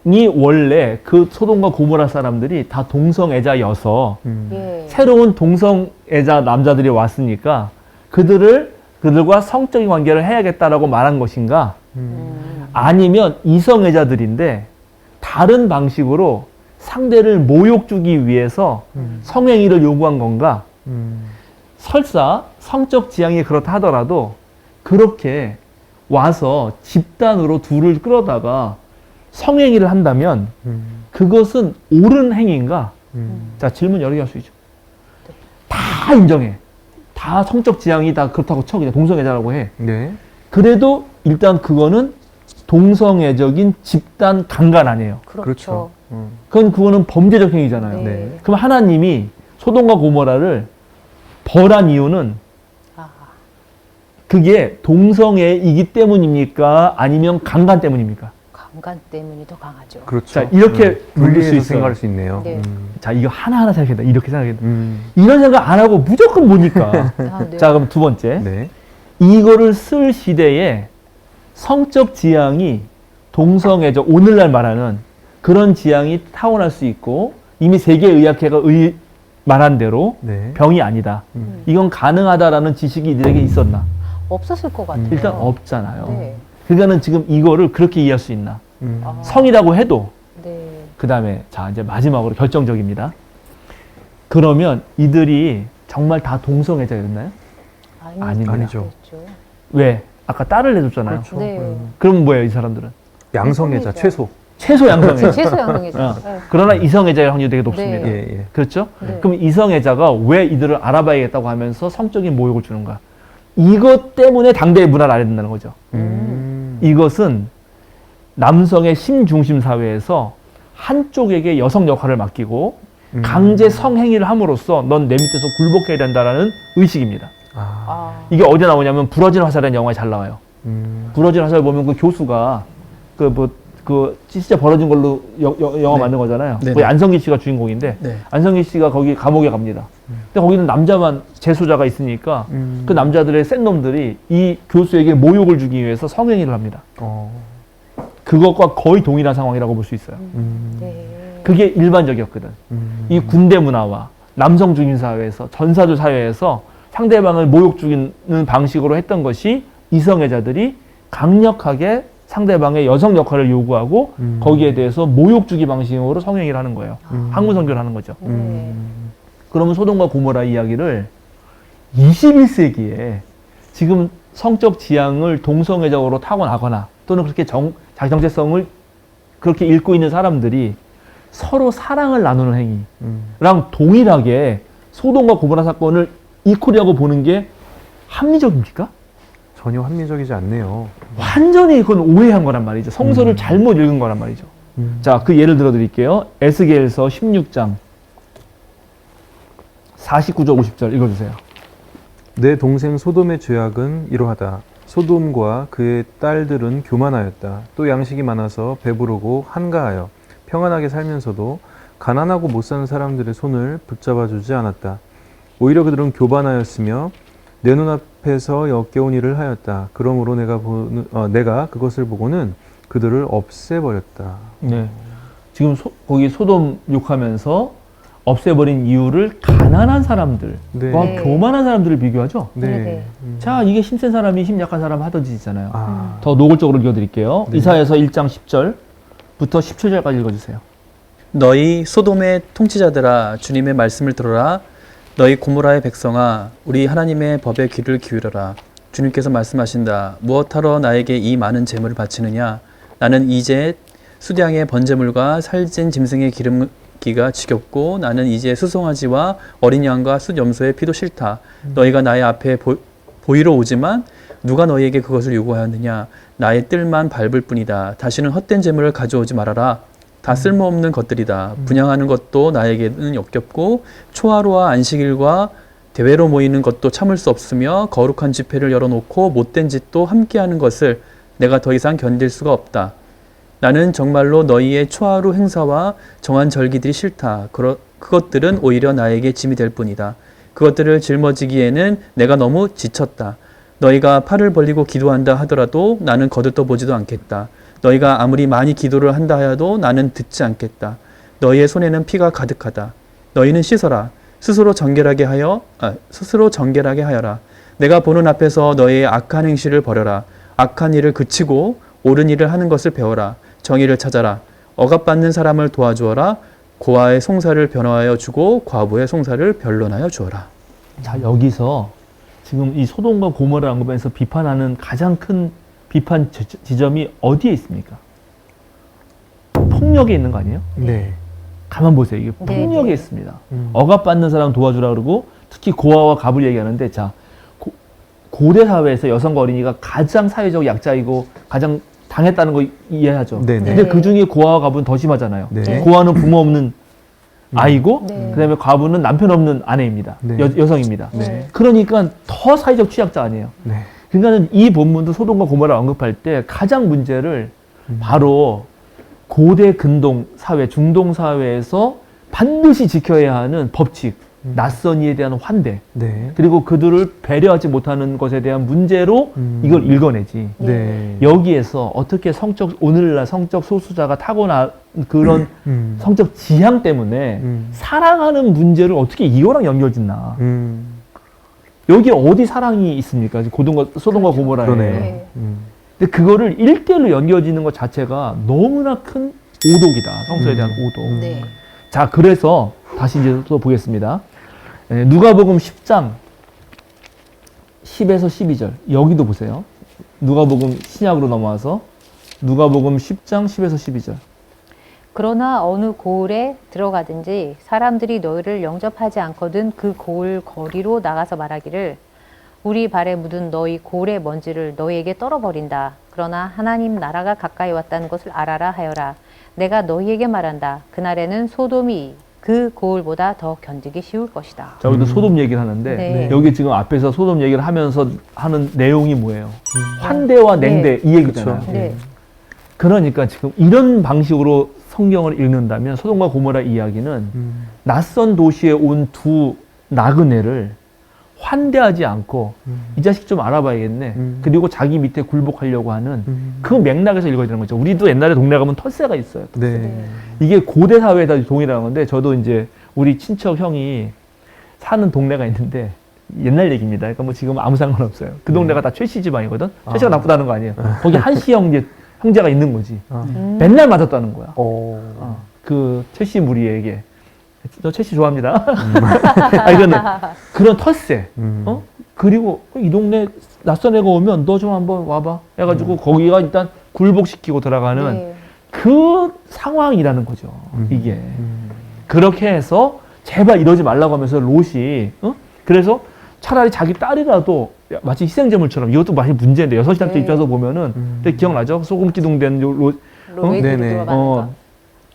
[SPEAKER 3] 이 원래 그 소돔과 고모라 사람들이 다 동성애자여서
[SPEAKER 2] 예.
[SPEAKER 3] 새로운 동성애자 남자들이 왔으니까 그들과 성적인 관계를 해야겠다라고 말한 것인가? 아니면 이성애자들인데 다른 방식으로 상대를 모욕 주기 위해서 성행위를 요구한 건가? 설사 성적 지향이 그렇다 하더라도 그렇게 와서 집단으로 둘을 끌어다가 성행위를 한다면 그것은 옳은 행위인가? 자, 질문 여러 개 할 수 있죠. 다 인정해. 다 성적 지향이 다 그렇다고 쳐. 그냥 동성애자라고 해.
[SPEAKER 4] 네.
[SPEAKER 3] 그래도 일단 그거는 동성애적인 집단 강간 아니에요.
[SPEAKER 2] 그렇죠.
[SPEAKER 3] 그거는 범죄적 행위잖아요.
[SPEAKER 2] 네.
[SPEAKER 3] 그럼 하나님이 소돔과 고모라를 벌한 이유는
[SPEAKER 2] 아,
[SPEAKER 3] 그게 동성애이기 때문입니까? 아니면 강간 때문입니까?
[SPEAKER 2] 강간 때문이 더 강하죠.
[SPEAKER 4] 그렇죠.
[SPEAKER 3] 자, 이렇게 물릴 수
[SPEAKER 4] 분리해서
[SPEAKER 3] 있어요.
[SPEAKER 4] 생각할 수 있네요.
[SPEAKER 2] 네.
[SPEAKER 3] 자, 이거 하나하나 생각해야 돼. 이렇게 생각해야 돼. 이런 생각 안 하고 무조건 보니까.
[SPEAKER 2] 아, 네.
[SPEAKER 3] 자, 그럼 두 번째.
[SPEAKER 4] 네.
[SPEAKER 3] 이거를 쓸 시대에 성적 지향이 동성애적, 오늘날 말하는 그런 지향이 타고날 수 있고 이미 세계의학회가 말한 대로
[SPEAKER 4] 네.
[SPEAKER 3] 병이 아니다. 이건 가능하다라는 지식이 이들에게 있었나?
[SPEAKER 2] 없었을 것 같아요.
[SPEAKER 3] 일단 없잖아요.
[SPEAKER 2] 네.
[SPEAKER 3] 그러니까는 지금 이거를 그렇게 이해할 수 있나?
[SPEAKER 2] 아,
[SPEAKER 3] 성이라고 해도
[SPEAKER 2] 네.
[SPEAKER 3] 그 다음에 자 이제 마지막으로 결정적입니다. 그러면 이들이 정말 다 동성애자였나요? 아닙니다.
[SPEAKER 4] 아니죠.
[SPEAKER 2] 그렇죠.
[SPEAKER 3] 왜? 아까 딸을 내줬잖아요.
[SPEAKER 4] 그렇죠.
[SPEAKER 2] 네.
[SPEAKER 3] 그럼 뭐예요, 이 사람들은?
[SPEAKER 4] 양성애자
[SPEAKER 2] 양성애자.
[SPEAKER 4] 최소.
[SPEAKER 3] 최소 양성애자.
[SPEAKER 2] 최소 양성이죠.
[SPEAKER 3] 어.
[SPEAKER 2] 네.
[SPEAKER 3] 그러나 이성애자의 확률이 되게 높습니다.
[SPEAKER 2] 네.
[SPEAKER 4] 예, 예.
[SPEAKER 3] 그렇죠?
[SPEAKER 2] 네.
[SPEAKER 3] 그럼 이성애자가 왜 이들을 알아봐야겠다고 하면서 성적인 모욕을 주는가? 이것 때문에 당대의 문화를 알아야 된다는 거죠. 이것은 남성의 심중심 사회에서 한쪽에게 여성 역할을 맡기고 강제 성행위를 함으로써 넌 내 밑에서 굴복해야 된다라는 의식입니다.
[SPEAKER 4] 아.
[SPEAKER 2] 아,
[SPEAKER 3] 이게 어디 나오냐면 부러진 화살이라는 영화에 잘 나와요. 부러진 화살 보면 그 교수가 진짜 벌어진 걸로 영화
[SPEAKER 1] 네.
[SPEAKER 3] 만든 거잖아요.
[SPEAKER 1] 네네.
[SPEAKER 3] 거기 안성기 씨가 주인공인데
[SPEAKER 1] 네.
[SPEAKER 3] 안성기 씨가 거기 감옥에 갑니다. 근데 거기는 남자만 재소자가 있으니까 그 남자들의 센 놈들이 이 교수에게 모욕을 주기 위해서 성행위를 합니다. 그것과 거의 동일한 상황이라고 볼 수 있어요.
[SPEAKER 2] 네.
[SPEAKER 3] 그게 일반적이었거든. 이 군대 문화와 남성주의 사회에서 전사들 사회에서 상대방을 모욕 주는 방식으로 했던 것이 이성애자들이 강력하게 상대방의 여성 역할을 요구하고 거기에 대해서 모욕 주기 방식으로 성행위를 하는 거예요. 항문 성교를 하는 거죠.
[SPEAKER 2] 네.
[SPEAKER 3] 그러면 소돔과 고모라 이야기를 21세기에 지금 성적 지향을 동성애적으로 타고나거나 또는 그렇게 자기 정체성을 그렇게 읽고 있는 사람들이 서로 사랑을 나누는 행위랑 동일하게 소돔과 고모라 사건을 이퀄이라고 보는 게 합리적입니까?
[SPEAKER 4] 전혀 합리적이지 않네요.
[SPEAKER 3] 완전히 그건 오해한 거란 말이죠. 성서를 잘못 읽은 거란 말이죠. 자, 그 예를 들어 드릴게요. 에스겔서 16장 49절 50절 읽어주세요.
[SPEAKER 4] 내 동생 소돔의 죄악은 이러하다. 소돔과 그의 딸들은 교만하였다. 또 양식이 많아서 배부르고 한가하여 평안하게 살면서도 가난하고 못 사는 사람들의 손을 붙잡아 주지 않았다. 오히려 그들은 교만하였으며 내 눈앞에서 역겨운 일을 하였다. 그러므로 내가 그것을 보고는 그들을 없애버렸다.
[SPEAKER 3] 네. 지금 거기 소돔 욕하면서 없애버린 이유를 가난한 사람들과
[SPEAKER 4] 네.
[SPEAKER 3] 교만한 사람들을 비교하죠.
[SPEAKER 4] 네.
[SPEAKER 2] 네.
[SPEAKER 3] 자, 이게 힘센 사람이 힘 약한 사람 하던 짓이잖아요.
[SPEAKER 4] 아,
[SPEAKER 3] 더 노골적으로 읽어드릴게요.
[SPEAKER 4] 네.
[SPEAKER 3] 이사야서 1장 10절부터 17절까지 읽어주세요.
[SPEAKER 1] 너희 소돔의 통치자들아 주님의 말씀을 들어라. 너희 고모라의 백성아 우리 하나님의 법에 귀를 기울여라. 주님께서 말씀하신다. 무엇하러 나에게 이 많은 재물을 바치느냐. 나는 이제 수량의 번제물과 살찐 짐승의 기름기가 지겹고 나는 이제 수송아지와 어린 양과 숫염소의 피도 싫다. 너희가 나의 앞에 보이러 오지만 누가 너희에게 그것을 요구하였느냐. 나의 뜰만 밟을 뿐이다. 다시는 헛된 재물을 가져오지 말아라. 다 쓸모없는 것들이다. 분양하는 것도 나에게는 역겹고 초하루와 안식일과 대회로 모이는 것도 참을 수 없으며 거룩한 집회를 열어놓고 못된 짓도 함께하는 것을 내가 더 이상 견딜 수가 없다. 나는 정말로 너희의 초하루 행사와 정한 절기들이 싫다. 그것들은 오히려 나에게 짐이 될 뿐이다. 그것들을 짊어지기에는 내가 너무 지쳤다. 너희가 팔을 벌리고 기도한다 하더라도 나는 거들떠보지도 않겠다. 너희가 아무리 많이 기도를 한다 하여도 나는 듣지 않겠다. 너희의 손에는 피가 가득하다. 너희는 씻어라. 스스로 정결하게 하여라. 내가 보는 앞에서 너희의 악한 행실을 버려라. 악한 일을 그치고 옳은 일을 하는 것을 배워라. 정의를 찾아라. 억압받는 사람을 도와주어라. 고아의 송사를 변화하여 주고 과부의 송사를 변론하여 주어라.
[SPEAKER 3] 자, 여기서 지금 이 소돔과 고모라 언급에서 비판하는 가장 큰 비판 지점이 어디에 있습니까? 폭력에 있는 거 아니에요?
[SPEAKER 4] 네.
[SPEAKER 3] 가만 보세요. 이게
[SPEAKER 2] 네,
[SPEAKER 3] 폭력에
[SPEAKER 2] 네.
[SPEAKER 3] 있습니다. 억압받는 사람 도와주라 그러고 특히 고아와 갑을 얘기하는데 자, 고대 사회에서 여성과 어린이가 가장 사회적 약자이고 가장 당했다는 거 이해하죠.
[SPEAKER 4] 네. 네.
[SPEAKER 3] 근데 그 중에 고아와 갑은 더 심하잖아요.
[SPEAKER 4] 네.
[SPEAKER 3] 고아는 부모 없는 아이고
[SPEAKER 2] 네.
[SPEAKER 3] 그다음에 과부는 남편 없는 아내입니다.
[SPEAKER 4] 네.
[SPEAKER 3] 여성입니다.
[SPEAKER 4] 네.
[SPEAKER 3] 그러니까 더 사회적 취약자 아니에요.
[SPEAKER 4] 네.
[SPEAKER 3] 그러니까 이 본문도 소돔과 고모라 언급할 때 가장 문제를 바로 고대 근동 사회, 중동 사회에서 반드시 지켜야 하는 법칙, 낯선 이에 대한 환대,
[SPEAKER 4] 네.
[SPEAKER 3] 그리고 그들을 배려하지 못하는 것에 대한 문제로 이걸 읽어내지.
[SPEAKER 4] 네.
[SPEAKER 3] 여기에서 어떻게 오늘날 성적 소수자가 타고난 그런 성적 지향 때문에 사랑하는 문제를 어떻게 이거랑 연결짓나. 여기 어디 사랑이 있습니까? 소돔과 고모라에.
[SPEAKER 4] 그러네요.
[SPEAKER 2] 네.
[SPEAKER 3] 근데 그거를 1대1로 연결짓는 것 자체가 너무나 큰 오독이다. 성서에 대한 오독.
[SPEAKER 2] 네.
[SPEAKER 3] 자, 그래서 다시 이제 또 보겠습니다. 누가복음 10장 10에서 12절. 여기도 보세요. 누가복음 신약으로 넘어와서 누가복음 10장 10에서 12절.
[SPEAKER 2] 그러나 어느 고을에 들어가든지 사람들이 너희를 영접하지 않거든 그 고을 거리로 나가서 말하기를 우리 발에 묻은 너희 고울의 먼지를 너희에게 떨어버린다. 그러나 하나님 나라가 가까이 왔다는 것을 알아라 하여라. 내가 너희에게 말한다. 그날에는 소돔이 그 고울보다 더 견디기 쉬울 것이다.
[SPEAKER 3] 자, 여기도 소돔 얘기를 하는데
[SPEAKER 2] 네.
[SPEAKER 3] 여기 지금 앞에서 소돔 얘기를 하면서 하는 내용이 뭐예요? 환대와 냉대 이 얘기잖아요.
[SPEAKER 4] 그렇죠.
[SPEAKER 2] 네.
[SPEAKER 3] 그러니까 지금 이런 방식으로 성경을 읽는다면 소돔과 고모라 이야기는 낯선 도시에 온 두 나그네를 환대하지 않고 이 자식 좀 알아봐야겠네. 그리고 자기 밑에 굴복하려고 하는 그 맥락에서 읽어야 되는 거죠. 우리도 옛날에 동네 가면 텃세가 있어요.
[SPEAKER 4] 네.
[SPEAKER 3] 이게 고대 사회에다 동일한 건데 저도 이제 우리 친척 형이 사는 동네가 있는데 옛날 얘기입니다. 그러니까 뭐 지금 아무 상관없어요. 그 동네가 다 최씨 집안이거든. 최씨가 나쁘다는 거 아니에요. 거기 한씨 형제가 있는 거지. 맨날 맞았다는 거야. 그 최씨 무리에게. 저 최씨 좋아합니다. 그런 텃세. 그리고 이 동네 낯선 애가 오면 너 좀 한번 와봐. 해가지고 거기가 일단 굴복시키고 들어가는
[SPEAKER 2] 네.
[SPEAKER 3] 그 상황이라는 거죠. 이게. 그렇게 해서 제발 이러지 말라고 하면서 롯이, 그래서 차라리 자기 딸이라도 마치 희생제물처럼 이것도 많이 문제인데 여섯 시장째
[SPEAKER 2] 네.
[SPEAKER 3] 입장에서 보면은 근데 기억나죠? 소금 기둥된
[SPEAKER 2] 왜
[SPEAKER 4] 네네.
[SPEAKER 2] 뒤로 돌아가는가?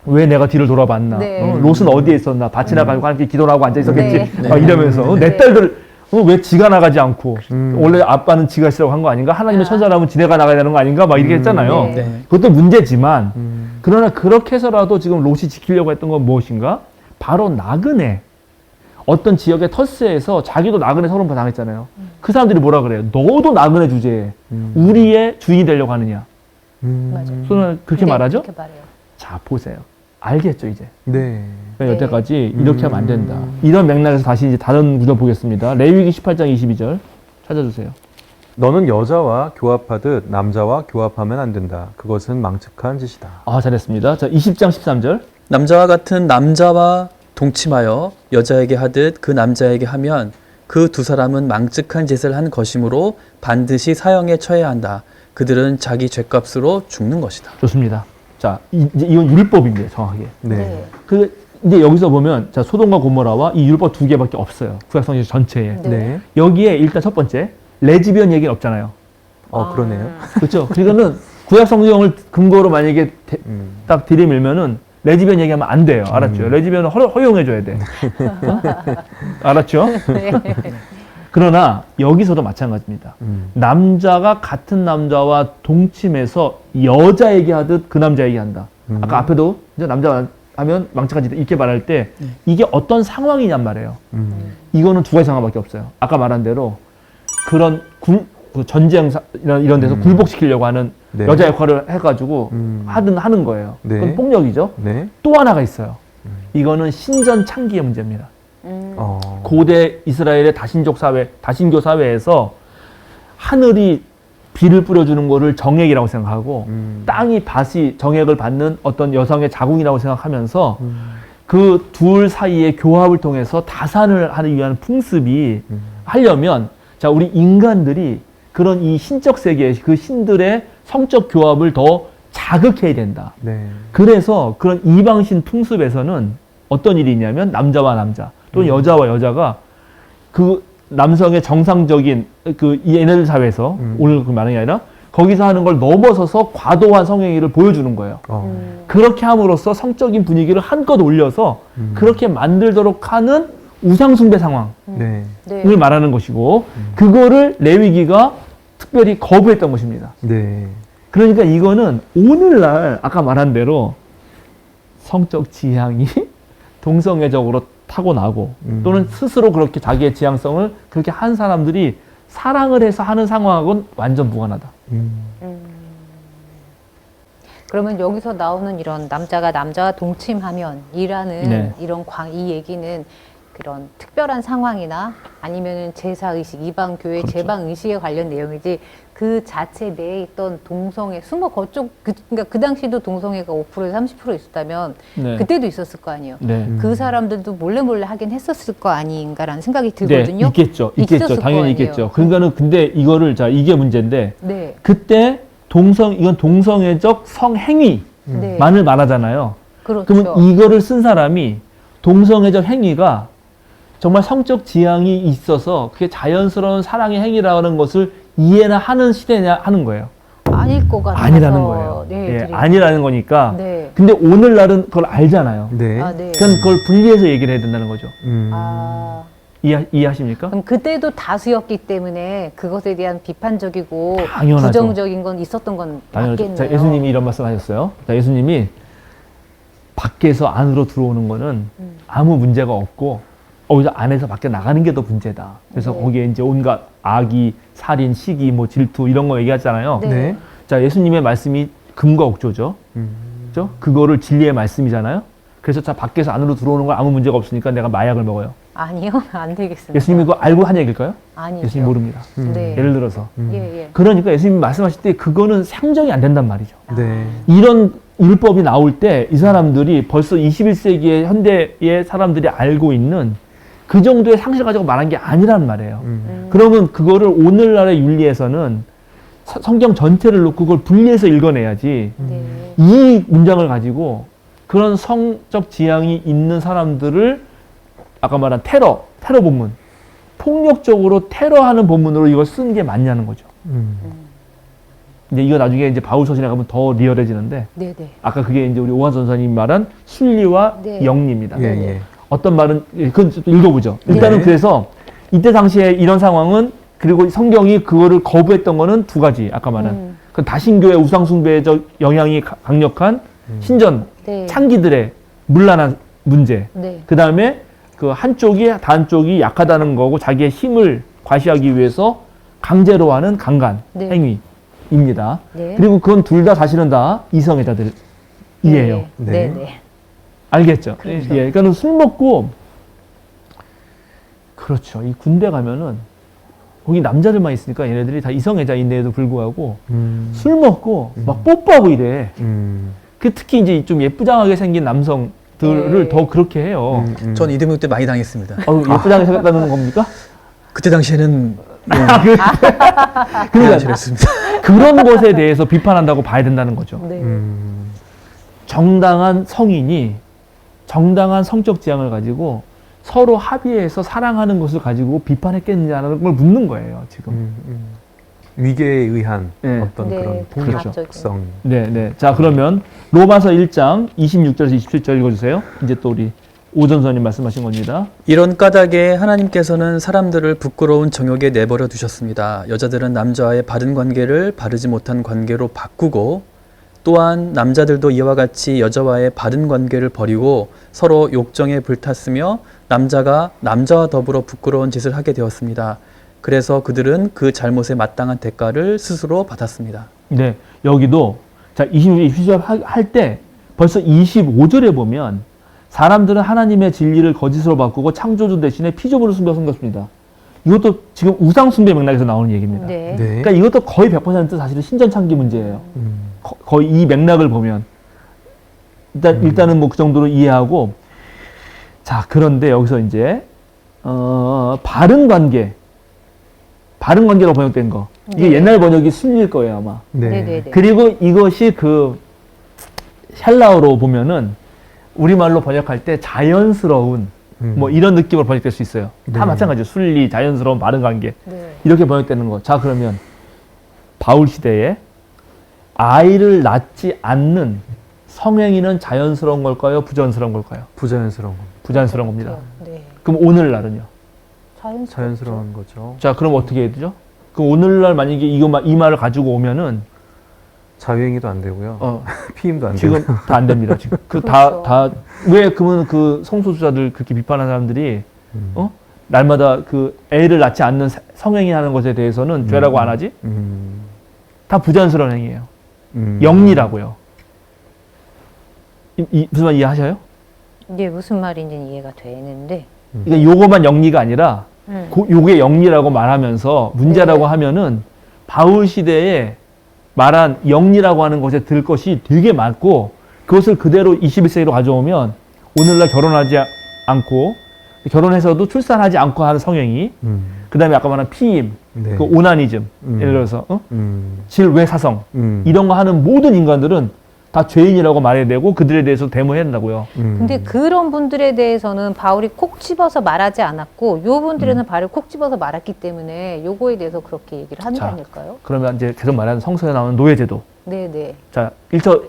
[SPEAKER 3] 왜 내가 뒤를 돌아봤나?
[SPEAKER 2] 네.
[SPEAKER 3] 롯은 어디에 있었나? 밭이나 가지고 함께 기도를 하고 앉아 있었겠지.
[SPEAKER 2] 네.
[SPEAKER 3] 막 이러면서 내 딸들 왜 지가 나가지 않고 원래 아빠는 지가 있으라고 한 거 아닌가? 하나님의
[SPEAKER 2] 아.
[SPEAKER 3] 천사라면 지네가 나가야 되는 거 아닌가? 막 이렇게 했잖아요.
[SPEAKER 2] 네.
[SPEAKER 1] 네.
[SPEAKER 3] 그것도 문제지만 그러나 그렇게 해서라도 지금 롯이 지키려고 했던 건 무엇인가? 바로 나그네. 어떤 지역의 터스에서 자기도 나그네 서름 당했잖아요. 그 사람들이 뭐라 그래요? 너도 나그네 주제에 우리의 주인이 되려고 하느냐?
[SPEAKER 2] 맞아.
[SPEAKER 3] 소는 그렇게
[SPEAKER 2] 네,
[SPEAKER 3] 말하죠?
[SPEAKER 2] 그렇게 말해요.
[SPEAKER 3] 자, 보세요. 알겠죠, 이제.
[SPEAKER 4] 네.
[SPEAKER 3] 그러니까
[SPEAKER 2] 네.
[SPEAKER 3] 여태까지 이렇게 하면 안 된다. 이런 맥락에서 다시 이제 다른 구절 보겠습니다. 레위기 18장 22절 찾아주세요.
[SPEAKER 4] 너는 여자와 교합하듯 남자와 교합하면 안 된다. 그것은 망측한 짓이다.
[SPEAKER 3] 아, 잘했습니다. 자, 20장 13절.
[SPEAKER 1] 남자와 같은 남자와 동침하여 여자에게 하듯 그 남자에게 하면 그 두 사람은 망측한 짓을 한 것이므로 반드시 사형에 처해야 한다. 그들은 자기 죄값으로 죽는 것이다.
[SPEAKER 3] 좋습니다. 자, 이제 이건 율법인데 정확하게.
[SPEAKER 4] 네.
[SPEAKER 3] 근데 여기서 보면 자, 소돔과 고모라와 이 율법 두 개밖에 없어요. 구약성경 전체에.
[SPEAKER 2] 네.
[SPEAKER 4] 네.
[SPEAKER 3] 여기에 일단 첫 번째 레즈비언 얘기는 없잖아요.
[SPEAKER 4] 그러네요.
[SPEAKER 3] 그렇죠? 그러니까는 구약성경을 근거로 만약에 딱 들이밀면은 레즈비언 얘기하면 안 돼요. 알았죠? 레즈비언은 허용해줘야 돼. 어? 알았죠?
[SPEAKER 2] 네.
[SPEAKER 3] 그러나 여기서도 마찬가지입니다. 남자가 같은 남자와 동침해서 여자에게 하듯 그 남자에게 한다. 아까 앞에도 이제 남자가 하면 망측한 짓 이렇게 말할 때 이게 어떤 상황이냔 말이에요. 이거는 두 가지 상황밖에 없어요. 아까 말한 대로 그런 그 전쟁 이런 데서 굴복시키려고 하는
[SPEAKER 4] 네.
[SPEAKER 3] 여자 역할을 해가지고 하는 거예요.
[SPEAKER 4] 네.
[SPEAKER 3] 그건 폭력이죠.
[SPEAKER 4] 네.
[SPEAKER 3] 또 하나가 있어요. 이거는 신전 창기의 문제입니다. 고대 이스라엘의 다신족 사회, 다신교 사회에서 하늘이 비를 뿌려주는 거를 정액이라고 생각하고 땅이 밭이 정액을 받는 어떤 여성의 자궁이라고 생각하면서 그 둘 사이의 교합을 통해서 다산을 하기 위한 풍습이 하려면 자, 우리 인간들이 그런 이 신적 세계, 그 신들의 성적 교합을 더 자극해야 된다.
[SPEAKER 4] 네.
[SPEAKER 3] 그래서 그런 이방신 풍습에서는 어떤 일이 있냐면 남자와 남자 또는 여자와 여자가 그 남성의 정상적인 그 얘네들 사회에서 오늘 그 말하는 게 아니라 거기서 하는 걸 넘어서서 과도한 성행위를 보여주는 거예요. 그렇게 함으로써 성적인 분위기를 한껏 올려서 그렇게 만들도록 하는 우상숭배 상황을
[SPEAKER 4] 네.
[SPEAKER 2] 네.
[SPEAKER 3] 말하는 것이고 그거를 레위기가 특별히 거부했던 것입니다.
[SPEAKER 4] 네.
[SPEAKER 3] 그러니까 이거는 오늘날 아까 말한 대로 성적 지향이 동성애적으로 타고나고 또는 스스로 그렇게 자기의 지향성을 그렇게 한 사람들이 사랑을 해서 하는 상황하고는 완전 무관하다.
[SPEAKER 2] 그러면 여기서 나오는 이런 남자가 남자와 동침하면 이라는
[SPEAKER 3] 네.
[SPEAKER 2] 이런 이 얘기는 그런 특별한 상황이나 아니면은 제사 의식, 이방 교회
[SPEAKER 3] 그렇죠.
[SPEAKER 2] 제방 의식에 관련 내용이지 그 자체 내에 있던 동성애 숨어 거쪽 그러니까 그 당시도 동성애가 5%에서 30% 있었다면
[SPEAKER 3] 네.
[SPEAKER 2] 그때도 있었을 거 아니에요.
[SPEAKER 3] 네.
[SPEAKER 2] 그 사람들도 몰래 하긴 했었을 거 아닌가라는 생각이
[SPEAKER 3] 네,
[SPEAKER 2] 들거든요.
[SPEAKER 3] 있겠죠.
[SPEAKER 2] 있었을
[SPEAKER 3] 당연히
[SPEAKER 2] 거 아니에요.
[SPEAKER 3] 있겠죠. 그러니까는 근데 이거를 자 이게 문제인데
[SPEAKER 2] 네.
[SPEAKER 3] 그때 이건 동성애적 성행위만을
[SPEAKER 2] 네.
[SPEAKER 3] 말하잖아요.
[SPEAKER 2] 그렇죠.
[SPEAKER 3] 그러면 이거를 쓴 사람이 동성애적 행위가 정말 성적 지향이 있어서 그게 자연스러운 사랑의 행위라는 것을 이해나 하는 시대냐 하는 거예요.
[SPEAKER 2] 아닐 것 같아서
[SPEAKER 3] 아니라는 거예요.
[SPEAKER 2] 네,
[SPEAKER 3] 예,
[SPEAKER 2] 드리고.
[SPEAKER 3] 아니라는 거니까.
[SPEAKER 2] 네.
[SPEAKER 3] 근데 오늘날은 그걸 알잖아요.
[SPEAKER 4] 네.
[SPEAKER 2] 아, 네.
[SPEAKER 3] 그러니까 그걸 분리해서 얘기를 해야 된다는 거죠.
[SPEAKER 2] 아,
[SPEAKER 3] 이해하십니까?
[SPEAKER 2] 그럼 그때도 다수였기 때문에 그것에 대한 비판적이고
[SPEAKER 3] 당연하죠.
[SPEAKER 2] 부정적인 건 있었던 건
[SPEAKER 3] 당연하죠.
[SPEAKER 2] 맞겠네요.
[SPEAKER 3] 자, 예수님이 이런 말씀 하셨어요. 자, 예수님이 밖에서 안으로 들어오는 거는 아무 문제가 없고 오히려 안에서 밖에 나가는 게 더 문제다. 그래서
[SPEAKER 2] 네.
[SPEAKER 3] 거기에 이제 온갖 악의, 살인, 시기, 뭐 질투 이런 거 얘기하잖아요.
[SPEAKER 2] 네.
[SPEAKER 4] 네.
[SPEAKER 3] 자, 예수님의 말씀이 금과 옥조죠. 그죠? 그거를 진리의 말씀이잖아요. 그래서 자, 밖에서 안으로 들어오는 건 아무 문제가 없으니까 내가 마약을 먹어요.
[SPEAKER 2] 아니요, 안 되겠습니다.
[SPEAKER 3] 예수님이 그거 알고 한 얘기일까요?
[SPEAKER 2] 아니죠.
[SPEAKER 3] 예수님 모릅니다.
[SPEAKER 2] 네.
[SPEAKER 3] 예를 들어서.
[SPEAKER 2] 예, 예.
[SPEAKER 3] 그러니까 예수님이 말씀하실 때 그거는 상정이 안 된단 말이죠.
[SPEAKER 4] 네.
[SPEAKER 3] 이런 율법이 나올 때 이 사람들이 벌써 21세기의 현대의 사람들이 알고 있는 그 정도의 상식을 가지고 말한 게 아니란 말이에요. 그러면 그거를 오늘날의 윤리에서는 성경 전체를 놓고 그걸 분리해서 읽어내야지
[SPEAKER 2] 네.
[SPEAKER 3] 이 문장을 가지고 그런 성적 지향이 있는 사람들을 아까 말한 테러 본문 폭력적으로 테러하는 본문으로 이걸 쓴 게 맞냐는 거죠. 이제 이거 나중에 이제 바울 서신에 가면 더 리얼해지는데
[SPEAKER 2] 네네.
[SPEAKER 3] 아까 그게 이제 우리 오한 선사님이 말한 순리와
[SPEAKER 2] 네.
[SPEAKER 3] 영리입니다.
[SPEAKER 4] 예, 예.
[SPEAKER 3] 어떤 말은 그건 좀 읽어보죠. 일단은
[SPEAKER 4] 네.
[SPEAKER 3] 그래서 이때 당시에 이런 상황은 그리고 성경이 그거를 거부했던 거는 두 가지 아까 말한 그 다신교의 우상숭배적 영향이 강력한 신전
[SPEAKER 2] 네.
[SPEAKER 3] 창기들의 문란한 문제.
[SPEAKER 2] 네.
[SPEAKER 3] 그 다음에 그 한쪽이 다른 쪽이 약하다는 거고 자기의 힘을 과시하기 위해서 강제로 하는 강간
[SPEAKER 2] 네.
[SPEAKER 3] 행위입니다.
[SPEAKER 2] 네.
[SPEAKER 3] 그리고 그건 둘 다 사실은 다 이성애자들이에요.
[SPEAKER 2] 네.
[SPEAKER 4] 네.
[SPEAKER 2] 네.
[SPEAKER 3] 알겠죠?
[SPEAKER 2] 그렇죠.
[SPEAKER 3] 예, 그러니까 술 먹고 그렇죠. 이 군대 가면은 거기 남자들만 있으니까 얘네들이 다 이성애자인데도 불구하고 술 먹고 막 뽀뽀하고 이래. 그 특히 이제 좀 예쁘장하게 생긴 남성들을
[SPEAKER 2] 네.
[SPEAKER 3] 더 그렇게 해요.
[SPEAKER 1] 전 이대명 때 많이 당했습니다.
[SPEAKER 3] 예쁘장하게 생겼다는 겁니까?
[SPEAKER 1] 그때 당시에는
[SPEAKER 3] 그러니까
[SPEAKER 1] 싫었습니다.
[SPEAKER 3] 그런 것에 대해서 비판한다고 봐야 된다는 거죠.
[SPEAKER 2] 네.
[SPEAKER 3] 정당한 성인이 정당한 성적 지향을 가지고 서로 합의해서 사랑하는 것을 가지고 비판했겠느냐는 걸 묻는 거예요, 지금.
[SPEAKER 4] 위계에 의한
[SPEAKER 3] 네.
[SPEAKER 4] 어떤
[SPEAKER 2] 네,
[SPEAKER 4] 그런
[SPEAKER 3] 그렇죠.
[SPEAKER 4] 폭력성.
[SPEAKER 3] 네, 네. 자, 그러면 로마서 1장 26절에서 27절 읽어주세요. 이제 또 우리 오전선님 말씀하신 겁니다.
[SPEAKER 1] 이런 까닭에 하나님께서는 사람들을 부끄러운 정욕에 내버려 두셨습니다. 여자들은 남자와의 바른 관계를 바르지 못한 관계로 바꾸고 또한 남자들도 이와 같이 여자와의 바른 관계를 버리고 서로 욕정에 불탔으며 남자가 남자와 더불어 부끄러운 짓을 하게 되었습니다. 그래서 그들은 그 잘못에 마땅한 대가를 스스로 받았습니다.
[SPEAKER 3] 네, 여기도 자 26절 할 때 벌써 25절에 보면 사람들은 하나님의 진리를 거짓으로 바꾸고 창조주 대신에 피조물을 숨겼습니다. 이것도 지금 우상 숭배 맥락에서 나오는 얘기입니다.
[SPEAKER 2] 네.
[SPEAKER 4] 네.
[SPEAKER 3] 그러니까 이것도 거의 100% 사실은 신전 창기 문제예요. 거의 이 맥락을 보면 일단은 뭐 그 정도로 이해하고 자 그런데 여기서 이제 바른 관계로 번역된 거 이게
[SPEAKER 2] 네.
[SPEAKER 3] 옛날 번역이 순리일 거예요 아마.
[SPEAKER 4] 네.
[SPEAKER 2] 네네네.
[SPEAKER 3] 그리고 이것이 그 헬라어로 보면은 우리말로 번역할 때 자연스러운 뭐 이런 느낌으로 번역될 수 있어요. 다
[SPEAKER 4] 네.
[SPEAKER 3] 마찬가지죠. 순리, 자연스러운, 바른 관계
[SPEAKER 2] 네.
[SPEAKER 3] 이렇게 번역되는 거. 자 그러면 바울 시대에 아이를 낳지 않는 성행위는 자연스러운 걸까요? 부자연스러운 걸까요?
[SPEAKER 4] 부자연스러운 겁니다.
[SPEAKER 3] 부자연스러운 겁니다.
[SPEAKER 2] 네.
[SPEAKER 3] 그럼 오늘날은요?
[SPEAKER 4] 자연스러운 거죠.
[SPEAKER 3] 자 그럼 어떻게 해야 되죠? 그럼 오늘날 만약에 이 말을 가지고 오면은
[SPEAKER 4] 자유행위도 안 되고요. 피임도 안
[SPEAKER 3] 지금
[SPEAKER 4] 되고.
[SPEAKER 3] 다 안 됩니다. 지금
[SPEAKER 2] 그렇죠.
[SPEAKER 3] 왜 그러면 그 성소수자들 그렇게 비판하는 사람들이 날마다 그 애를 낳지 않는 성행위 하는 것에 대해서는 죄라고 안 하지? 다 부자연스러운 행위예요. 영리라고요. 무슨 말 이해하셔요?
[SPEAKER 2] 이게 무슨 말인지는 이해가 되는데.
[SPEAKER 3] 그러니까 요거만 영리가 아니라 요게 영리라고 말하면서 문제라고
[SPEAKER 2] 네.
[SPEAKER 3] 하면은 바울 시대에 말한 영리라고 하는 것에 들 것이 되게 많고 그것을 그대로 21세기로 가져오면 오늘날 결혼하지 않고 결혼해서도 출산하지 않고 하는 성행위 그 다음에 아까 말한 피임
[SPEAKER 4] 네.
[SPEAKER 3] 그 오나니즘 예를 들어서 질외사성
[SPEAKER 4] 음.
[SPEAKER 3] 이런 거 하는 모든 인간들은 다 죄인이라고 말해야 되고 그들에 대해서 대모해야 된다고요.
[SPEAKER 2] 근데 그런 분들에 대해서는 바울이 콕 집어서 말하지 않았고 요 분들에는 바울이 콕 집어서 말했기 때문에 요거에 대해서 그렇게 얘기를 하는 게
[SPEAKER 3] 자.
[SPEAKER 2] 아닐까요?
[SPEAKER 3] 그러면 이제 계속 말하는 성서에 나오는 노예제도
[SPEAKER 2] 네네.
[SPEAKER 3] 자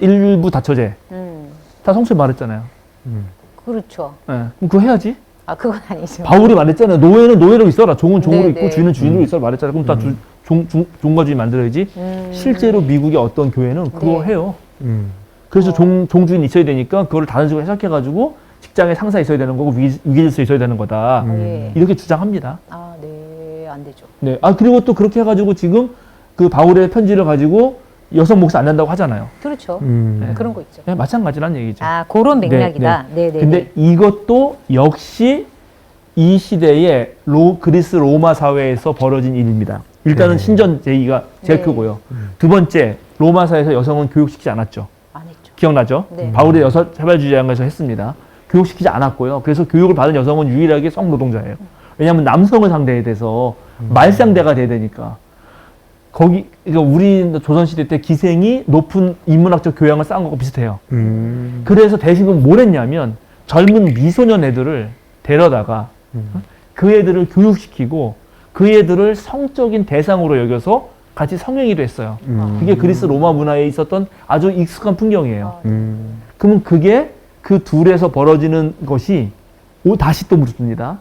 [SPEAKER 3] 일부 다처제 다 성서에 말했잖아요.
[SPEAKER 2] 그렇죠.
[SPEAKER 3] 예, 그럼 그거 해야지.
[SPEAKER 2] 아 그건 아니죠.
[SPEAKER 3] 바울이 말했잖아요. 노예는 노예로 있어라. 종은 종으로
[SPEAKER 2] 네,
[SPEAKER 3] 있고
[SPEAKER 2] 네.
[SPEAKER 3] 주인은 주인으로 있어라 말했잖아요. 그럼 다 종과 주인 만들어야지. 실제로 미국의 어떤 교회는 그거
[SPEAKER 2] 네.
[SPEAKER 3] 해요. 그래서 종주인 있어야 되니까 그거를 다른 식으로 해석해가지고 직장에 상사 있어야 되는 거고 위계질서 있어야 되는 거다.
[SPEAKER 2] 예.
[SPEAKER 3] 이렇게 주장합니다.
[SPEAKER 2] 아, 네, 안 되죠.
[SPEAKER 3] 네. 아 그리고 또 그렇게 해가지고 지금 그 바울의 편지를 가지고 여성 목사 안 난다고 하잖아요.
[SPEAKER 2] 그렇죠.
[SPEAKER 3] 네.
[SPEAKER 2] 그런 거 있죠.
[SPEAKER 3] 네, 마찬가지란 얘기죠.
[SPEAKER 2] 아, 그런 맥락이다. 네, 네.
[SPEAKER 3] 근데 이것도 역시 이 시대의 그리스 로마 사회에서 벌어진 일입니다. 일단은
[SPEAKER 4] 네.
[SPEAKER 3] 신전 제의가 제일
[SPEAKER 2] 네.
[SPEAKER 3] 크고요. 두 번째, 로마사에서 여성은 교육시키지 않았죠.
[SPEAKER 2] 안 했죠.
[SPEAKER 3] 기억나죠?
[SPEAKER 2] 네.
[SPEAKER 3] 바울의 여성차별주의자에서 했습니다. 교육시키지 않았고요. 그래서 교육을 받은 여성은 유일하게 성노동자예요. 왜냐하면 남성을 상대에 대해서 말상대가 돼야 되니까. 그러니까 우리 조선시대 때 기생이 높은 인문학적 교양을 쌓은 것과 비슷해요. 그래서 대신은 뭘 했냐면 젊은 미소년 애들을 데려다가 그 애들을 교육시키고 그 애들을 성적인 대상으로 여겨서 같이 성행위도 했어요. 그게 그리스 로마 문화에 있었던 아주 익숙한 풍경이에요. 그러면 그게 그 둘에서 벌어지는 것이 다시 또 묻습니다.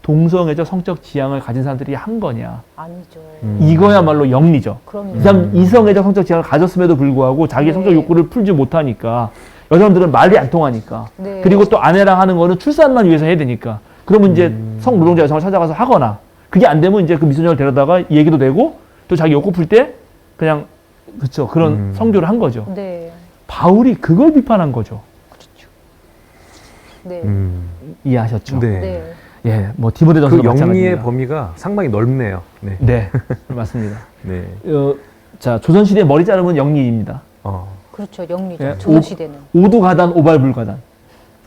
[SPEAKER 3] 동성애적 성적 지향을 가진 사람들이 한 거냐?
[SPEAKER 2] 아니죠.
[SPEAKER 3] 이거야말로 영리죠.
[SPEAKER 2] 그럼요.
[SPEAKER 3] 이 사람 이성애적 성적 지향을 가졌음에도 불구하고 자기
[SPEAKER 2] 네.
[SPEAKER 3] 성적 욕구를 풀지 못하니까 여성들은 말이 안 통하니까
[SPEAKER 2] 네.
[SPEAKER 3] 그리고 또 아내랑 하는 거는 출산만 위해서 해야 되니까 그러면 이제 성노동자 여성을 찾아가서 하거나 그게 안 되면 이제 그 미소녀를 데려다가 얘기도 되고 또 자기 욕구 풀 때 그냥 그렇죠 그런 성교를 한 거죠.
[SPEAKER 2] 네.
[SPEAKER 3] 바울이 그걸 비판한 거죠.
[SPEAKER 2] 그렇죠. 네.
[SPEAKER 3] 이해하셨죠?
[SPEAKER 4] 네.
[SPEAKER 2] 네.
[SPEAKER 3] 예, 뭐 디모데전서도
[SPEAKER 4] 그 영리의
[SPEAKER 3] 마찬가지입니다.
[SPEAKER 4] 범위가 상당히 넓네요. 네.
[SPEAKER 3] 네, 맞습니다.
[SPEAKER 4] 네.
[SPEAKER 3] 자, 조선시대 머리 자르면 영리입니다.
[SPEAKER 2] 그렇죠. 영리죠.
[SPEAKER 3] 예,
[SPEAKER 2] 조선시대는.
[SPEAKER 3] 오두가단, 오발불가단.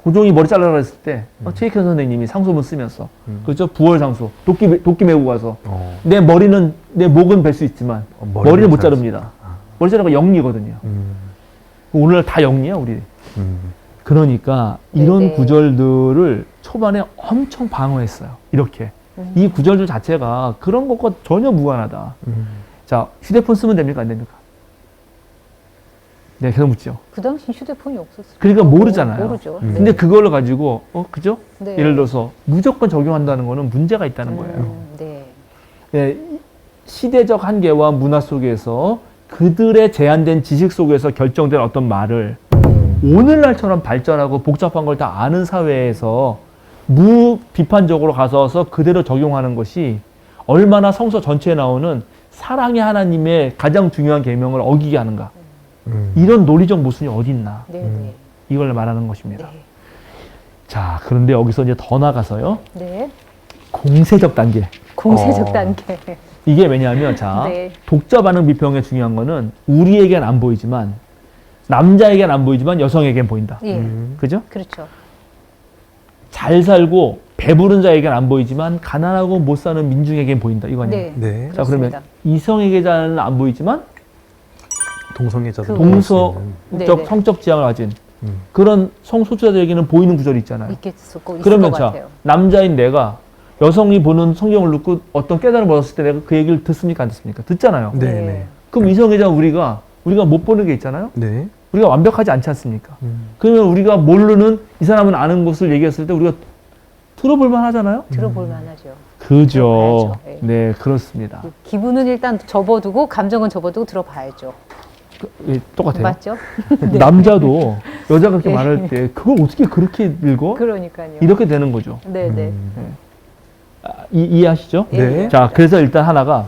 [SPEAKER 3] 고종이 머리 잘라라 했을 때 최익현 선생님이 상소문 쓰면서 그렇죠? 부월상소, 도끼 메고 가서 내 목은 벨 수 있지만 머리는 못 자릅니다. 머리 자르는 거 영리거든요. 오늘 다 영리야 우리. 그러니까 이런
[SPEAKER 2] 네네.
[SPEAKER 3] 구절들을 초반에 엄청 방어했어요. 이렇게. 이 구절들 자체가 그런 것과 전혀 무관하다. 자, 휴대폰 쓰면 됩니까? 안 됩니까? 네, 계속 묻죠.
[SPEAKER 2] 그 당시 휴대폰이 없었어요.
[SPEAKER 3] 그러니까 모르잖아요.
[SPEAKER 2] 모르죠.
[SPEAKER 3] 근데 그걸로 가지고, 그죠?
[SPEAKER 2] 네.
[SPEAKER 3] 예를 들어서 무조건 적용한다는 거는 문제가 있다는 거예요.
[SPEAKER 2] 네.
[SPEAKER 3] 네, 시대적 한계와 문화 속에서 그들의 제한된 지식 속에서 결정된 어떤 말을 오늘날처럼 발전하고 복잡한 걸 다 아는 사회에서 무비판적으로 가서서 그대로 적용하는 것이 얼마나 성서 전체에 나오는 사랑의 하나님의 가장 중요한 계명을 어기게 하는가. 이런 논리적 모순이 어디 있나.
[SPEAKER 2] 네. 네.
[SPEAKER 3] 이걸 말하는 것입니다.
[SPEAKER 2] 네.
[SPEAKER 3] 자, 그런데 여기서 이제 더 나가서요.
[SPEAKER 2] 네.
[SPEAKER 3] 공세적 단계.
[SPEAKER 2] 공세적 단계.
[SPEAKER 3] 이게 왜냐하면 자,
[SPEAKER 2] 네.
[SPEAKER 3] 독자 반응 비평의 중요한 거는 우리에겐 안 보이지만 남자에겐 안 보이지만 여성에겐 보인다.
[SPEAKER 2] 예.
[SPEAKER 3] 그죠?
[SPEAKER 2] 그렇죠.
[SPEAKER 3] 잘 살고 배부른 자에겐 안 보이지만 가난하고 못 사는 민중에겐 보인다. 이거 아니에요?
[SPEAKER 2] 네.
[SPEAKER 4] 네.
[SPEAKER 3] 자, 그러면
[SPEAKER 2] 그렇습니다.
[SPEAKER 3] 이성에게는 안 보이지만
[SPEAKER 4] 동성애자들
[SPEAKER 3] 동서적
[SPEAKER 2] 네네.
[SPEAKER 3] 성적 지향을 가진 그런 성소수자들에게는 보이는 구절이 있잖아요.
[SPEAKER 2] 있겠고 있을
[SPEAKER 3] 그러면
[SPEAKER 2] 것
[SPEAKER 3] 자,
[SPEAKER 2] 같아요.
[SPEAKER 3] 남자인 내가 여성이 보는 성경을 듣고 어떤 깨달음을 얻었을 때 내가 그 얘기를 듣습니까? 안 듣습니까? 듣잖아요.
[SPEAKER 4] 네, 네.
[SPEAKER 3] 그럼 이성애자 우리가 못 보는 게 있잖아요.
[SPEAKER 4] 네.
[SPEAKER 3] 우리가 완벽하지 않지 않습니까? 그러면 우리가 모르는 이 사람은 아는 것을 얘기했을 때 우리가 들어볼 만하잖아요.
[SPEAKER 2] 들어볼 만하죠.
[SPEAKER 3] 그죠.
[SPEAKER 2] 들어봐야죠. 예.
[SPEAKER 3] 네, 그렇습니다.
[SPEAKER 2] 기분은 일단 접어두고 감정은 접어두고 들어봐야죠.
[SPEAKER 3] 똑같아요.
[SPEAKER 2] 맞죠?
[SPEAKER 3] 남자도 여자가 그렇게
[SPEAKER 2] 네.
[SPEAKER 3] 말할 때 그걸 어떻게 그렇게 읽어?
[SPEAKER 2] 그러니까요.
[SPEAKER 3] 이렇게 되는 거죠.
[SPEAKER 2] 네네.
[SPEAKER 3] 이해하시죠?
[SPEAKER 2] 네.
[SPEAKER 3] 자, 그래서 일단 하나가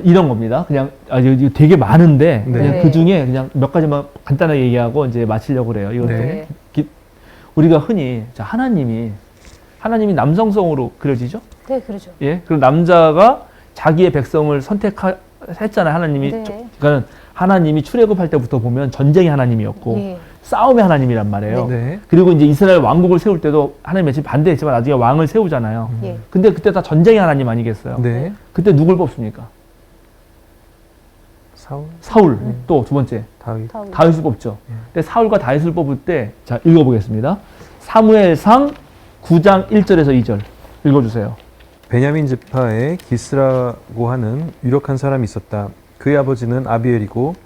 [SPEAKER 3] 이런 겁니다. 그냥 이거 되게 많은데
[SPEAKER 4] 네.
[SPEAKER 3] 그냥
[SPEAKER 2] 네.
[SPEAKER 3] 그 중에 그냥 몇 가지만 간단하게 얘기하고 이제 마치려고 그래요. 이것도
[SPEAKER 2] 네.
[SPEAKER 3] 우리가 흔히 자, 하나님이 남성성으로 그려지죠?
[SPEAKER 2] 네, 그러죠.
[SPEAKER 3] 예, 그리고 남자가 자기의 백성을 선택했잖아요. 하나님이.
[SPEAKER 2] 네.
[SPEAKER 3] 그러니까 하나님이 출애굽할 때부터 보면 전쟁의 하나님이었고
[SPEAKER 2] 예.
[SPEAKER 3] 싸움의 하나님이란 말이에요.
[SPEAKER 4] 네.
[SPEAKER 3] 그리고 이제 이스라엘 왕국을 세울 때도 하나님이 지금 반대했지만 나중에 왕을 세우잖아요.
[SPEAKER 2] 예.
[SPEAKER 3] 근데 그때 다 전쟁의 하나님 아니겠어요?
[SPEAKER 4] 네.
[SPEAKER 3] 그때 누굴 뽑습니까? 사울. 또 두 번째
[SPEAKER 4] 다윗.
[SPEAKER 3] 다윗을 뽑죠. 근데 사울과 다윗을 뽑을 때 자, 읽어보겠습니다. 사무엘상 9장 1절에서 2절 읽어주세요.
[SPEAKER 4] 베냐민 지파에 기스라고 하는 유력한 사람이 있었다. 그의 아버지는 아비엘이고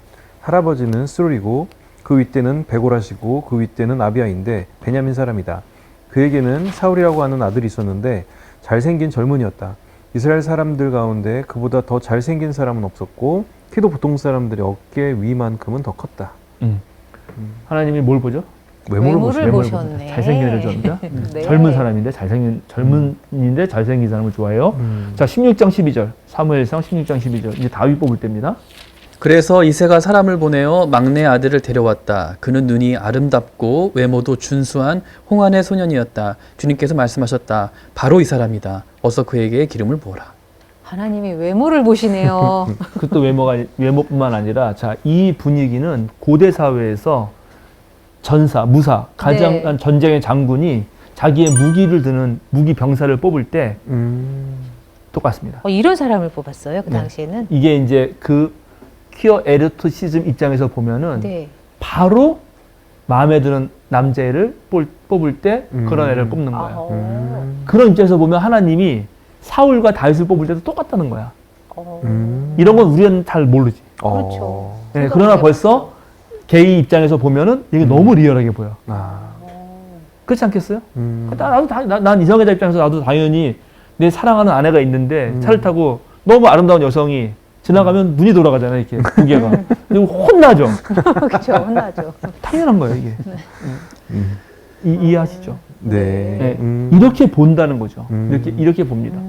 [SPEAKER 4] 할아버지는 스롤이고 그 윗대는 베고라시고 그 윗대는 아비아인데 베냐민 사람이다. 그에게는 사울이라고 하는 아들이 있었는데 잘생긴 젊은이였다. 이스라엘 사람들 가운데 그보다 더 잘생긴 사람은 없었고 키도 보통 사람들의 어깨 위만큼은 더 컸다.
[SPEAKER 3] 하나님이 뭘 보죠?
[SPEAKER 4] 외모를
[SPEAKER 2] 외모를
[SPEAKER 4] 보시죠.
[SPEAKER 2] 보셨네.
[SPEAKER 3] 잘생긴 애를 좋아합니다.
[SPEAKER 2] 네.
[SPEAKER 3] 젊은 사람인데 젊은인데 잘생긴 사람을 좋아해요. 자, 16장 12절 사무엘상 16장 12절 이제 다윗 뽑을 때입니다.
[SPEAKER 1] 그래서 이새가 사람을 보내어 막내 아들을 데려왔다. 그는 눈이 아름답고 외모도 준수한 홍안의 소년이었다. 주님께서 말씀하셨다. 바로 이 사람이다. 어서 그에게 기름을 부어라.
[SPEAKER 2] 하나님이 외모를 보시네요.
[SPEAKER 3] 그것도 외모뿐만 아니라 자, 이 분위기는 고대 사회에서 전사, 무사, 가장
[SPEAKER 2] 네.
[SPEAKER 3] 전쟁의 장군이 자기의 무기를 드는 무기 병사를 뽑을 때 똑같습니다.
[SPEAKER 2] 이런 사람을 뽑았어요. 그
[SPEAKER 3] 네.
[SPEAKER 2] 당시에는.
[SPEAKER 3] 이게 이제 그 퀴어 에르토시즘 입장에서 보면은
[SPEAKER 2] 네.
[SPEAKER 3] 바로 마음에 드는 남자애를 뽑을 때 그런 애를 뽑는
[SPEAKER 2] 아,
[SPEAKER 3] 거예요. 그런 입장에서 보면 하나님이 사울과 다윗을 뽑을 때도 똑같다는 거야. 이런 건 우리는 잘 모르지.
[SPEAKER 2] 그렇죠.
[SPEAKER 3] 네, 그러나 벌써 게이 입장에서 보면은 이게 너무 리얼하게 보여. 그렇지 않겠어요? 난 이성애자 입장에서 나도 당연히 내 사랑하는 아내가 있는데 차를 타고 너무 아름다운 여성이 지나가면 눈이 돌아가잖아요, 이렇게 두 개가. 그리고 혼나죠.
[SPEAKER 2] 그렇죠. 혼나죠.
[SPEAKER 3] 당연한 거예요, 이게. 이해하시죠?
[SPEAKER 4] 네.
[SPEAKER 3] 네, 이렇게 본다는 거죠. 이렇게 봅니다.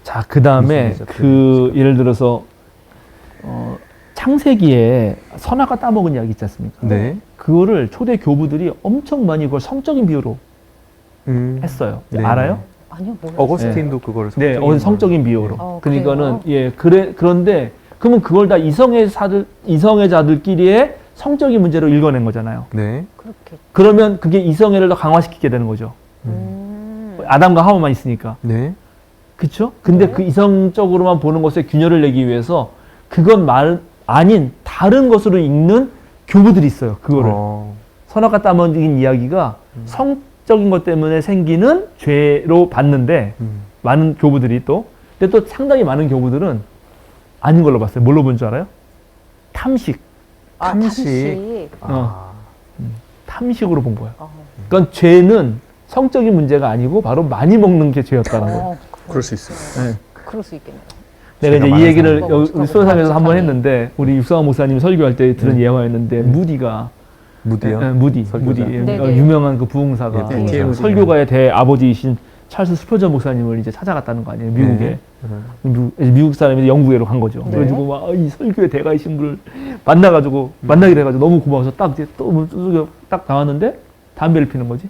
[SPEAKER 3] 자, 그 다음에 예를 들어서 창세기에 선악과 따먹은 이야기 있지 않습니까?
[SPEAKER 4] 네.
[SPEAKER 3] 그거를 초대 교부들이 엄청 많이 그걸 성적인 비유로 했어요.
[SPEAKER 4] 네.
[SPEAKER 3] 알아요?
[SPEAKER 2] 아니요, 몰라요.
[SPEAKER 4] 어거스틴도 그걸
[SPEAKER 3] 네, 성적인 비유로.
[SPEAKER 2] 그래요?
[SPEAKER 3] 그러니까는 그런데 그러면 그걸 다 이성애자들끼리의 성적인 문제로 읽어낸 거잖아요.
[SPEAKER 4] 네.
[SPEAKER 2] 그렇게.
[SPEAKER 3] 그러면 그게 이성애를 더 강화시키게 되는 거죠. 아담과 하와만 있으니까.
[SPEAKER 4] 네.
[SPEAKER 3] 그렇죠? 근데 그 이성적으로만 보는 것에 균열을 내기 위해서 그건 아닌 다른 것으로 읽는 교부들이 있어요. 그거를. 선악과 따먹은 이야기가 성적인 것 때문에 생기는 죄로 봤는데 많은 교부들이 근데 또 상당히 많은 교부들은 아닌 걸로 봤어요. 뭘로 본 줄 알아요? 탐식.
[SPEAKER 2] 탐식.
[SPEAKER 3] 탐식으로 본 거예요. 그러니까 죄는 성적인 문제가 아니고 바로 많이 먹는 게 죄였다는 거예요.
[SPEAKER 1] 그럴 수 있어요.
[SPEAKER 3] 네.
[SPEAKER 2] 그럴 수 있겠네요.
[SPEAKER 3] 내가 이제 이 얘기를
[SPEAKER 2] 사람.
[SPEAKER 3] 우리 수요상에서 한번
[SPEAKER 2] 어떡하니.
[SPEAKER 3] 했는데 우리 육성환 목사님 설교할 때 들은 예화였는데 무디가
[SPEAKER 4] 무디요?
[SPEAKER 3] 무디
[SPEAKER 2] 네네.
[SPEAKER 3] 유명한 그 부흥사가
[SPEAKER 4] 예, 부흥사.
[SPEAKER 3] 설교가의 대아버지이신 찰스 스퍼전 목사님을 이제 찾아갔다는 거 아니에요, 미국에. 미국 사람이 영국에로 간 거죠.
[SPEAKER 2] 네.
[SPEAKER 3] 그래가지고 막 이 설교의 대가이신 분을 만나기로 해가지고 너무 고마워서 딱 이제 딱 나왔는데 담배를 피는 거지.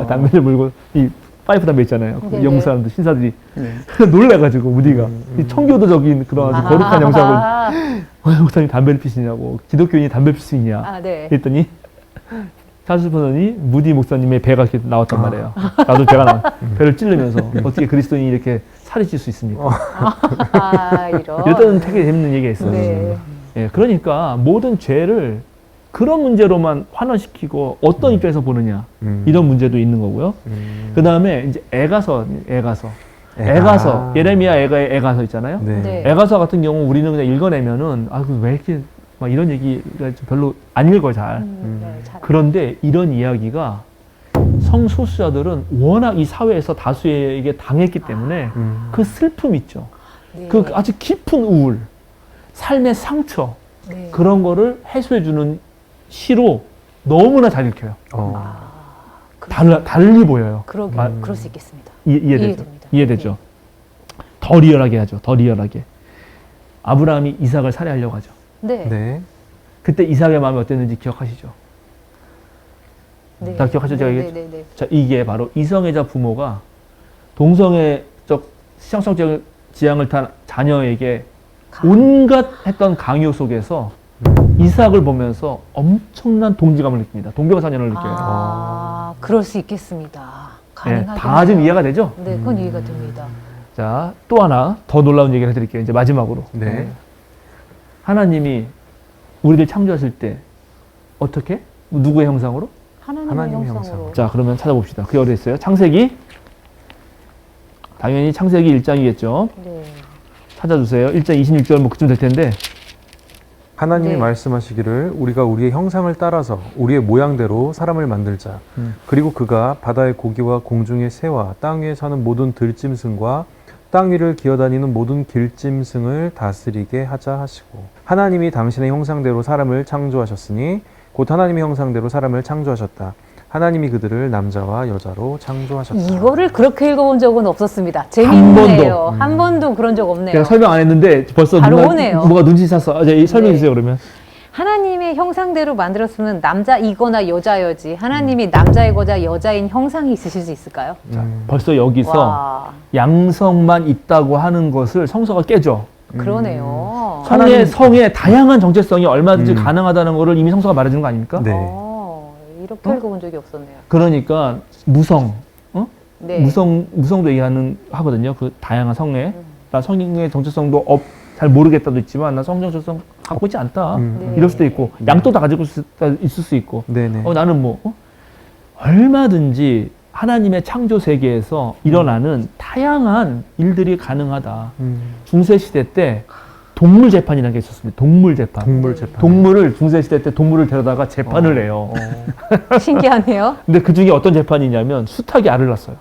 [SPEAKER 3] 담배를 물고 이 파이프 담배 있잖아요. 그
[SPEAKER 2] 네네.
[SPEAKER 3] 영국 사람들 신사들이
[SPEAKER 1] 네.
[SPEAKER 3] 놀래가지고 무디가 이 청교도적인 그런 아주 거룩한 영상을 왜 목사님 담배를 피시냐고 기독교인이 담배 필 수 있냐
[SPEAKER 2] 네.
[SPEAKER 3] 그랬더니 찰스 스퍼전이 무디 목사님의 배가 이렇게 나왔단 말이에요. 나도 배를 찌르면서 어떻게 그리스도인이 이렇게 살이 찔 수 있습니까? 이랬던 되게 재밌는 얘기가 있어요.
[SPEAKER 2] 네.
[SPEAKER 3] 예, 그러니까 모든 죄를 그런 문제로만 환원시키고 어떤 입장에서 보느냐 이런 문제도 있는 거고요. 그 다음에 이제 애가서 예레미야 애가서 있잖아요.
[SPEAKER 2] 네.
[SPEAKER 3] 애가서 같은 경우 우리는 그냥 읽어내면은 왜 이렇게 막 이런 얘기가 좀 별로 안 읽어 잘.
[SPEAKER 2] 네, 잘.
[SPEAKER 3] 그런데 이런 이야기가 성소수자들은 워낙 이 사회에서 다수에게 당했기 때문에 그 슬픔 있죠.
[SPEAKER 2] 네.
[SPEAKER 3] 그 아주 깊은 우울, 삶의 상처
[SPEAKER 2] 네.
[SPEAKER 3] 그런 거를 해소해주는 시로 너무나 잘 읽혀요. 달리 보여요.
[SPEAKER 2] 그럴 수 있겠습니다.
[SPEAKER 3] 이해되죠? 이해되죠? 더 리얼하게 하죠. 더 리얼하게. 아브라함이 이삭을 살해하려고 하죠.
[SPEAKER 2] 네.
[SPEAKER 4] 네.
[SPEAKER 3] 그때 이삭의 마음이 어땠는지 기억하시죠?
[SPEAKER 2] 네.
[SPEAKER 3] 다 기억하시죠? 제가 얘기했죠?
[SPEAKER 2] 네.
[SPEAKER 3] 자, 이게 바로 이성애자 부모가 동성애적 시장성적 지향을 탄 자녀에게 온갖 했던 강요 속에서 이삭을 보면서 엄청난 동지감을 느낍니다. 동병사년을 느껴요.
[SPEAKER 2] 그럴 수 있겠습니다.
[SPEAKER 3] 네, 다 좀 이해가 되죠?
[SPEAKER 2] 네, 그건 이해가 됩니다.
[SPEAKER 3] 자, 또 하나 더 놀라운 얘기를 해드릴게요. 이제 마지막으로.
[SPEAKER 4] 네.
[SPEAKER 3] 하나님이 우리를 창조하실 때 어떻게? 누구의 형상으로?
[SPEAKER 2] 하나님의 형상으로.
[SPEAKER 3] 자, 그러면 찾아봅시다. 그게 어디 있어요? 창세기. 당연히 창세기 1장이겠죠.
[SPEAKER 2] 네.
[SPEAKER 3] 찾아주세요. 1장 26절 뭐 그쯤 될 텐데.
[SPEAKER 4] 하나님이
[SPEAKER 2] 네.
[SPEAKER 4] 말씀하시기를 우리가 우리의 형상을 따라서 우리의 모양대로 사람을 만들자. 그리고 그가 바다의 고기와 공중의 새와 땅 위에 사는 모든 들짐승과 땅 위를 기어다니는 모든 길짐승을 다스리게 하자 하시고 하나님이 당신의 형상대로 사람을 창조하셨으니 곧 하나님의 형상대로 사람을 창조하셨다. 하나님이 그들을 남자와 여자로 창조하셨다.
[SPEAKER 2] 이거를 그렇게 읽어본 적은 없었습니다. 재미있네요. 한 번도 그런 적 없네요.
[SPEAKER 3] 제가 설명 안 했는데 벌써
[SPEAKER 2] 바로 오네요.
[SPEAKER 3] 뭐가 눈치챘어. 이제 설명해
[SPEAKER 2] 네.
[SPEAKER 3] 주세요, 그러면.
[SPEAKER 2] 하나님의 형상대로 만들었으면 남자이거나 여자여지 하나님이 남자이거나 여자인 형상이 있으실 수 있을까요?
[SPEAKER 3] 벌써 여기서
[SPEAKER 2] 와,
[SPEAKER 3] 양성만 있다고 하는 것을 성서가 깨죠.
[SPEAKER 2] 그러네요.
[SPEAKER 3] 성의 다양한 정체성이 얼마든지 가능하다는 것을 이미 성서가 말해주는 거 아닙니까?
[SPEAKER 4] 네.
[SPEAKER 2] 이렇게 읽어본 적이 없었네요.
[SPEAKER 3] 그러니까 무성,
[SPEAKER 2] 네.
[SPEAKER 3] 무성도 하거든요. 그 다양한 성의, 나 성의 정체성도 잘 모르겠다도 있지만 나 성 정체성 갖고 있지 않다.
[SPEAKER 2] 네.
[SPEAKER 3] 이럴 수도 있고 양도 다 가지고 있을 수 있고
[SPEAKER 4] 네네.
[SPEAKER 3] 나는 뭐 얼마든지 하나님의 창조 세계에서 일어나는 다양한 일들이 가능하다. 중세 시대 때 동물 재판이라는 게 있었습니다. 동물 재판.
[SPEAKER 4] 동물 재판.
[SPEAKER 3] 동물을 중세 시대 때 동물을 데려다가 재판을 해요.
[SPEAKER 2] 신기하네요.
[SPEAKER 3] 근데 그 중에 어떤 재판이냐면 수탉이 알을 낳았어요.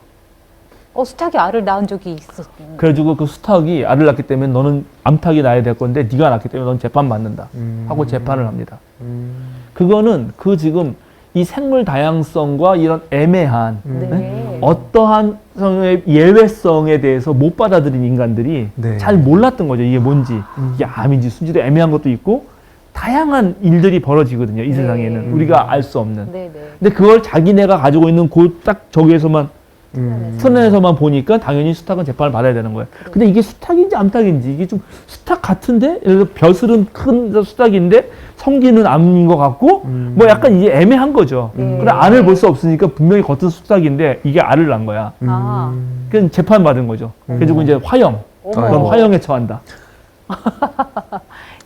[SPEAKER 2] 수탉이 알을 낳은 적이 있었어요.
[SPEAKER 3] 그래가지고 그 수탉이 알을 낳기 때문에 너는 암탉이 낳아야 될 건데 네가 낳기 때문에 넌 재판 받는다 하고 재판을 합니다. 그거는 그 지금 이 생물 다양성과 이런 애매한
[SPEAKER 2] 네.
[SPEAKER 3] 어떠한 성의 예외성에 대해서 못 받아들인 인간들이
[SPEAKER 4] 네.
[SPEAKER 3] 잘 몰랐던 거죠. 이게 뭔지 이게 암인지 순지도 애매한 것도 있고 다양한 일들이 벌어지거든요. 이
[SPEAKER 2] 네.
[SPEAKER 3] 세상에는 우리가 알 수 없는.
[SPEAKER 2] 네네.
[SPEAKER 3] 근데 그걸 자기네가 가지고 있는 그 딱 저기에서만 선에서만 보니까 당연히 수탉은 재판을 받아야 되는 거예요. 근데 이게 수탉인지 암탉인지 이게 좀 수탉 같은데 예를 들어 벼슬은 큰 수탉인데 성기는 암인 것 같고 뭐 약간 이게 애매한 거죠.
[SPEAKER 2] 네.
[SPEAKER 3] 그래 알을 볼 수 없으니까 분명히 겉은 수탉인데 이게 알을 낳은 거야.
[SPEAKER 2] 아.
[SPEAKER 3] 그건 재판 받은 거죠. 그래가지고 이제 화형.
[SPEAKER 2] 어머.
[SPEAKER 3] 그럼 화형에 처한다.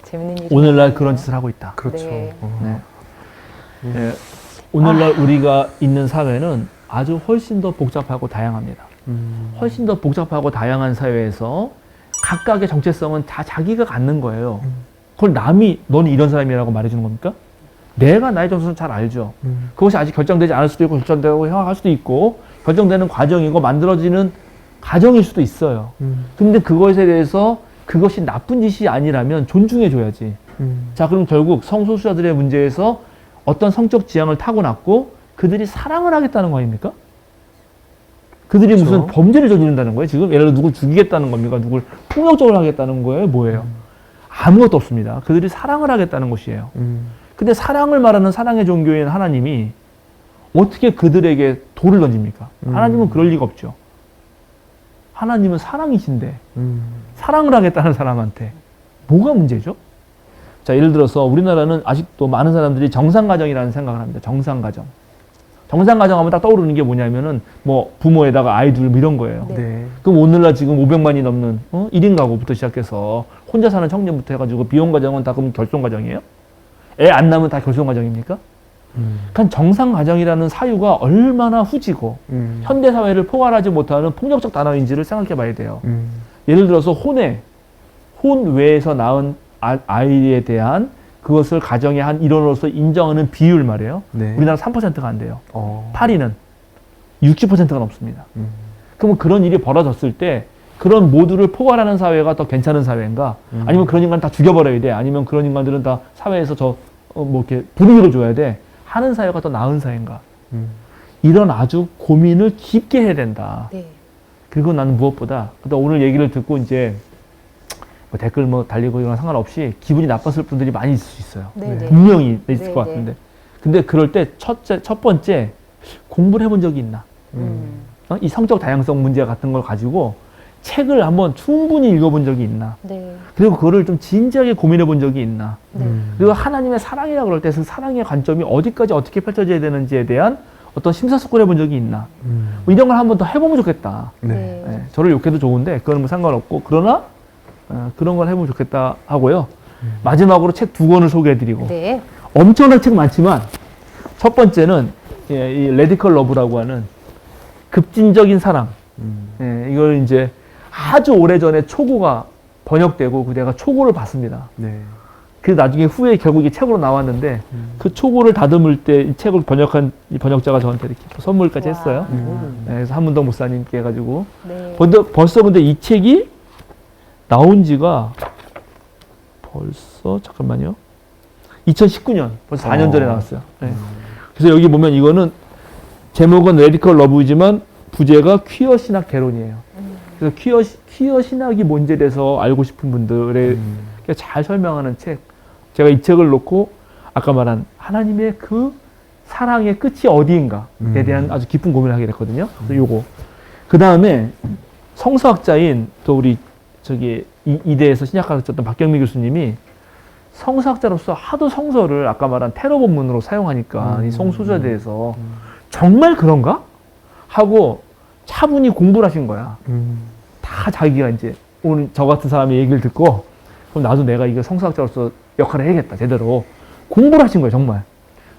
[SPEAKER 2] 재밌는 일이
[SPEAKER 3] 오늘날 그런 짓을 하고 있다.
[SPEAKER 4] 그렇죠.
[SPEAKER 2] 네.
[SPEAKER 3] 네. 예, 오늘날 우리가 있는 사회는 아주 훨씬 더 복잡하고 다양합니다. 훨씬 더 복잡하고 다양한 사회에서 각각의 정체성은 다 자기가 갖는 거예요. 그걸 남이 너는 이런 사람이라고 말해주는 겁니까? 내가 나의 정체성은 잘 알죠. 그것이 아직 결정되지 않을 수도 있고 결정되고 할 수도 있고 결정되는 과정이고 만들어지는 과정일 수도 있어요. 근데 그것에 대해서 그것이 나쁜 짓이 아니라면 존중해줘야지. 자, 그럼 결국 성소수자들의 문제에서 어떤 성적 지향을 타고났고 그들이 사랑을 하겠다는 거 아닙니까? 그들이
[SPEAKER 4] 그렇죠.
[SPEAKER 3] 무슨 범죄를 저지른다는 거예요? 지금 예를 들어 누굴 죽이겠다는 겁니까? 누굴 폭력적으로 하겠다는 거예요? 뭐예요? 아무것도 없습니다. 그들이 사랑을 하겠다는 것이에요. 근데 사랑을 말하는 사랑의 종교인 하나님이 어떻게 그들에게 돌을 던집니까? 하나님은 그럴 리가 없죠. 하나님은 사랑이신데 사랑을 하겠다는 사람한테 뭐가 문제죠? 자, 예를 들어서 우리나라는 아직도 많은 사람들이 정상가정이라는 생각을 합니다. 정상가정. 정상가정 하면 딱 떠오르는 게 뭐냐면은 뭐 부모에다가 아이들 뭐 이런 거예요.
[SPEAKER 2] 네.
[SPEAKER 4] 네.
[SPEAKER 3] 그럼 오늘날 지금 500만이 넘는 1인 가구부터 시작해서 혼자 사는 청년부터 해가지고 비혼가정은 다 그럼 결손가정이에요? 애 안 낳으면 다 결손가정입니까? 그러니까 정상가정이라는 사유가 얼마나 후지고 현대사회를 포괄하지 못하는 폭력적 단어인지를 생각해 봐야 돼요. 예를 들어서 혼 외에서 낳은 아이에 대한 그것을 가정의 한 일원으로서 인정하는 비율 말이에요.
[SPEAKER 4] 네.
[SPEAKER 3] 우리나라 3%가 안 돼요.
[SPEAKER 4] 어.
[SPEAKER 3] 파리는 60%가 넘습니다. 그러면 그런 일이 벌어졌을 때 그런 모두를 포괄하는 사회가 더 괜찮은 사회인가? 아니면 그런 인간 다 죽여버려야 돼? 아니면 그런 인간들은 다 사회에서 뭐 이렇게 분위기를 줘야 돼? 하는 사회가 더 나은 사회인가? 이런 아주 고민을 깊게 해야 된다.
[SPEAKER 2] 네.
[SPEAKER 3] 그리고 나는 무엇보다 오늘 얘기를 듣고 이제 뭐 댓글 뭐 달리고 이런 상관없이 기분이 나빴을 분들이 많이 있을 수 있어요.
[SPEAKER 2] 네네.
[SPEAKER 3] 분명히 있을
[SPEAKER 2] 네,
[SPEAKER 3] 것
[SPEAKER 2] 네.
[SPEAKER 3] 같은데. 근데 그럴 때 첫 번째 공부를 해본 적이 있나? 이 성적 다양성 문제 같은 걸 가지고 책을 한번 충분히 읽어본 적이 있나?
[SPEAKER 2] 네.
[SPEAKER 3] 그리고 그거를 좀 진지하게 고민해 본 적이 있나?
[SPEAKER 2] 네.
[SPEAKER 3] 그리고 하나님의 사랑이라 그럴 때 그 사랑의 관점이 어디까지 어떻게 펼쳐져야 되는지에 대한 어떤 심사숙고를 해본 적이 있나? 뭐 이런 걸 한번 더 해보면 좋겠다.
[SPEAKER 4] 네.
[SPEAKER 3] 네, 저를 욕해도 좋은데 그거는 뭐 상관없고 그러나 그런 걸 해보면 좋겠다 하고요. 마지막으로 책 2권을 소개해드리고
[SPEAKER 2] 네.
[SPEAKER 3] 엄청난 책 많지만 첫 번째는 이 레디컬 러브라고 하는 급진적인 사랑. 이걸 이제 아주 오래전에 초고가 번역되고 내가 초고를 봤습니다.
[SPEAKER 4] 네.
[SPEAKER 3] 그 나중에 후에 결국 이 책으로 나왔는데 그 초고를 다듬을 때 이 책을 번역한 이 번역자가 저한테 이렇게 선물까지
[SPEAKER 2] 와.
[SPEAKER 3] 했어요. 네, 그래서 한문덕 목사님께 해가지고
[SPEAKER 2] 네.
[SPEAKER 3] 벌써 근데 이 책이 나온 지가 벌써 잠깐만요. 2019년 벌써 4년 전에 나왔어요. 네. 그래서 여기 보면 이거는 제목은 레디컬 러브이지만 부제가 퀴어 신학 개론이에요. 그래서 퀴어 신학이 뭔지에 대해서 알고 싶은 분들의 잘 설명하는 책. 제가 이 책을 놓고 아까 말한 하나님의 그 사랑의 끝이 어디인가에 대한 아주 깊은 고민을 하게 됐거든요. 그래서 요거. 그 다음에 성서학자인 또 우리 저기 이대에서 신약 가르쳤던 박경미 교수님이 성서학자로서 하도 성서를 아까 말한 테러 본문으로 사용하니까 이 성소수자에 대해서 정말 그런가? 하고 차분히 공부를 하신 거야. 다 자기가 이제 오늘 저 같은 사람의 얘기를 듣고 그럼 나도 내가 이거 성서학자로서 역할을 해야겠다. 제대로. 공부를 하신 거예요, 정말.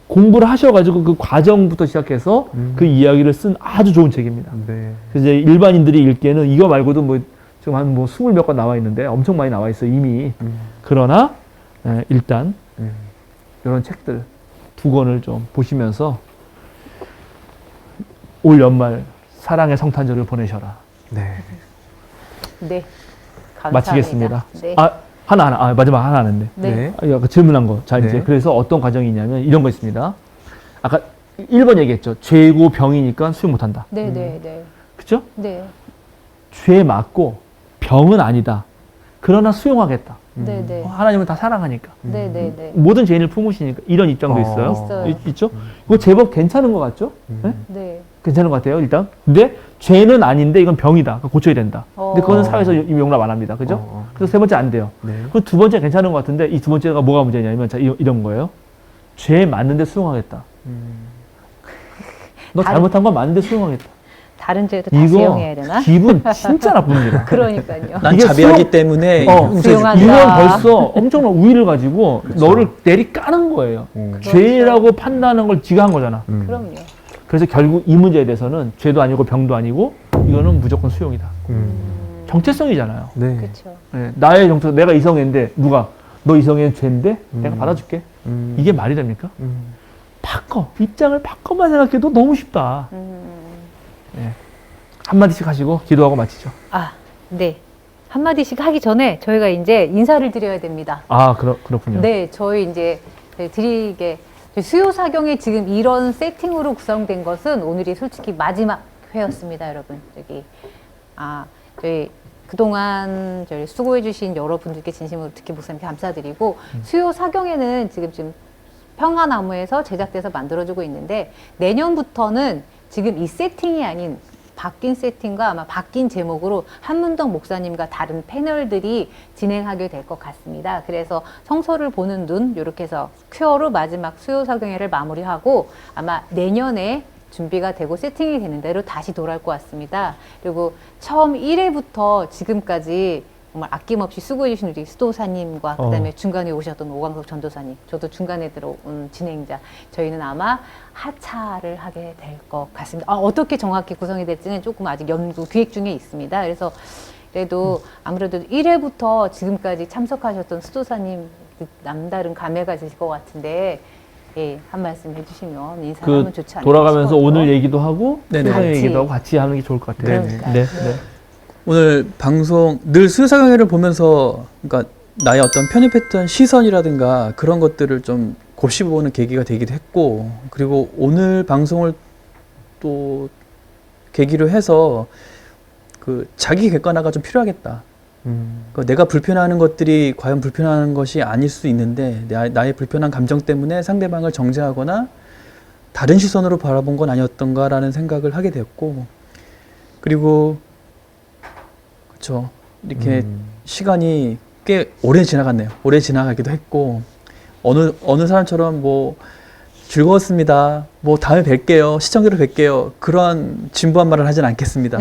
[SPEAKER 3] 공부를 하셔가지고 그 과정부터 시작해서 그 이야기를 쓴 아주 좋은 책입니다.
[SPEAKER 4] 네.
[SPEAKER 3] 그래서 이제 일반인들이 읽기에는 이거 말고도 뭐 지금 한 뭐 20몇 권 나와 있는데 엄청 많이 나와 있어요, 이미. 그러나 일단 이런 책들 2권을 좀 보시면서 올 연말 사랑의 성탄절을 보내셔라.
[SPEAKER 4] 네.
[SPEAKER 2] 네. 감사합니다.
[SPEAKER 3] 마치겠습니다.
[SPEAKER 2] 네.
[SPEAKER 3] 하나, 마지막 하나 하는데.
[SPEAKER 2] 네.
[SPEAKER 3] 아까 질문한 거. 자, 이제
[SPEAKER 4] 네.
[SPEAKER 3] 그래서 어떤 과정이냐면 이런 거 있습니다. 아까 1번 얘기했죠. 죄고 병이니까 수용 못 한다.
[SPEAKER 2] 네, 네, 네.
[SPEAKER 3] 그죠?
[SPEAKER 2] 네.
[SPEAKER 3] 죄 맞고 병은 아니다. 그러나 수용하겠다.
[SPEAKER 2] 네, 네.
[SPEAKER 3] 하나님은 다 사랑하니까.
[SPEAKER 2] 네, 네, 네.
[SPEAKER 3] 모든 죄인을 품으시니까 이런 입장도 있어요.
[SPEAKER 2] 있어요.
[SPEAKER 3] 있죠? 이거 제법 괜찮은 것 같죠? 네?
[SPEAKER 2] 네.
[SPEAKER 3] 괜찮은 것 같아요, 일단. 근데 죄는 아닌데 이건 병이다. 그거 고쳐야 된다. 근데 그거는 사회에서 이미 용납 안 합니다. 그죠? 그래서 3번째 안 돼요.
[SPEAKER 4] 네.
[SPEAKER 3] 그리고 2번째 괜찮은 것 같은데 이 2번째가 뭐가 문제냐면 자, 이런 거예요. 죄 맞는데 수용하겠다. 너
[SPEAKER 2] 다른-
[SPEAKER 3] 잘못한 건 맞는데 수용하겠다.
[SPEAKER 2] 다른 죄도 다
[SPEAKER 3] 이거
[SPEAKER 2] 수용해야 되나?
[SPEAKER 3] 기분 진짜 나쁩니다.
[SPEAKER 2] 그러니까요.
[SPEAKER 1] 난
[SPEAKER 3] 이게
[SPEAKER 1] 자비하기 때문에 용서해
[SPEAKER 2] 수용한다.
[SPEAKER 3] 이건 벌써 엄청난 우위를 가지고
[SPEAKER 4] 그렇죠.
[SPEAKER 3] 너를 내리 까는 거예요.
[SPEAKER 2] 그렇죠.
[SPEAKER 3] 죄라고 판단하는 걸 지가 한 거잖아.
[SPEAKER 2] 그럼요.
[SPEAKER 3] 그래서 결국 이 문제에 대해서는 죄도 아니고 병도 아니고 이거는 무조건 수용이다. 정체성이잖아요.
[SPEAKER 4] 네.
[SPEAKER 2] 그렇죠.
[SPEAKER 3] 네, 나의 정체성, 내가 이성애인데 누가 너 이성애는 죄인데 내가 받아줄게. 이게 말이 됩니까? 바꿔. 입장을 바꿔만 생각해도 너무 쉽다. 네. 한마디씩 하시고 기도하고 마치죠.
[SPEAKER 2] 아, 네. 한마디씩 하기 전에 저희가 이제 인사를 드려야 됩니다.
[SPEAKER 3] 아, 그렇군요.
[SPEAKER 2] 네, 저희 이제 드리게 수요사경이 지금 이런 세팅으로 구성된 것은 오늘이 솔직히 마지막 회였습니다, 여러분. 저희 그동안 저희 수고해주신 여러분들께 진심으로 특히 목사님께 감사드리고 수요사경에는 지금 평화나무에서 제작돼서 만들어지고 있는데 내년부터는 지금 이 세팅이 아닌 바뀐 세팅과 아마 바뀐 제목으로 한문덕 목사님과 다른 패널들이 진행하게 될 것 같습니다. 그래서 성서를 보는 눈 이렇게 해서 큐어로 마지막 수요사경회를 마무리하고 아마 내년에 준비가 되고 세팅이 되는 대로 다시 돌아올 것 같습니다. 그리고 처음 1회부터 지금까지 정말 아낌없이 수고해주신 우리 수도사님과 그다음에 중간에 오셨던 오광석 전도사님, 저도 중간에 들어온 진행자, 저희는 아마 하차를 하게 될 것 같습니다. 어떻게 정확히 구성이 될지는 조금 아직 연구 기획 중에 있습니다. 그래서 그래도 아무래도 1회부터 지금까지 참석하셨던 수도사님 남다른 감회가 있으실 것 같은데 예, 한 말씀 해주시면 인사하면 좋지 않을까
[SPEAKER 3] 돌아가면서
[SPEAKER 2] 싶어요.
[SPEAKER 3] 오늘 얘기도 하고
[SPEAKER 1] 네네.
[SPEAKER 3] 세상
[SPEAKER 2] 같이.
[SPEAKER 3] 얘기도 하고 같이 하는 게 좋을 것 같아요.
[SPEAKER 2] 그러니까요.
[SPEAKER 3] 네.
[SPEAKER 2] 네.
[SPEAKER 1] 오늘 방송 늘 수요사경회를 보면서 그러니까 나의 어떤 편입했던 시선이라든가 그런 것들을 좀 곱씹어보는 계기가 되기도 했고 그리고 오늘 방송을 또 계기로 해서 그 자기 객관화가 좀 필요하겠다. 그러니까 내가 불편해하는 것들이 과연 불편한 것이 아닐 수 있는데 나의 불편한 감정 때문에 상대방을 정죄하거나 다른 시선으로 바라본 건 아니었던가라는 생각을 하게 되었고 그리고 그렇죠. 이렇게 시간이 꽤 오래 지나갔네요. 오래 지나가기도 했고 어느 사람처럼 뭐 즐거웠습니다. 뭐 다음에 뵐게요. 시청자로 뵐게요. 그런 진부한 말을 하진 않겠습니다.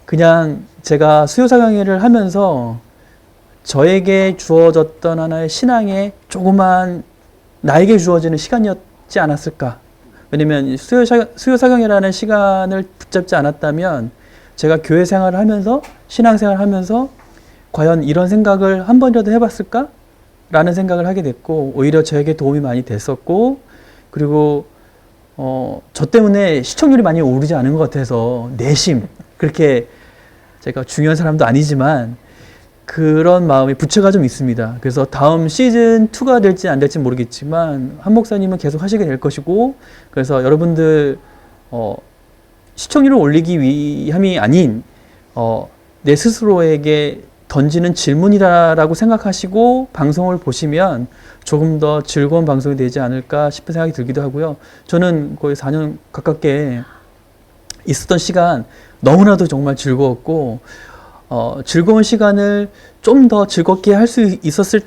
[SPEAKER 1] 그냥 제가 수요사경회를 하면서 저에게 주어졌던 하나의 신앙의 조그만 나에게 주어지는 시간이었지 않았을까. 왜냐면 수요사경회라는 시간을 붙잡지 않았다면 제가 교회 생활을 하면서 신앙생활을 하면서 과연 이런 생각을 한 번이라도 해봤을까? 라는 생각을 하게 됐고 오히려 저에게 도움이 많이 됐었고 그리고 저 때문에 시청률이 많이 오르지 않은 것 같아서 내심 그렇게 제가 중요한 사람도 아니지만 그런 마음이 부채가 좀 있습니다. 그래서 다음 시즌 2가 될지 안 될지 모르겠지만 한 목사님은 계속 하시게 될 것이고 그래서 여러분들 시청률을 올리기 위함이 아닌 내 스스로에게 던지는 질문이라고 생각하시고 방송을 보시면 조금 더 즐거운 방송이 되지 않을까 싶은 생각이 들기도 하고요. 저는 거의 4년 가깝게 있었던 시간 너무나도 정말 즐거웠고 즐거운 시간을 좀 더 즐겁게 할 수 있었을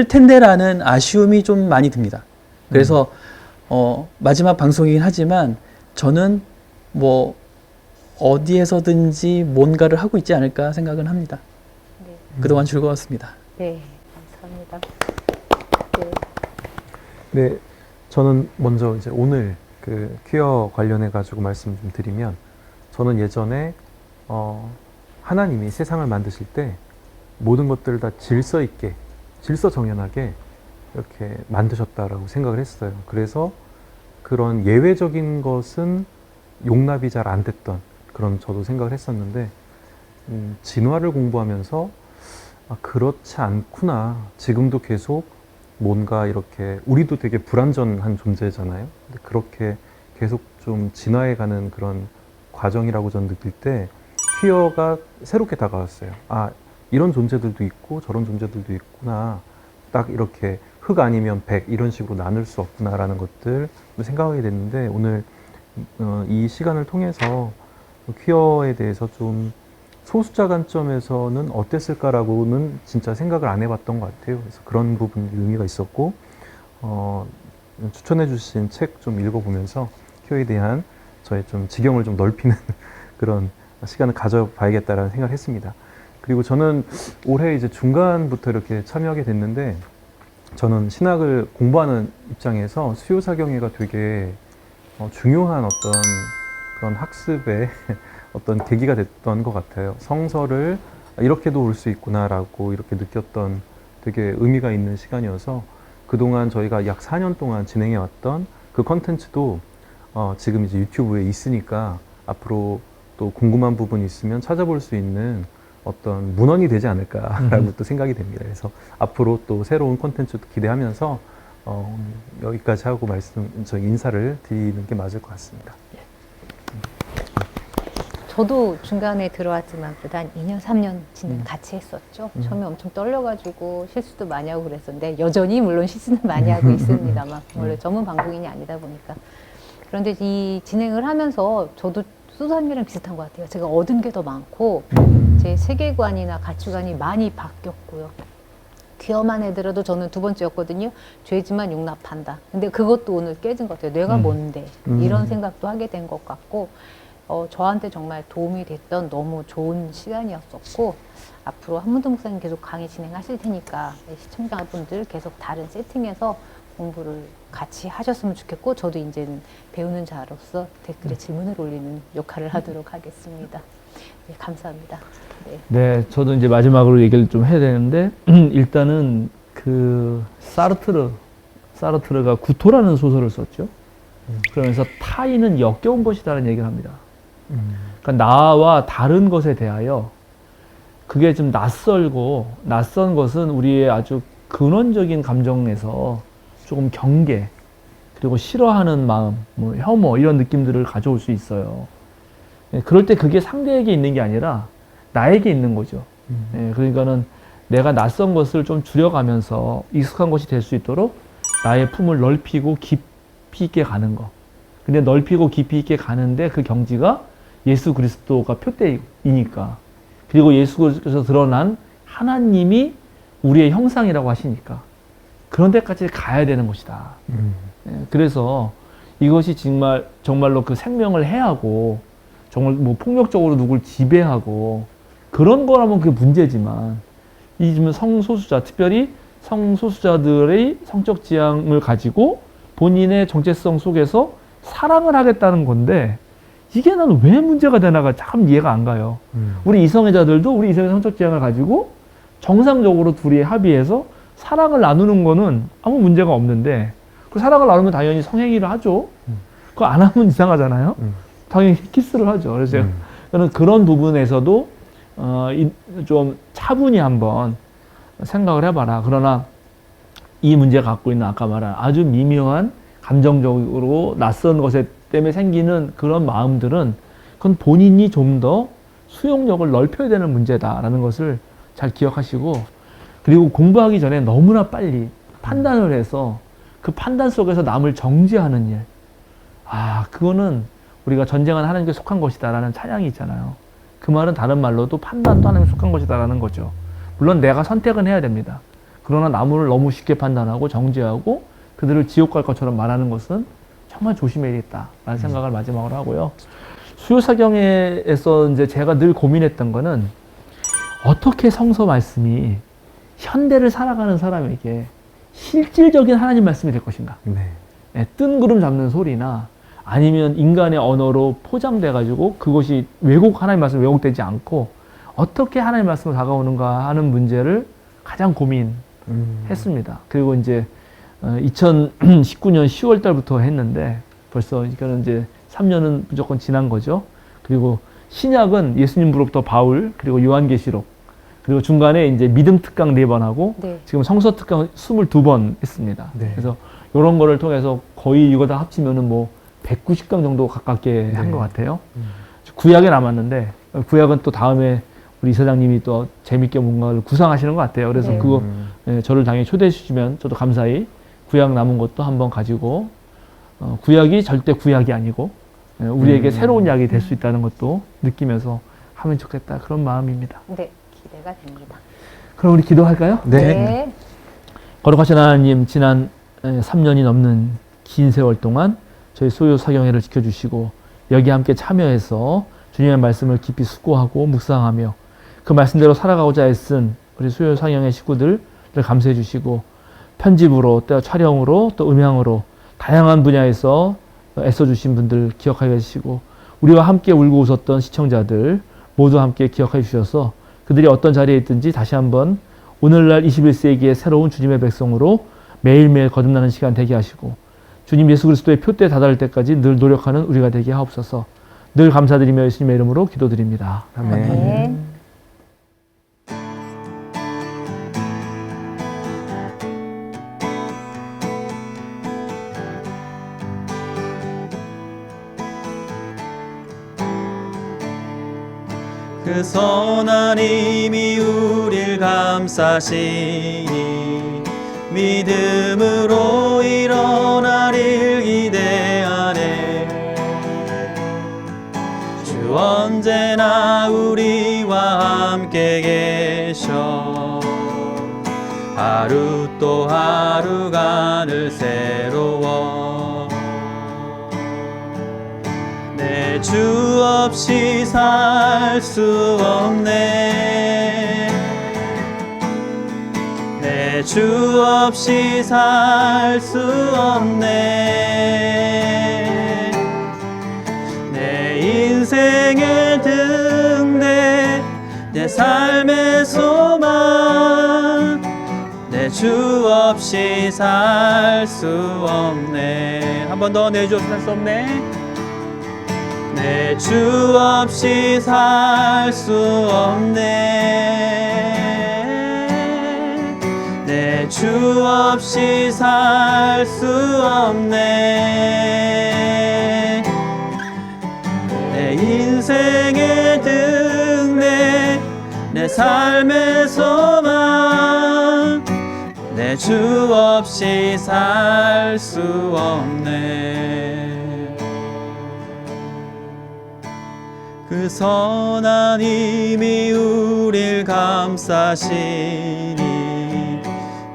[SPEAKER 1] 텐데라는 아쉬움이 좀 많이 듭니다. 그래서 마지막 방송이긴 하지만 저는 뭐 어디에서든지 뭔가를 하고 있지 않을까 생각은 합니다.
[SPEAKER 2] 네.
[SPEAKER 1] 그동안 즐거웠습니다.
[SPEAKER 2] 네, 감사합니다. 네.
[SPEAKER 4] 네, 저는 먼저 이제 오늘 그 퀴어 관련해 가지고 말씀 좀 드리면, 저는 예전에 하나님이 세상을 만드실 때 모든 것들을 다 질서 있게, 질서정연하게 이렇게 만드셨다라고 생각을 했어요. 그래서 그런 예외적인 것은 용납이 잘 안 됐던 그런 저도 생각을 했었는데, 진화를 공부하면서 그렇지 않구나. 지금도 계속 뭔가 이렇게, 우리도 되게 불완전한 존재잖아요. 근데 그렇게 계속 좀 진화해가는 그런 과정이라고 저는 느낄 때 퀴어가 새롭게 다가왔어요. 아, 이런 존재들도 있고 저런 존재들도 있구나. 딱 이렇게 흑 아니면 백 이런 식으로 나눌 수 없구나라는 것들 생각하게 됐는데, 오늘 이 시간을 통해서 퀴어에 대해서 좀 소수자 관점에서는 어땠을까라고는 진짜 생각을 안 해봤던 것 같아요. 그래서 그런 부분 의미가 있었고, 추천해 주신 책 좀 읽어보면서 퀴어에 대한 저의 좀 지경을 좀 넓히는 그런 시간을 가져봐야겠다라는 생각을 했습니다. 그리고 저는 올해 이제 중간부터 이렇게 참여하게 됐는데, 저는 신학을 공부하는 입장에서 수요사경회가 되게 중요한 어떤 그런 학습의 어떤 계기가 됐던 것 같아요. 성서를 이렇게도 볼 수 있구나라고 이렇게 느꼈던 되게 의미가 있는 시간이어서, 그동안 저희가 약 4년 동안 진행해왔던 그 컨텐츠도 지금 이제 유튜브에 있으니까 앞으로 또 궁금한 부분이 있으면 찾아볼 수 있는 어떤 문헌이 되지 않을까라고 또 생각이 됩니다. 그래서 앞으로 또 새로운 콘텐츠도 기대하면서 여기까지 하고 저 인사를 드리는 게 맞을 것 같습니다.
[SPEAKER 2] 저도 중간에 들어왔지만 그래도 한 2년, 3년 진행 같이 했었죠. 처음에 엄청 떨려가지고 실수도 많이 하고 그랬었는데, 여전히 물론 실수는 많이 하고 있습니다만, 원래 전문 방송인이 아니다 보니까. 그런데 이 진행을 하면서 저도 수사님이랑 비슷한 것 같아요. 제가 얻은 게 더 많고, 제 세계관이나 가치관이 많이 바뀌었고요. 귀어만 해더라도 저는 2번째였거든요. 죄지만 용납한다. 근데 그것도 오늘 깨진 것 같아요. 내가 뭔데? 이런 생각도 하게 된 것 같고, 저한테 정말 도움이 됐던 너무 좋은 시간이었었고, 앞으로 한문도 목사님 계속 강의 진행하실 테니까 시청자분들 계속 다른 세팅에서 공부를 같이 하셨으면 좋겠고, 저도 이제는 배우는 자로서 댓글에 질문을 올리는 역할을 하도록 하겠습니다. 네, 감사합니다. 네.
[SPEAKER 3] 네, 저도 이제 마지막으로 얘기를 좀 해야 되는데, 일단은 그 사르트르가 구토라는 소설을 썼죠. 그러면서 타인은 역겨운 것이다라는 얘기를 합니다. 그러니까 나와 다른 것에 대하여 그게 좀 낯선 것은 우리의 아주 근원적인 감정에서 조금 경계, 그리고 싫어하는 마음, 뭐 혐오 이런 느낌들을 가져올 수 있어요. 그럴 때 그게 상대에게 있는 게 아니라 나에게 있는 거죠. 그러니까는 내가 낯선 것을 좀 줄여가면서 익숙한 것이 될 수 있도록 나의 품을 넓히고 깊이 있게 가는 거. 근데 넓히고 깊이 있게 가는데 그 경지가 예수 그리스도가 표대이니까, 그리고 예수 그리스도에서 드러난 하나님이 우리의 형상이라고 하시니까 그런 데까지 가야 되는 것이다. 그래서 이것이 정말로 그 생명을 해하고 정말 뭐 폭력적으로 누굴 지배하고 그런 거라면 그게 문제지만, 이 지금 성소수자, 특별히 성소수자들의 성적 지향을 가지고 본인의 정체성 속에서 사랑을 하겠다는 건데, 이게 나는 왜 문제가 되나가 참 이해가 안 가요. 우리 이성애자들도 우리 이성의 성적 지향을 가지고 정상적으로 둘이 합의해서 사랑을 나누는 거는 아무 문제가 없는데, 그 사랑을 나누면 당연히 성행위를 하죠. 그거 안 하면 이상하잖아요. 당연히 키스를 하죠. 그래서 저는 그런 부분에서도 좀 차분히 한번 생각을 해봐라. 그러나 이 문제가 갖고 있는 아까 말한 아주 미묘한 감정적으로 낯선 것에 때문에 생기는 그런 마음들은, 그건 본인이 좀 더 수용력을 넓혀야 되는 문제다라는 것을 잘 기억하시고, 그리고 공부하기 전에 너무나 빨리 판단을 해서 그 판단 속에서 남을 정죄하는 일, 그거는 우리가 전쟁은 하나님께 속한 것이다라는 찬양이 있잖아요. 그 말은 다른 말로도 판단도 하나님께 속한 것이다라는 거죠. 물론 내가 선택은 해야 됩니다. 그러나 남을 너무 쉽게 판단하고 정죄하고 그들을 지옥 갈 것처럼 말하는 것은 정말 조심해야겠다라는 생각을 마지막으로 하고요. 수요사경에서 이제 제가 늘 고민했던 거는, 어떻게 성서 말씀이 현대를 살아가는 사람에게 실질적인 하나님 말씀이 될 것인가?
[SPEAKER 4] 네.
[SPEAKER 3] 예, 뜬구름 잡는 소리나 아니면 인간의 언어로 포장돼 가지고 그것이 하나님 말씀 왜곡되지 않고 어떻게 하나님 말씀으로 다가오는가 하는 문제를 가장 고민했습니다. 그리고 이제 2019년 10월 달부터 했는데 벌써 이거는 이제 3년은 무조건 지난 거죠. 그리고 신약은 예수님으로부터 바울, 그리고 요한계시록, 그리고 중간에 이제 믿음 특강 4번 하고
[SPEAKER 2] 네.
[SPEAKER 3] 지금 성서 특강 22번 했습니다.
[SPEAKER 4] 네.
[SPEAKER 3] 그래서 이런 거를 통해서 거의 이거 다 합치면은 뭐 190강 정도 가깝게 한 것 같아요. 구약에 남았는데 구약은 또 다음에 우리 이사장님이 또 재밌게 뭔가를 구상하시는 것 같아요. 그래서
[SPEAKER 2] 네.
[SPEAKER 3] 그거 저를 당연히 초대해 주시면 저도 감사히 구약 남은 것도 한번 가지고 구약이 절대 구약이 아니고 우리에게 새로운 약이 될 수 있다는 것도 느끼면서 하면 좋겠다 그런 마음입니다.
[SPEAKER 2] 네, 기대가 됩니다.
[SPEAKER 3] 그럼 우리 기도할까요?
[SPEAKER 2] 네.
[SPEAKER 3] 거룩하신 하나님, 지난 3년이 넘는 긴 세월 동안 저희 소요 사경회를 지켜주시고 여기 함께 참여해서 주님의 말씀을 깊이 숙고하고 묵상하며 그 말씀대로 살아가고자 애쓴 우리 소요 사경회 식구들을 감사해 주시고 편집으로 또 촬영으로 또 음향으로 다양한 분야에서 애써주신 분들 기억하게 해주시고 우리와 함께 울고 웃었던 시청자들 모두 함께 기억해 주셔서 그들이 어떤 자리에 있든지 다시 한번 오늘날 21세기의 새로운 주님의 백성으로 매일매일 거듭나는 시간 되게 하시고 주님 예수 그리스도의 표대에 다다를 때까지 늘 노력하는 우리가 되게 하옵소서. 늘 감사드리며 예수님의 이름으로 기도드립니다.
[SPEAKER 4] 아멘.
[SPEAKER 2] 네.
[SPEAKER 1] 그 선한 힘이 우릴 감싸시니 믿음으로 일어나릴 기대하네. 주 언제나 우리와 함께 계셔 하루 또 하루가 늘 새로워. 내 주 없이 살 수 없네. 내 주 없이 살 수 없네. 내 인생의 등대 내 삶의 소망 내 주 없이 살 수 없네. 한 번 더 내 주 없이 살 수 없네. 내 주 없이 살 수 없네. 내 주 없이 살 수 없네. 내 인생의 등대 내 삶의 소망 내 주 없이 살 수 없네. 그 선한 힘이 우릴 감싸시니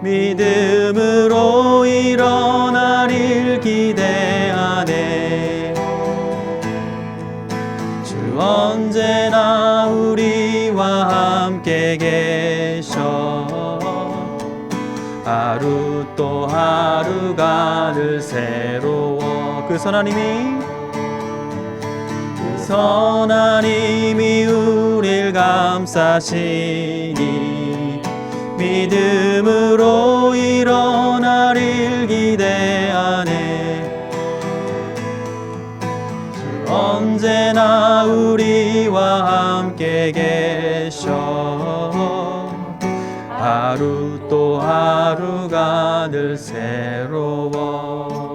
[SPEAKER 1] 믿음으로 일어나릴 기대하네. 주 언제나 우리와 함께 계셔 하루 또 하루가 늘 새로워. 그 선한 힘이 우릴 감싸시니 믿음으로 일어나릴 기대하네. 주 언제나 우리와 함께 계셔 하루 또 하루가 늘 새로워.